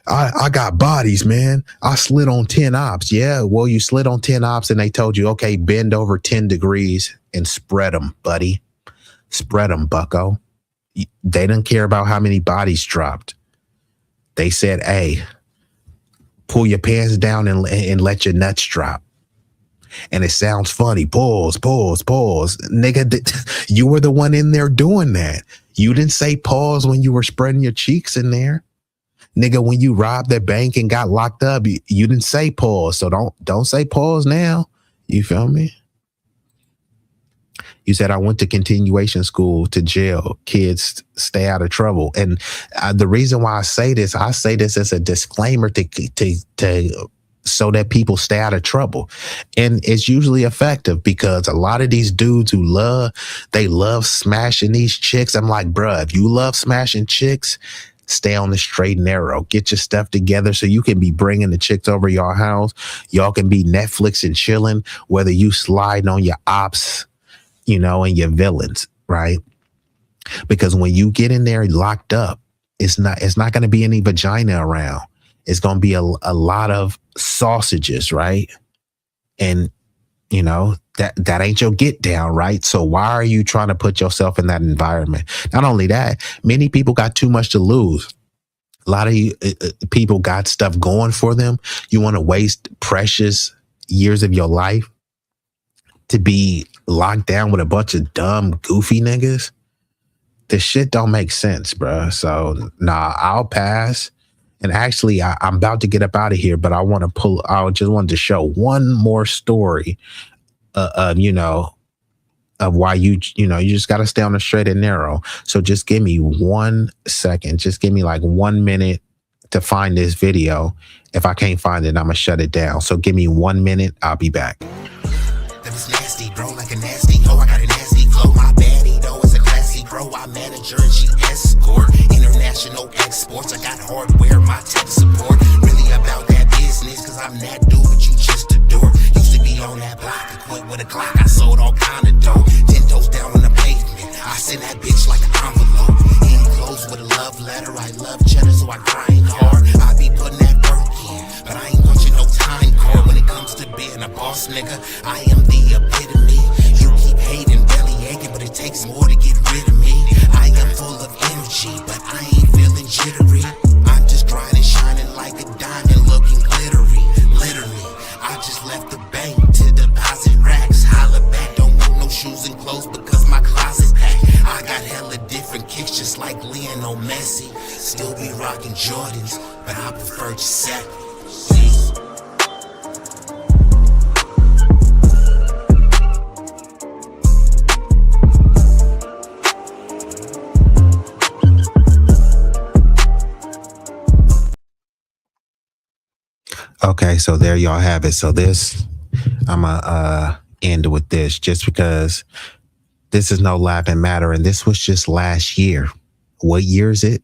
I got bodies, man. I slid on 10 ops. Yeah, well, you slid on 10 ops and they told you, okay, bend over 10 degrees and spread them, buddy. Spread them, bucko. They didn't care about how many bodies dropped. They said, hey, pull your pants down and let your nuts drop. And it sounds funny. Pause. Nigga, you were the one in there doing that. You didn't say pause when you were spreading your cheeks in there. Nigga, when you robbed that bank and got locked up, you didn't say pause. So don't say pause now. You feel me? You said, I went to continuation school to jail. Kids, stay out of trouble. And the reason why I say this as a disclaimer to so that people stay out of trouble. And it's usually effective because a lot of these dudes who love smashing these chicks. I'm like, bruh, if you love smashing chicks, stay on the straight and narrow. Get your stuff together so you can be bringing the chicks over your house. Y'all can be Netflix and chilling, whether you sliding on your ops, and your villains, right? Because when you get in there locked up, it's not going to be any vagina around. It's going to be a lot of sausages, right? And, that ain't your get down, right? So why are you trying to put yourself in that environment? Not only that, many people got too much to lose. A lot of people got stuff going for them. You want to waste precious years of your life to be locked down with a bunch of dumb, goofy niggas? This shit don't make sense, bro. So, I'll pass. And actually, I'm about to get up out of here, but I just wanted to show one more story, of why you just got to stay on the straight and narrow. So just give me 1 second. Just give me like 1 minute to find this video. If I can't find it, I'm going to shut it down. So give me 1 minute. I'll be back. That was nasty, bro, like a nasty hoe. I got a nasty flow. My baddie, though, is a classy bro. I manage her and she escort. International exports. I got hardware, my tech support. Really about that business, cause I'm that dude, but you just adore. Used to be on that block, equipped with a Glock. I sold all kind of dope. 10 toes down on the pavement. I send that bitch like an envelope. Enclosed with a love letter. I love cheddar, so I grind hard. I be putting that work in, but I ain't punching no time card. When it comes to being a boss, nigga, I am the epitome. You keep hating, belly aching, but it takes more to get rid of me. I am full of energy, but I ain't feeling jittery. I'm just grinding, shining like a diamond, looking glittery. Literally, I just left the bank to deposit racks. Holla back, don't want no shoes and clothes because my closet's packed. I got hella different kicks just like Lionel Messi. still be rocking Jordans, but I prefer Giuseppe. Okay, so there y'all have it. So this, I'm gonna end with this, just because this is no laughing matter, and this was just last year. What year is it?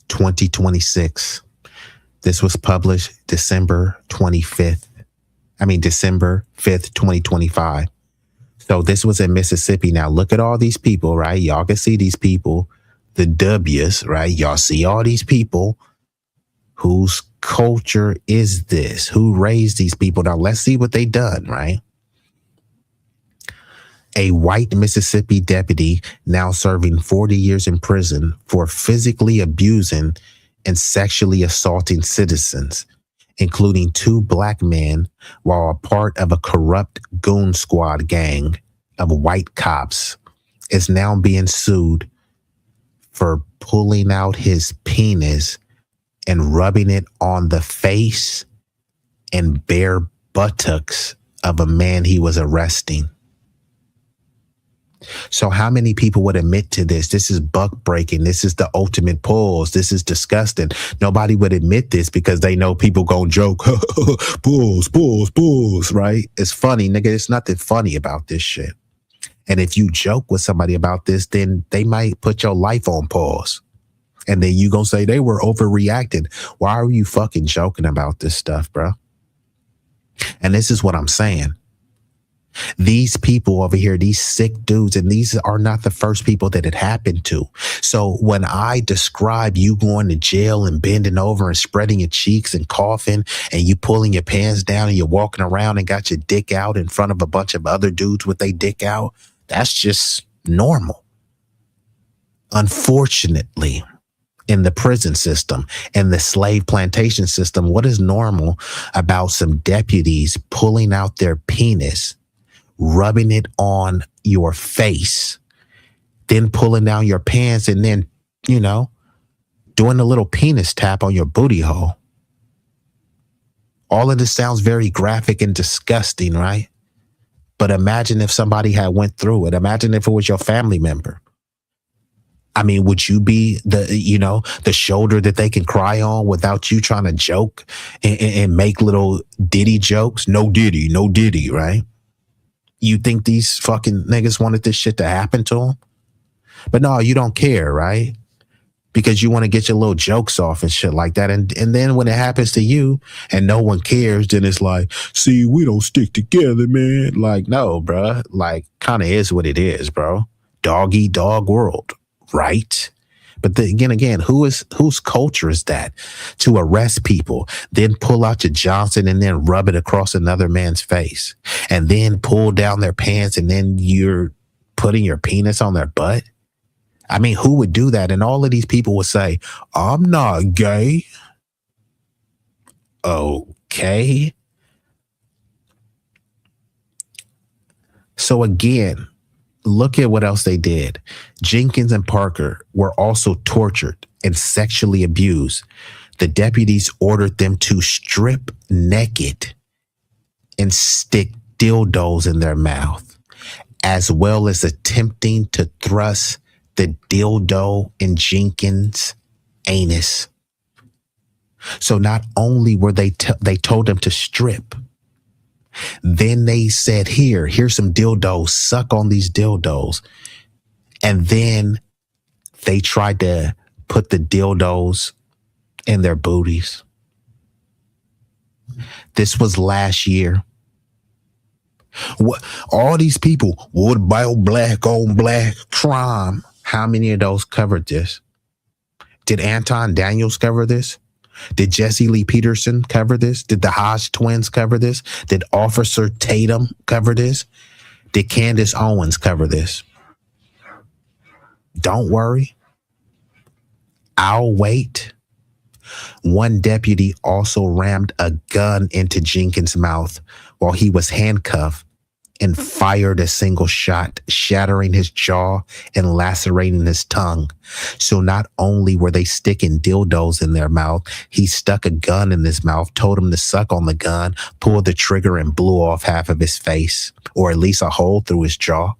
2026. This was published December 5th, 2025. So this was in Mississippi. Now look at all these people, right? Y'all can see these people, the W's, right? Y'all see all these people. Whose culture is this? Who raised these people? Now let's see what they done, right? A white Mississippi deputy now serving 40 years in prison for physically abusing and sexually assaulting citizens, including 2 black men, while a part of a corrupt goon squad gang of white cops, is now being sued for pulling out his penis and rubbing it on the face and bare buttocks of a man he was arresting. So how many people would admit to this? This is buck breaking. This is the ultimate pulls. This is disgusting. Nobody would admit this because they know people gonna joke. Bulls, right? It's funny, nigga. It's nothing funny about this shit. And if you joke with somebody about this, then they might put your life on pause. And then you gonna say they were overreacting. Why are you fucking joking about this stuff, bro? And this is what I'm saying. These people over here, these sick dudes, and these are not the first people that it happened to. So when I describe you going to jail and bending over and spreading your cheeks and coughing and you pulling your pants down and you're walking around and got your dick out in front of a bunch of other dudes with their dick out, that's just normal. Unfortunately, in the prison system and the slave plantation system, what is normal about some deputies pulling out their penis, rubbing it on your face, then pulling down your pants and then, doing a little penis tap on your booty hole? All of this sounds very graphic and disgusting, right? But imagine if somebody had went through it. Imagine if it was your family member. I mean, would you be the shoulder that they can cry on without you trying to joke and make little ditty jokes? No diddy, right? You think these fucking niggas wanted this shit to happen to them? But no, you don't care, right? Because you want to get your little jokes off and shit like that. And then when it happens to you and no one cares, then it's like, see, we don't stick together, man. Like, no, bruh. Like, kind of is what it is, bro. Dog eat dog world. Right? But then again, whose culture is that to arrest people, then pull out your Johnson and then rub it across another man's face and then pull down their pants and then you're putting your penis on their butt? I mean, who would do that? And all of these people would say, I'm not gay. Okay. So again, look at what else they did. Jenkins and Parker were also tortured and sexually abused. The deputies ordered them to strip naked and stick dildos in their mouth, as well as attempting to thrust the dildo in Jenkins' anus. So not only were they told them to strip, then they said, here's some dildos, suck on these dildos. And then they tried to put the dildos in their booties. This was last year. What all these people, what about black on black crime? How many of those covered this? Did Anton Daniels cover this? Did Jesse Lee Peterson cover this? Did the Hodge twins cover this? Did Officer Tatum cover this? Did Candace Owens cover this? Don't worry. I'll wait. One deputy also rammed a gun into Jenkins' mouth while he was handcuffed and fired a single shot, shattering his jaw and lacerating his tongue. So not only were they sticking dildos in their mouth, he stuck a gun in his mouth, told him to suck on the gun, pulled the trigger, and blew off half of his face, or at least a hole through his jaw.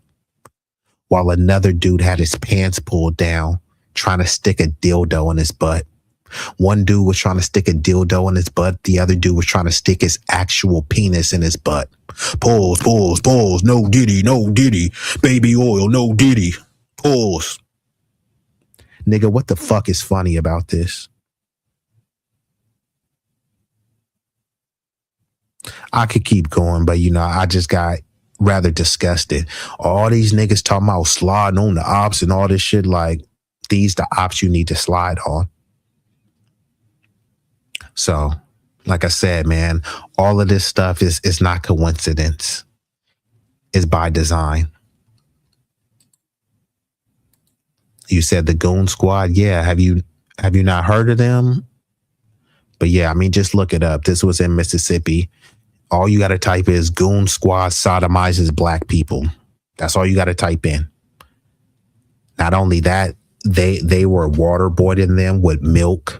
While another dude had his pants pulled down, trying to stick a dildo in his butt. One dude was trying to stick a dildo in his butt. The other dude was trying to stick his actual penis in his butt. Pause, pause, pause. No diddy, no diddy. Baby oil, no diddy. Pause. Nigga, what the fuck is funny about this? I could keep going, but I just got rather disgusted. All these niggas talking about sliding on the ops and all this shit, like these the ops you need to slide on. So, like I said, man, all of this stuff is not coincidence. It's by design. You said the Goon Squad. Yeah, have you not heard of them? But yeah, I mean, just look it up. This was in Mississippi. All you got to type is Goon Squad sodomizes black people. That's all you got to type in. Not only that, they were waterboarding them with milk.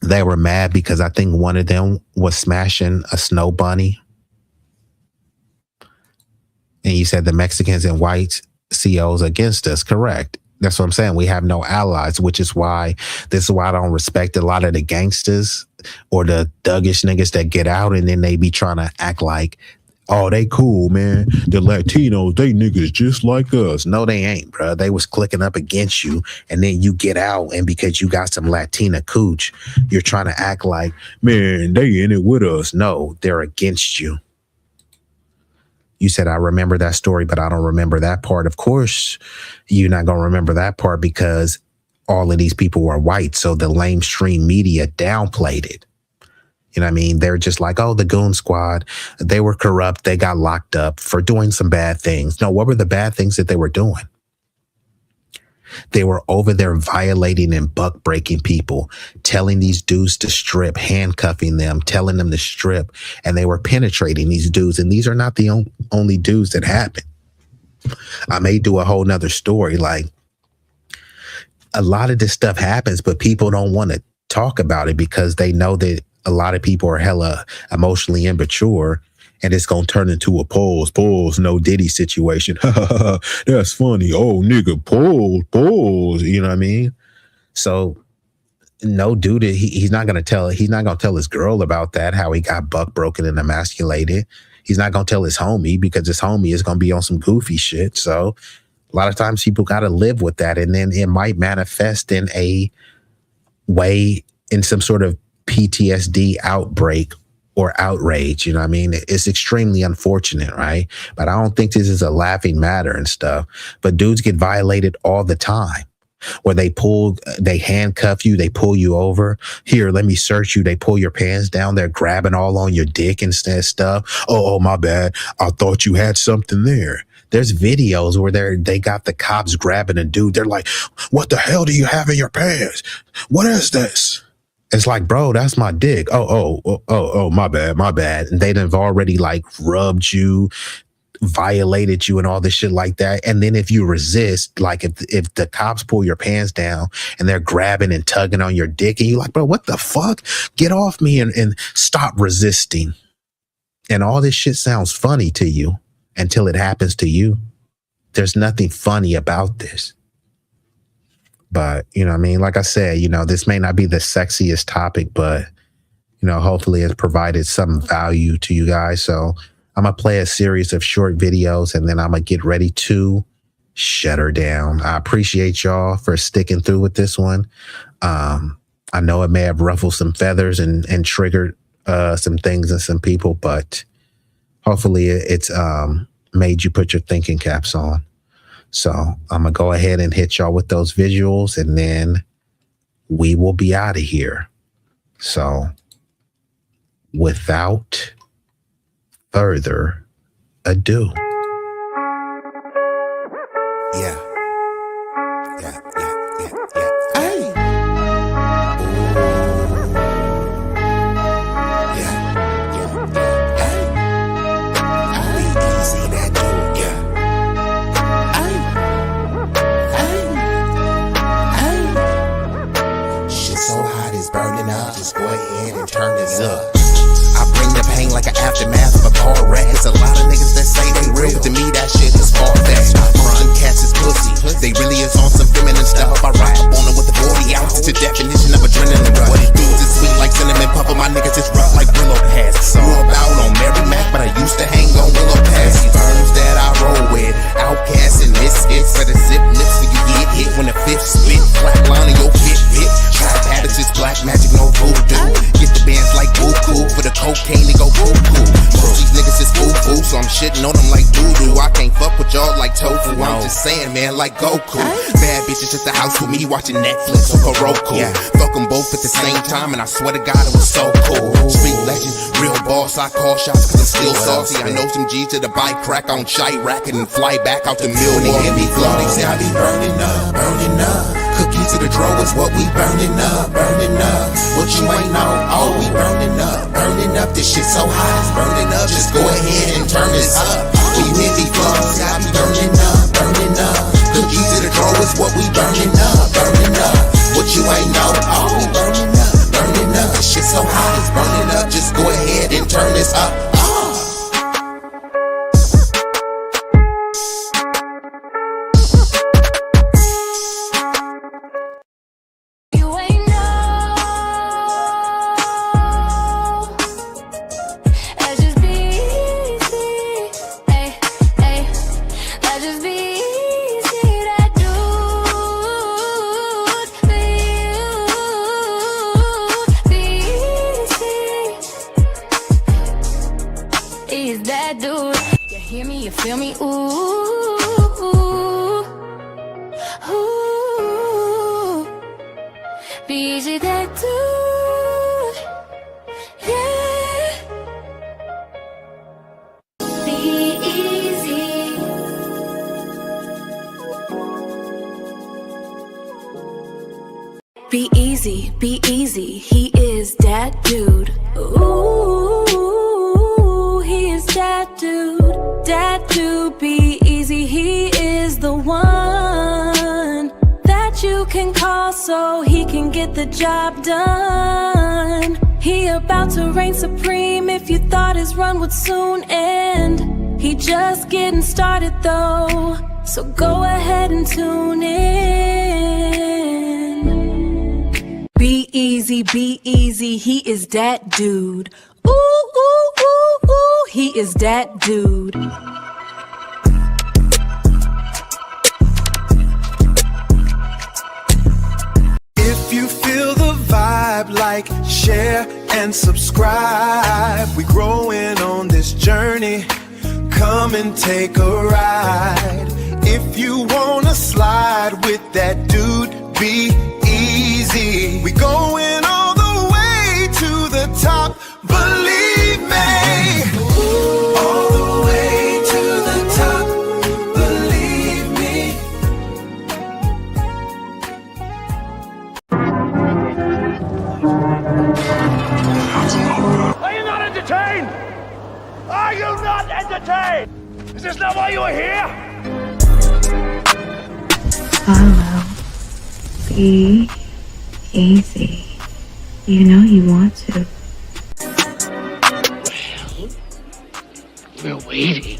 They were mad because I think one of them was smashing a snow bunny. And you said the Mexicans and whites COs against us. Correct. That's what I'm saying. We have no allies, which is why I don't respect a lot of the gangsters or the thuggish niggas that get out and then they be trying to act like, oh, they cool, man. The Latinos, they niggas just like us. No, they ain't, bro. They was clicking up against you, and then you get out, and because you got some Latina cooch, you're trying to act like, man, they in it with us. No, they're against you. You said, I remember that story, but I don't remember that part. Of course, you're not going to remember that part because all of these people were white, so the lamestream media downplayed it. You know what I mean? They're just like, oh, the Goon Squad, they were corrupt. They got locked up for doing some bad things. No, what were the bad things that they were doing? They were over there violating and buck breaking people, telling these dudes to strip, handcuffing them, telling them to strip, and they were penetrating these dudes. And these are not the only dudes that happened. I may do a whole nother story. Like, a lot of this stuff happens, but people don't want to talk about it because they know that a lot of people are hella emotionally immature and it's going to turn into a pause, no Diddy situation. That's funny. Oh, nigga, pause. You know what I mean? So no dude, he's not going to tell his girl about that, how he got buck broken and emasculated. He's not going to tell his homie because his homie is going to be on some goofy shit. So a lot of times people got to live with that. And then it might manifest in a way, in some sort of PTSD outbreak or outrage. You know what I mean? It's extremely unfortunate, right? But I don't think this is a laughing matter and stuff. But dudes get violated all the time. Where they handcuff you, they pull you over. Here, let me search you. They pull your pants down. They're grabbing all on your dick and stuff. Oh, my bad. I thought you had something there. There's videos where they got the cops grabbing a dude. They're like, what the hell do you have in your pants? What is this? It's like, bro, that's my dick. Oh, my bad. And they'd have already like rubbed you, violated you and all this shit like that. And then if you resist, like if the cops pull your pants down and they're grabbing and tugging on your dick and you're like, bro, what the fuck? Get off me and stop resisting. And all this shit sounds funny to you until it happens to you. There's nothing funny about this. But, you know what I mean? Like I said, this may not be the sexiest topic, but, hopefully it's provided some value to you guys. So I'm going to play a series of short videos and then I'm going to get ready to shut her down. I appreciate y'all for sticking through with this one. I know it may have ruffled some feathers and triggered some things in some people, but hopefully it's made you put your thinking caps on. So I'm going to go ahead and hit y'all with those visuals and then we will be out of here. So without further ado. Yeah. Hey. Goku. Most these niggas is foo-foo, so I'm shitting on them like doo-doo. I can't fuck with y'all like tofu, I'm just saying, man, like Goku. Bad bitches at the house with me watching Netflix or Roku. Fuck them both at the same time, and I swear to God it was so cool. Street legend, real boss, I call shots cause I'm still saucy. I know some G's to the bike crack on Chirac and then fly back out to Millwall. They hear me flow, they say I be burning up, burning up. Cookies to the draw is what we burning up, burning up. What you ain't know, oh we burning up, burning up. This shit so high, it's burning up. Just go ahead and turn this up. When you hear me flow, say I be burning up, burning up. Cookies to the draw is what we burning up, burning up. What you ain't know, oh we burning up, burning up. This shit so high, it's burning up. Just go ahead and turn this up. Is that dude? You hear me? You feel me? Ooh, ooh. B-Eazy that dude. Yeah. B-Eazy. Be easy, be easy. He is that dude. Ooh, he is that dude. That dude, be easy. He is the one that you can call so he can get the job done. He about to reign supreme if you thought his run would soon end. He just getting started though, so go ahead and tune in. Be easy, he is that dude. Ooh, ooh, ooh, ooh, he is that dude. If you feel the vibe, like, share, and subscribe. We growing on this journey. Come and take a ride. If you wanna slide with that dude, be easy. We going all the way to the top, believe me. All the way to the top, believe me. Are you not entertained? Are you not entertained? Is this not why you are here? Follow. Be easy. You know you want to. We're waiting.